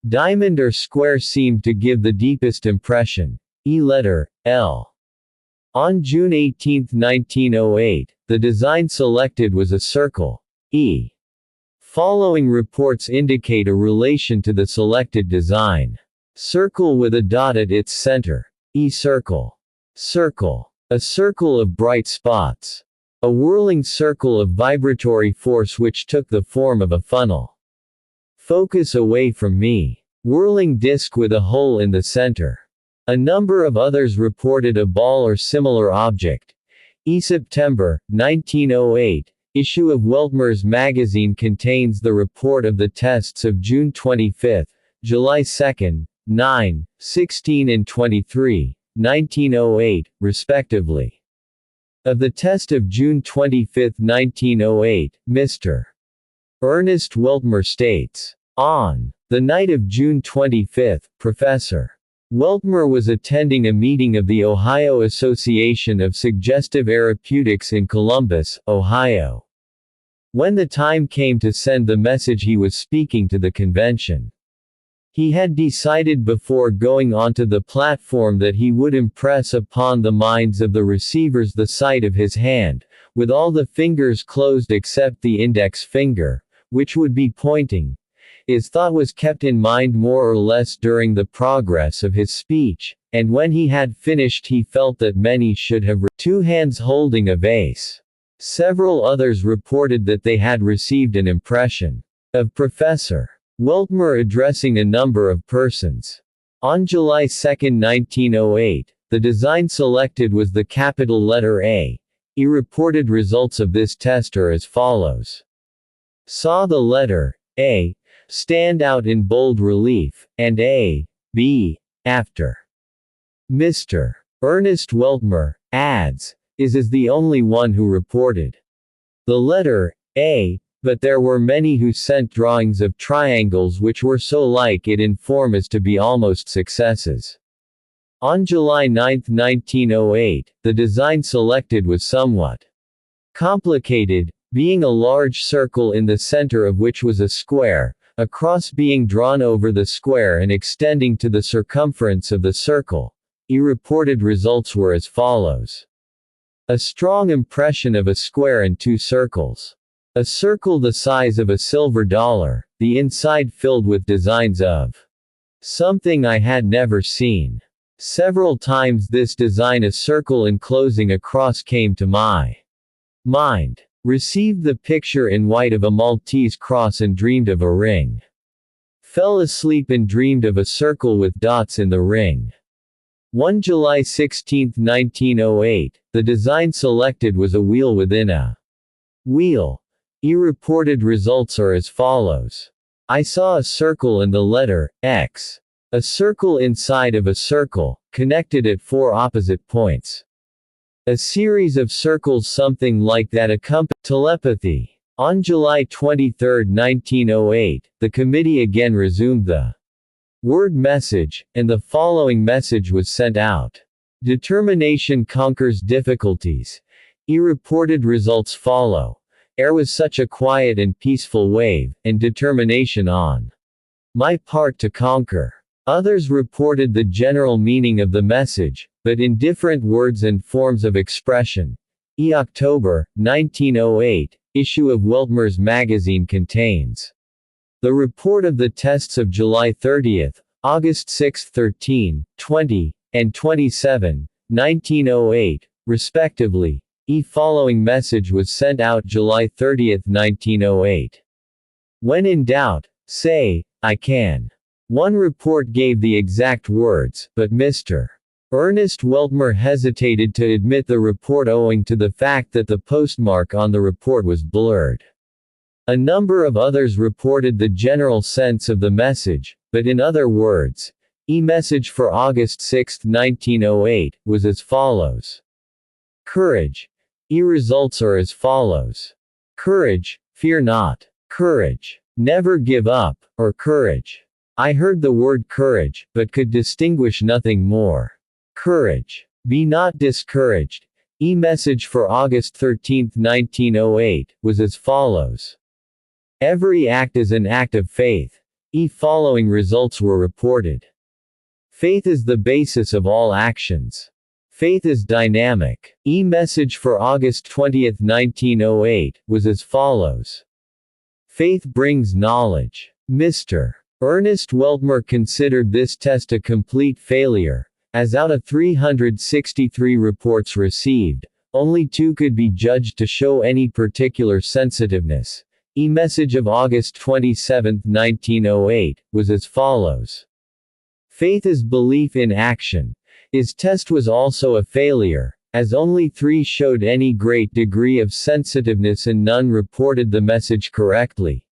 Diamond or square seemed to give the deepest impression. Letter, L. On June 18, 1908, the design selected was a circle. Following reports indicate a relation to the selected design. Circle with a dot at its center. Circle. Circle. A circle of bright spots. A whirling circle of vibratory force which took the form of a funnel. Focus away from me. Whirling disc with a hole in the center. A number of others reported a ball or similar object. September, 1908, issue of Weltmer's magazine contains the report of the tests of June 25, July 2, 9, 16 and 23, 1908, respectively. Of the test of June 25, 1908, Mr. Ernest Weltmer states, on the night of June 25, Professor Weltmer was attending a meeting of the Ohio Association of Suggestive Therapeutics in Columbus, Ohio. When the time came to send the message he was speaking to the convention. He had decided before going onto the platform that he would impress upon the minds of the receivers the sight of his hand, with all the fingers closed except the index finger, which would be pointing. His thought was kept in mind more or less during the progress of his speech, and when he had finished he felt that many should have two hands holding a vase. Several others reported that they had received an impression of Professor Weltmer addressing a number of persons. On July 2, 1908, the design selected was the capital letter A. Reported results of this test are as follows. Saw the letter A stand out in bold relief, and A, B, after. Mr. Ernest Weltmer adds, is the only one who reported the letter A but there were many who sent drawings of triangles which were so like it in form as to be almost successes. On July 9, 1908, the design selected was somewhat complicated, being a large circle in the center of which was a square, a cross being drawn over the square and extending to the circumference of the circle. Reported results were as follows. A strong impression of a square and two circles. A circle the size of a silver dollar, the inside filled with designs of something I had never seen. Several times this design, a circle enclosing a cross, came to my mind. Received the picture in white of a Maltese cross and dreamed of a ring. Fell asleep and dreamed of a circle with dots in the ring. 1 July 16, 1908, the design selected was a wheel within a wheel. Reported results are as follows. I saw a circle and the letter X. A circle inside of a circle, connected at four opposite points. A series of circles something like that accompanied telepathy. On July 23, 1908, the committee again resumed the word message, and the following message was sent out. Determination conquers difficulties. Reported results follow. Air was such a quiet and peaceful wave, and determination on my part to conquer. Others reported the general meaning of the message, but in different words and forms of expression. October, 1908, issue of Weltmer's magazine contains the report of the tests of July 30, August 6, 13, 20, and 27, 1908, respectively. Following message was sent out July 30, 1908. When in doubt, say, I can. One report gave the exact words, but Mr. Ernest Weltmer hesitated to admit the report owing to the fact that the postmark on the report was blurred. A number of others reported the general sense of the message, but in other words, message for August 6, 1908, was as follows. Courage. Results are as follows. Courage, fear not. Courage, never give up, or courage. I heard the word courage, but could distinguish nothing more. Courage. Be not discouraged. Message for August 13, 1908, was as follows. Every act is an act of faith. Following results were reported. Faith is the basis of all actions. Faith is dynamic. Message for August 20, 1908, was as follows. Faith brings knowledge. Mr. Ernest Weltmer considered this test a complete failure, as out of 363 reports received, only 2 could be judged to show any particular sensitiveness. Message of August 27, 1908, was as follows. Faith is belief in action. His test was also a failure, as only 3 showed any great degree of sensitiveness and none reported the message correctly.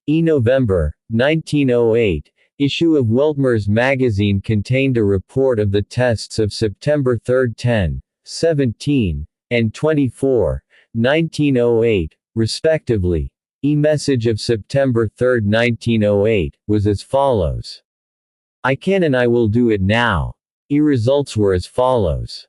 November, 1908, issue of Weltmer's magazine contained a report of the tests of September 3, 10, 17, and 24, 1908, respectively. Message of September 3, 1908, was as follows. I can and I will do it now. Results were as follows.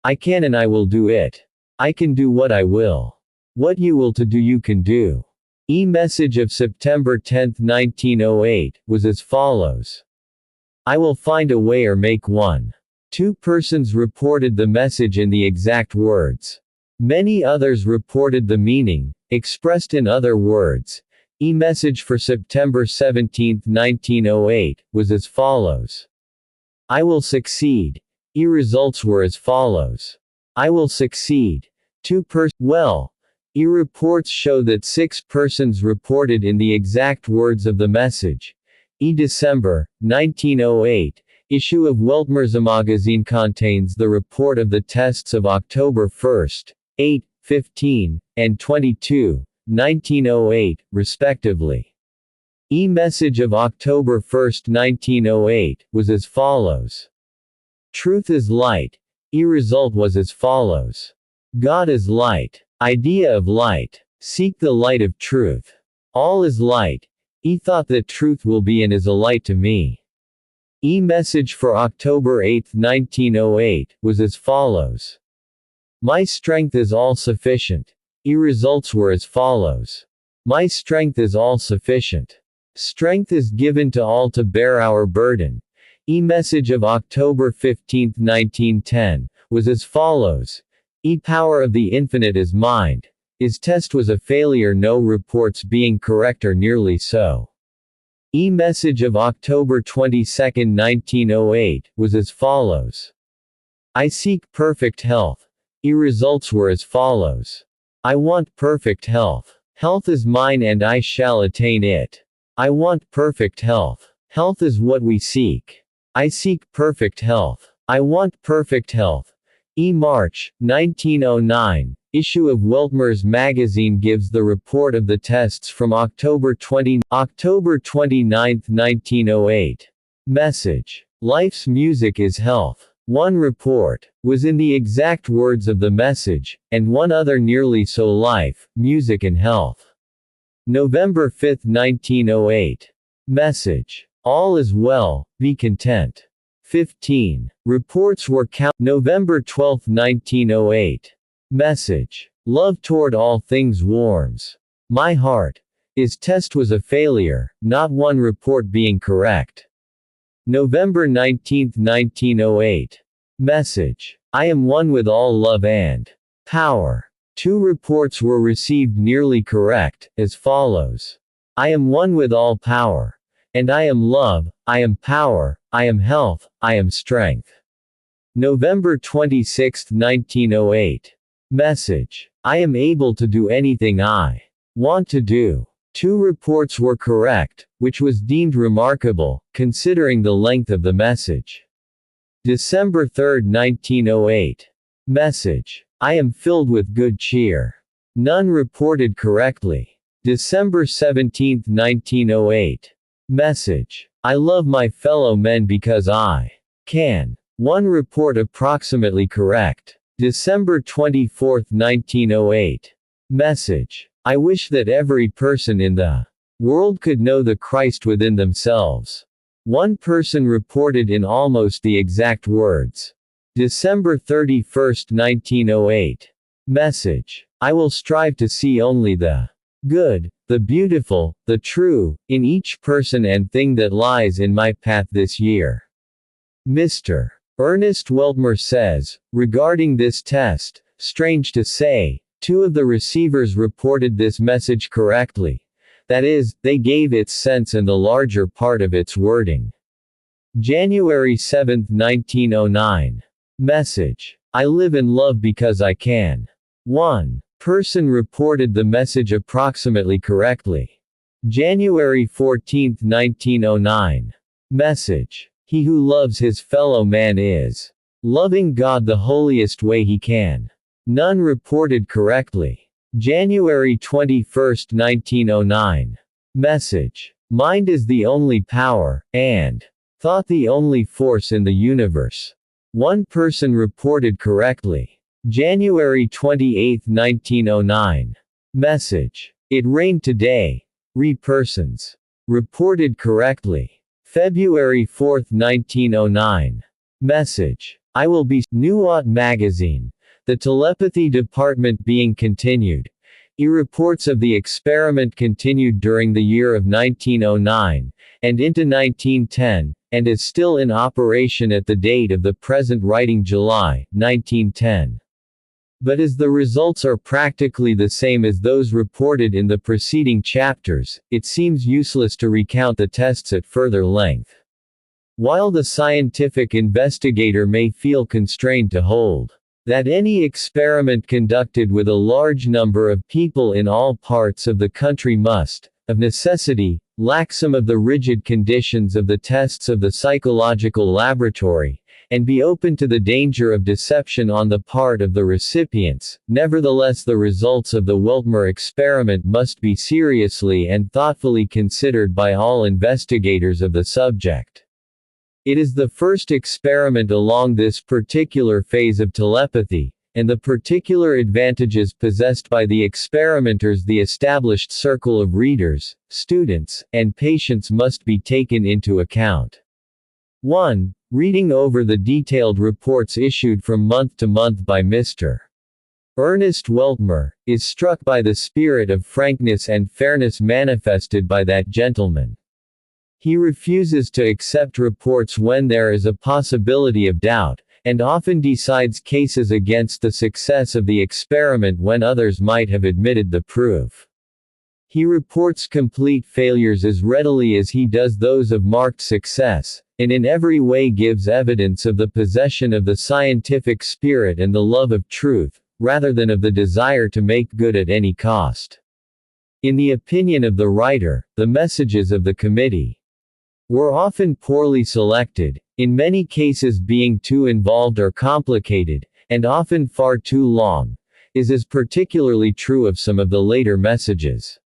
I can and I will do it. I can do what I will. What you will to do you can do. Message of September 10, 1908, was as follows. I will find a way or make one. 2 persons reported the message in the exact words. Many others reported the meaning, expressed in other words. Message for September 17, 1908, was as follows. I will succeed. Results were as follows. I will succeed. 2 persons. Well. Reports show that 6 persons reported in the exact words of the message. December, 1908, issue of Weltmer's magazine contains the report of the tests of October 1, 8, 15, and 22, 1908, respectively. Message of October 1, 1908, was as follows. Truth is light. Result was as follows. God is light. Idea of light. Seek the light of truth. All is light. E thought that truth will be and is a light to me. E message for October 8, 1908, was as follows. My strength is all sufficient. E results were as follows. My strength is all sufficient. Strength is given to all to bear our burden. E message of October 15, 1910, was as follows. E power of the infinite is mind. His test was a failure, no reports being correct or nearly so. E message of October 22, 1908, was as follows. I seek perfect health. E results were as follows. I want perfect health. Health is mine and I shall attain it. I want perfect health. Health is what we seek. I seek perfect health. I want perfect health. E March, 1909, issue of Weltmer's magazine gives the report of the tests from October 29, 1908. Message. Life's music is health. One report was in the exact words of the message, and one other nearly so life, music and health. November 5, 1908. Message. All is well, be content. 15. Reports were November 12, 1908. Message. Love toward all things warms my heart. His test was a failure, not one report being correct. November 19, 1908. Message. I am one with all love and power. Two reports were received nearly correct, as follows. I am one with all power. And I am love, I am power, I am health, I am strength. November 26, 1908. Message. I am able to do anything I want to do. Two reports were correct, which was deemed remarkable, considering the length of the message. December 3, 1908. Message. I am filled with good cheer. None reported correctly. December 17, 1908. Message. I love my fellow men because I can. One report approximately correct. December 24, 1908. Message. I wish that every person in the world could know the Christ within themselves. One person reported in almost the exact words. December 31, 1908. Message. I will strive to see only the good, the beautiful, the true, in each person and thing that lies in my path this year. Mr. Ernest Weltmer says, regarding this test, strange to say, two of the receivers reported this message correctly. That is, they gave its sense and the larger part of its wording. January 7, 1909. Message. I live and love because I can. One person reported the message approximately correctly. January 14, 1909. Message. He who loves his fellow man is loving God the holiest way he can. None reported correctly. January 21, 1909. Message. Mind is the only power, and thought the only force in the universe. One person reported correctly. January 28, 1909. Message. It rained today. 3 persons reported correctly. February 4, 1909. Message. I will be Nuot magazine. The telepathy department being continued. E-reports of the experiment continued during the year of 1909, and into 1910, and is still in operation at the date of the present writing July, 1910. But as the results are practically the same as those reported in the preceding chapters, it seems useless to recount the tests at further length. While the scientific investigator may feel constrained to hold that any experiment conducted with a large number of people in all parts of the country must, of necessity, lack some of the rigid conditions of the tests of the psychological laboratory, and be open to the danger of deception on the part of the recipients, nevertheless the results of the Weltmer experiment must be seriously and thoughtfully considered by all investigators of the subject. It is the first experiment along this particular phase of telepathy, and the particular advantages possessed by the experimenters. The established circle of readers, students, and patients must be taken into account. 1. Reading over the detailed reports issued from month to month by Mr. Ernest Weltmer, is struck by the spirit of frankness and fairness manifested by that gentleman. He refuses to accept reports when there is a possibility of doubt, and often decides cases against the success of the experiment when others might have admitted the proof. He reports complete failures as readily as he does those of marked success, and in every way gives evidence of the possession of the scientific spirit and the love of truth, rather than of the desire to make good at any cost. In the opinion of the writer, the messages of the committee were often poorly selected, in many cases being too involved or complicated, and often far too long, is particularly true of some of the later messages.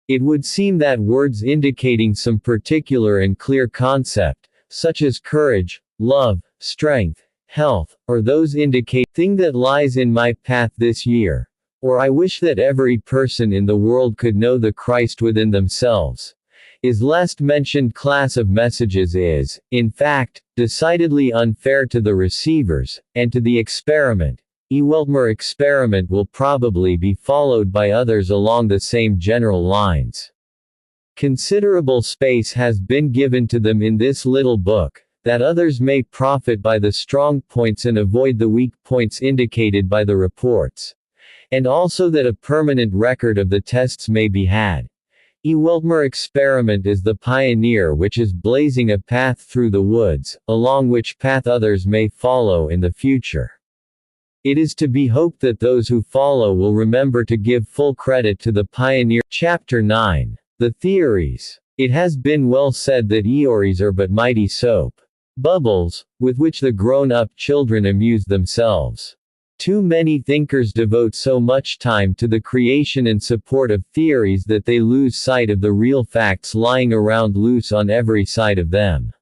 It would seem that words indicating some particular and clear concept, such as courage, love, strength, health, or those indicate thing that lies in my path this year, or I wish that every person in the world could know the Christ within themselves, is last mentioned class of messages is, in fact, decidedly unfair to the receivers, and to the experiment. Weltmer experiment will probably be followed by others along the same general lines. Considerable space has been given to them in this little book, that others may profit by the strong points and avoid the weak points indicated by the reports, and also that a permanent record of the tests may be had. Weltmer experiment is the pioneer which is blazing a path through the woods, along which path others may follow in the future. It is to be hoped that those who follow will remember to give full credit to the pioneer. Chapter 9. The Theories. It has been well said that eories are but mighty soap bubbles, with which the grown-up children amuse themselves. Too many thinkers devote so much time to the creation and support of theories that they lose sight of the real facts lying around loose on every side of them.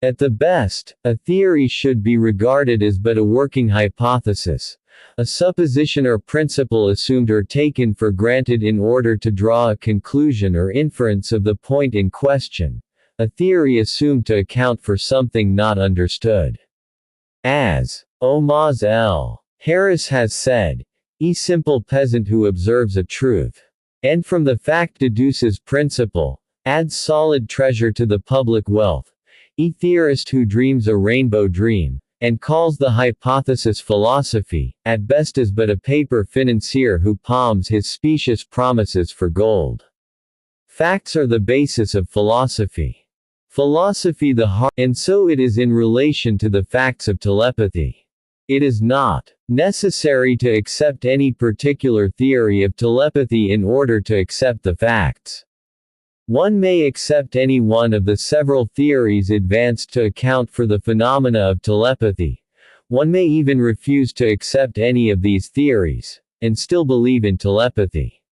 At the best, a theory should be regarded as but a working hypothesis, a supposition or principle assumed or taken for granted in order to draw a conclusion or inference of the point in question, a theory assumed to account for something not understood. As Omas L. Harris has said, simple peasant who observes a truth, and from the fact deduces principle, adds solid treasure to the public wealth, theorist who dreams a rainbow dream, and calls the hypothesis philosophy, at best is but a paper financier who palms his specious promises for gold. Facts are the basis of philosophy. Philosophy the heart, and so it is in relation to the facts of telepathy. It is not necessary to accept any particular theory of telepathy in order to accept the facts. One may accept any one of the several theories advanced to account for the phenomena of telepathy. One may even refuse to accept any of these theories, and still believe in telepathy.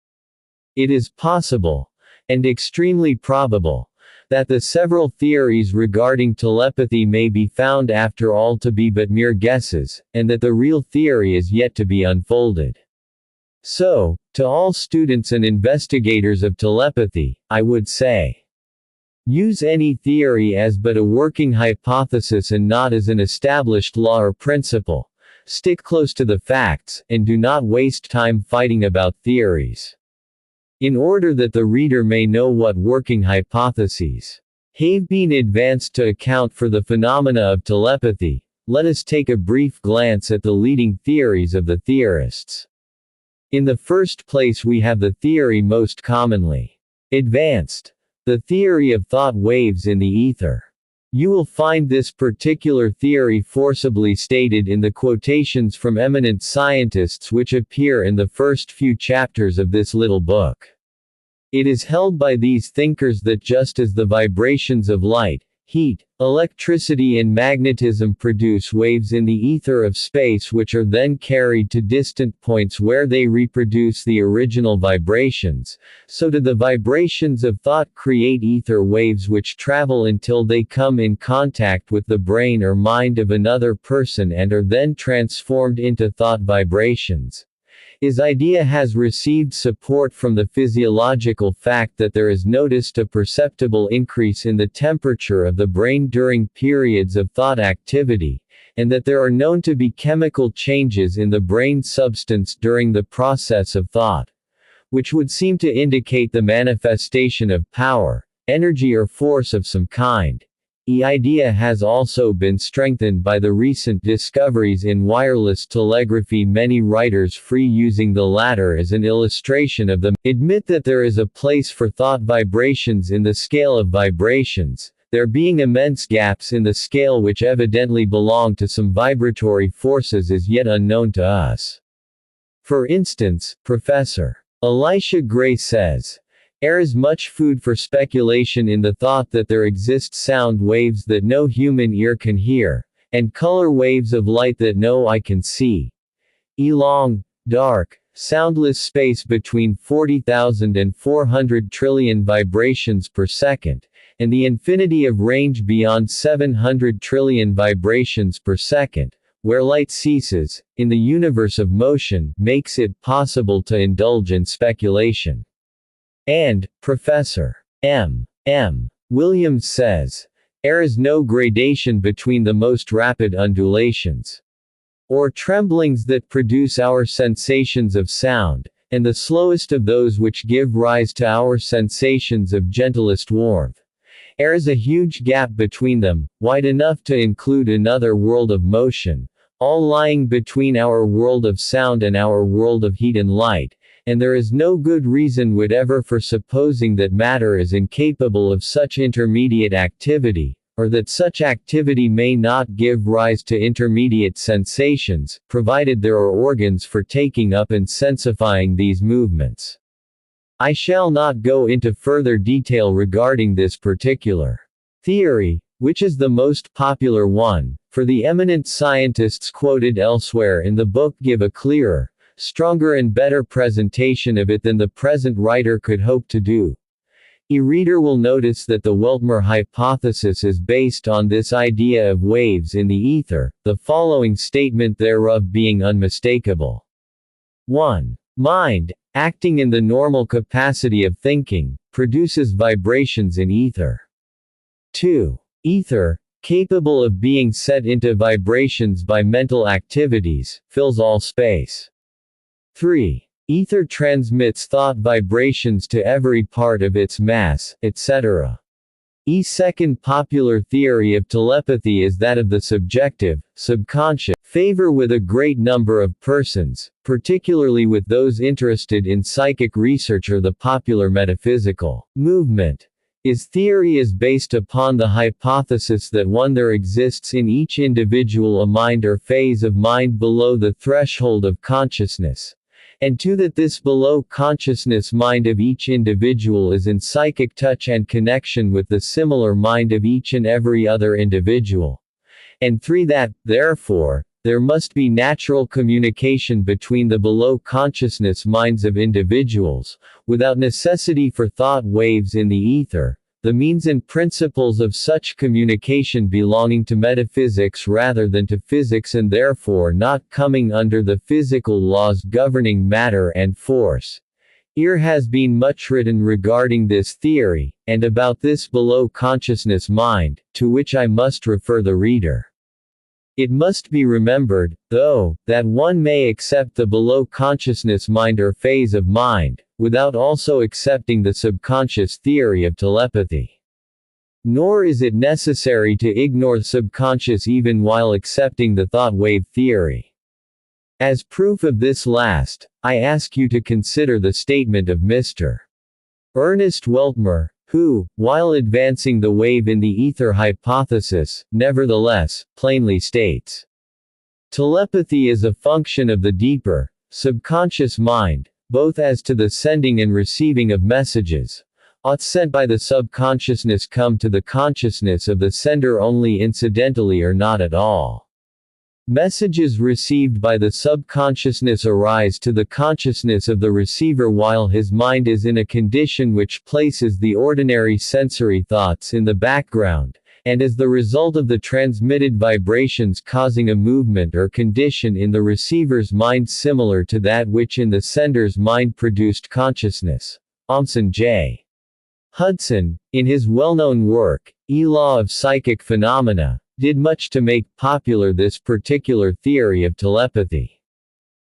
It is possible, and extremely probable, that the several theories regarding telepathy may be found after all to be but mere guesses, and that the real theory is yet to be unfolded. So, to all students and investigators of telepathy, I would say, use any theory as but a working hypothesis and not as an established law or principle. Stick close to the facts, and do not waste time fighting about theories. In order that the reader may know what working hypotheses have been advanced to account for the phenomena of telepathy, let us take a brief glance at the leading theories of the theorists. In the first place we have the theory most commonly advanced, the theory of thought waves in the ether. You will find this particular theory forcibly stated in the quotations from eminent scientists which appear in the first few chapters of this little book. It is held by these thinkers that just as the vibrations of light, Heat, electricity and magnetism produce waves in the ether of space which are then carried to distant points where they reproduce the original vibrations. So do the vibrations of thought create ether waves which travel until they come in contact with the brain or mind of another person and are then transformed into thought vibrations. His idea has received support from the physiological fact that there is noticed a perceptible increase in the temperature of the brain during periods of thought activity, and that there are known to be chemical changes in the brain substance during the process of thought, which would seem to indicate the manifestation of power, energy or force of some kind. The idea has also been strengthened by the recent discoveries in wireless telegraphy. Many writers free using the latter as an illustration of them admit that there is a place for thought vibrations in the scale of vibrations, there being immense gaps in the scale which evidently belong to some vibratory forces as yet unknown to us. For instance, Professor Elisha Gray says, there is much food for speculation in the thought that there exist sound waves that no human ear can hear, and color waves of light that no eye can see. A long, dark, soundless space between 40,000 and 400 trillion vibrations per second, and the infinity of range beyond 700 trillion vibrations per second, where light ceases, in the universe of motion, makes it possible to indulge in speculation. And, Professor M. Williams says, there is no gradation between the most rapid undulations or tremblings that produce our sensations of sound, and the slowest of those which give rise to our sensations of gentlest warmth. There is a huge gap between them, wide enough to include another world of motion, all lying between our world of sound and our world of heat and light, and there is no good reason whatever for supposing that matter is incapable of such intermediate activity, or that such activity may not give rise to intermediate sensations, provided there are organs for taking up and sensifying these movements. I shall not go into further detail regarding this particular theory, which is the most popular one, for the eminent scientists quoted elsewhere in the book give a clearer, stronger and better presentation of it than the present writer could hope to do. A reader will notice that the Weltmer hypothesis is based on this idea of waves in the ether, the following statement thereof being unmistakable. 1. Mind, acting in the normal capacity of thinking, produces vibrations in ether. 2. Ether, capable of being set into vibrations by mental activities, fills all space. 3. Ether transmits thought vibrations to every part of its mass, etc. A second popular theory of telepathy is that of the subjective, subconscious, favor with a great number of persons, particularly with those interested in psychic research or the popular metaphysical movement. His theory is based upon the hypothesis that 1. There exists in each individual a mind or phase of mind below the threshold of consciousness, and 2. That this below consciousness mind of each individual is in psychic touch and connection with the similar mind of each and every other individual, and 3. That, therefore, there must be natural communication between the below consciousness minds of individuals, without necessity for thought waves in the ether, the means and principles of such communication belonging to metaphysics rather than to physics and therefore not coming under the physical laws governing matter and force. Here has been much written regarding this theory, and about this below consciousness mind, to which I must refer the reader. It must be remembered, though, that one may accept the below consciousness mind or phase of mind, without also accepting the subconscious theory of telepathy. Nor is it necessary to ignore the subconscious even while accepting the thought wave theory. As proof of this last, I ask you to consider the statement of Mr. Ernest Weltmer, who, while advancing the wave in the ether hypothesis, nevertheless, plainly states, telepathy is a function of the deeper, subconscious mind, both as to the sending and receiving of messages, Thoughts sent by the subconsciousness come to the consciousness of the sender only incidentally or not at all. Messages received by the subconsciousness arise to the consciousness of the receiver while his mind is in a condition which places the ordinary sensory thoughts in the background, and as the result of the transmitted vibrations causing a movement or condition in the receiver's mind similar to that which in the sender's mind produced consciousness. Thomson J. Hudson, in his well-known work, E-Law of Psychic Phenomena, did much to make popular this particular theory of telepathy.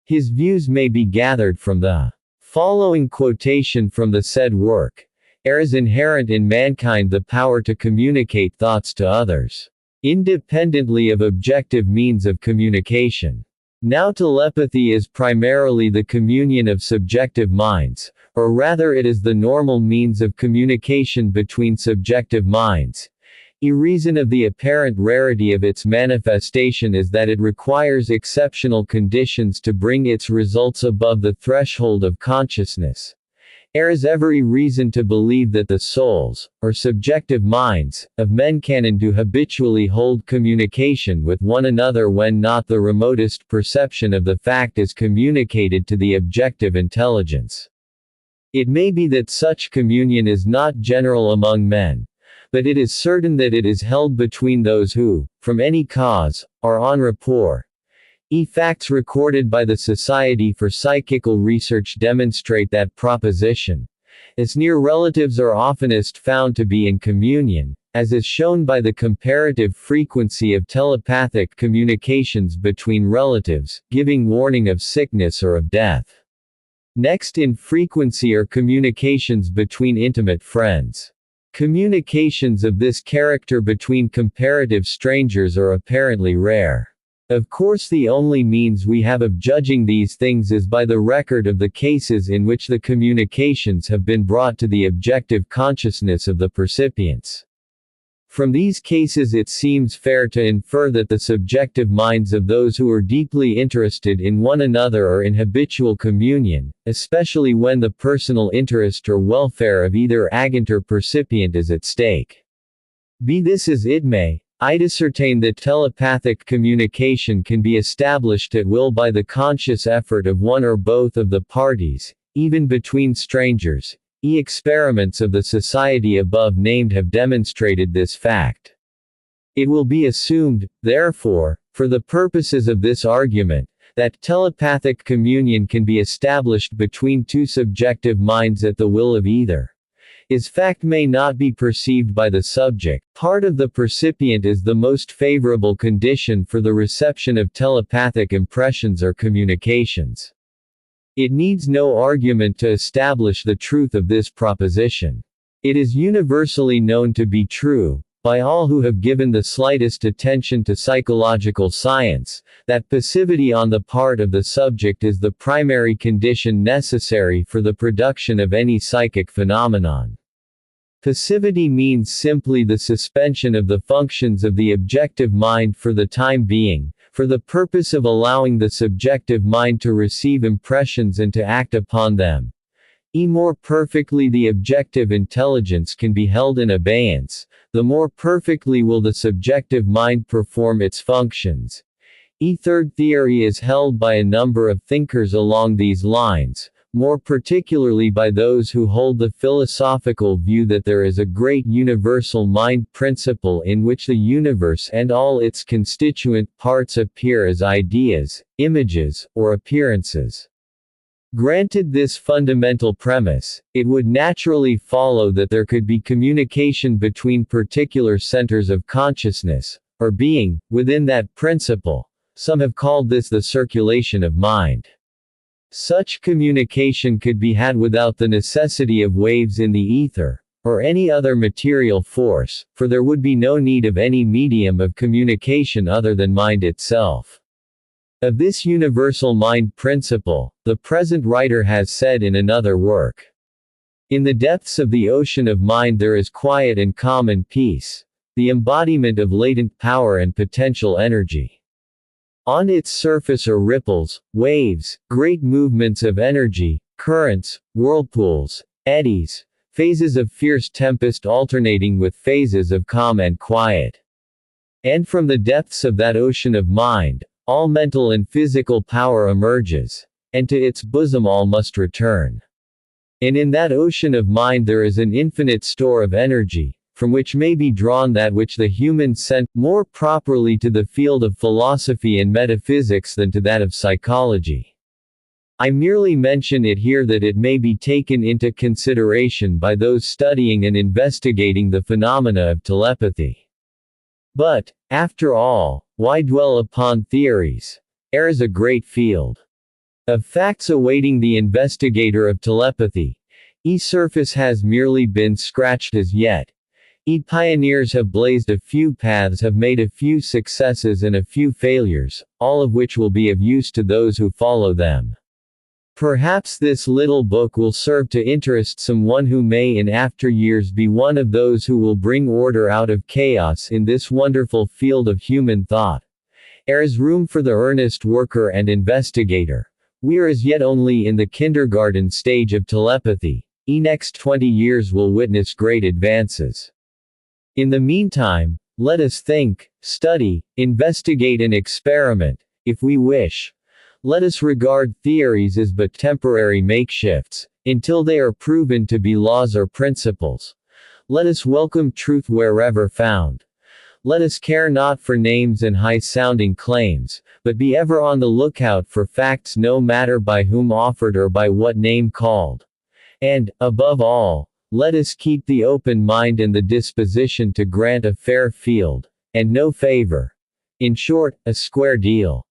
His views may be gathered from the following quotation from the said work. There is inherent in mankind the power to communicate thoughts to others, independently of objective means of communication. Now telepathy is primarily the communion of subjective minds, or rather it is the normal means of communication between subjective minds. A reason of the apparent rarity of its manifestation is that it requires exceptional conditions to bring its results above the threshold of consciousness. There is every reason to believe that the souls, or subjective minds, of men can and do habitually hold communication with one another when not the remotest perception of the fact is communicated to the objective intelligence. It may be that such communion is not general among men, but it is certain that it is held between those who, from any cause, are en rapport. Facts recorded by the Society for Psychical Research demonstrate that proposition, as near relatives are oftenest found to be in communion, as is shown by the comparative frequency of telepathic communications between relatives, giving warning of sickness or of death. Next in frequency are communications between intimate friends. Communications of this character between comparative strangers are apparently rare. Of course, the only means we have of judging these things is by the record of the cases in which the communications have been brought to the objective consciousness of the percipients. From these cases it seems fair to infer that the subjective minds of those who are deeply interested in one another are in habitual communion, especially when the personal interest or welfare of either agent or percipient is at stake. Be this as it may, I ascertain that telepathic communication can be established at will by the conscious effort of one or both of the parties, even between strangers. Experiments of the society above named have demonstrated this fact. It will be assumed, therefore, for the purposes of this argument, that telepathic communion can be established between two subjective minds at the will of either. This fact may not be perceived by the subject. Part of the percipient is the most favorable condition for the reception of telepathic impressions or communications. It needs no argument to establish the truth of this proposition. It is universally known to be true, by all who have given the slightest attention to psychological science, that passivity on the part of the subject is the primary condition necessary for the production of any psychic phenomenon. Passivity means simply the suspension of the functions of the objective mind for the time being, for the purpose of allowing the subjective mind to receive impressions and to act upon them. More perfectly the objective intelligence can be held in abeyance, the more perfectly will the subjective mind perform its functions. Third theory is held by a number of thinkers along these lines, more particularly by those who hold the philosophical view that there is a great universal mind principle in which the universe and all its constituent parts appear as ideas, images, or appearances. Granted this fundamental premise, it would naturally follow that there could be communication between particular centers of consciousness, or being, within that principle. Some have called this the circulation of mind. Such communication could be had without the necessity of waves in the ether, or any other material force, for there would be no need of any medium of communication other than mind itself. Of this universal mind principle, the present writer has said in another work, "In the depths of the ocean of mind there is quiet and calm and peace, the embodiment of latent power and potential energy. On its surface are ripples, waves, great movements of energy, currents, whirlpools, eddies, phases of fierce tempest alternating with phases of calm and quiet. And from the depths of that ocean of mind, all mental and physical power emerges, and to its bosom all must return. And in that ocean of mind there is an infinite store of energy, from which may be drawn that which the human sent, more properly to the field of philosophy and metaphysics than to that of psychology. I merely mention it here that it may be taken into consideration by those studying and investigating the phenomena of telepathy. But, after all, why dwell upon theories? Air is a great field of facts awaiting the investigator of telepathy. Surface has merely been scratched as yet. Pioneers have blazed a few paths, have made a few successes and a few failures, all of which will be of use to those who follow them. Perhaps this little book will serve to interest someone who may in after years be one of those who will bring order out of chaos in this wonderful field of human thought. There is room for the earnest worker and investigator. We are as yet only in the kindergarten stage of telepathy. Next 20 years will witness great advances. In the meantime, let us think, study, investigate and experiment, if we wish. Let us regard theories as but temporary makeshifts, until they are proven to be laws or principles. Let us welcome truth wherever found. Let us care not for names and high-sounding claims, but be ever on the lookout for facts no matter by whom offered or by what name called. And, above all, let us keep the open mind and the disposition to grant a fair field, and no favor. In short, a square deal.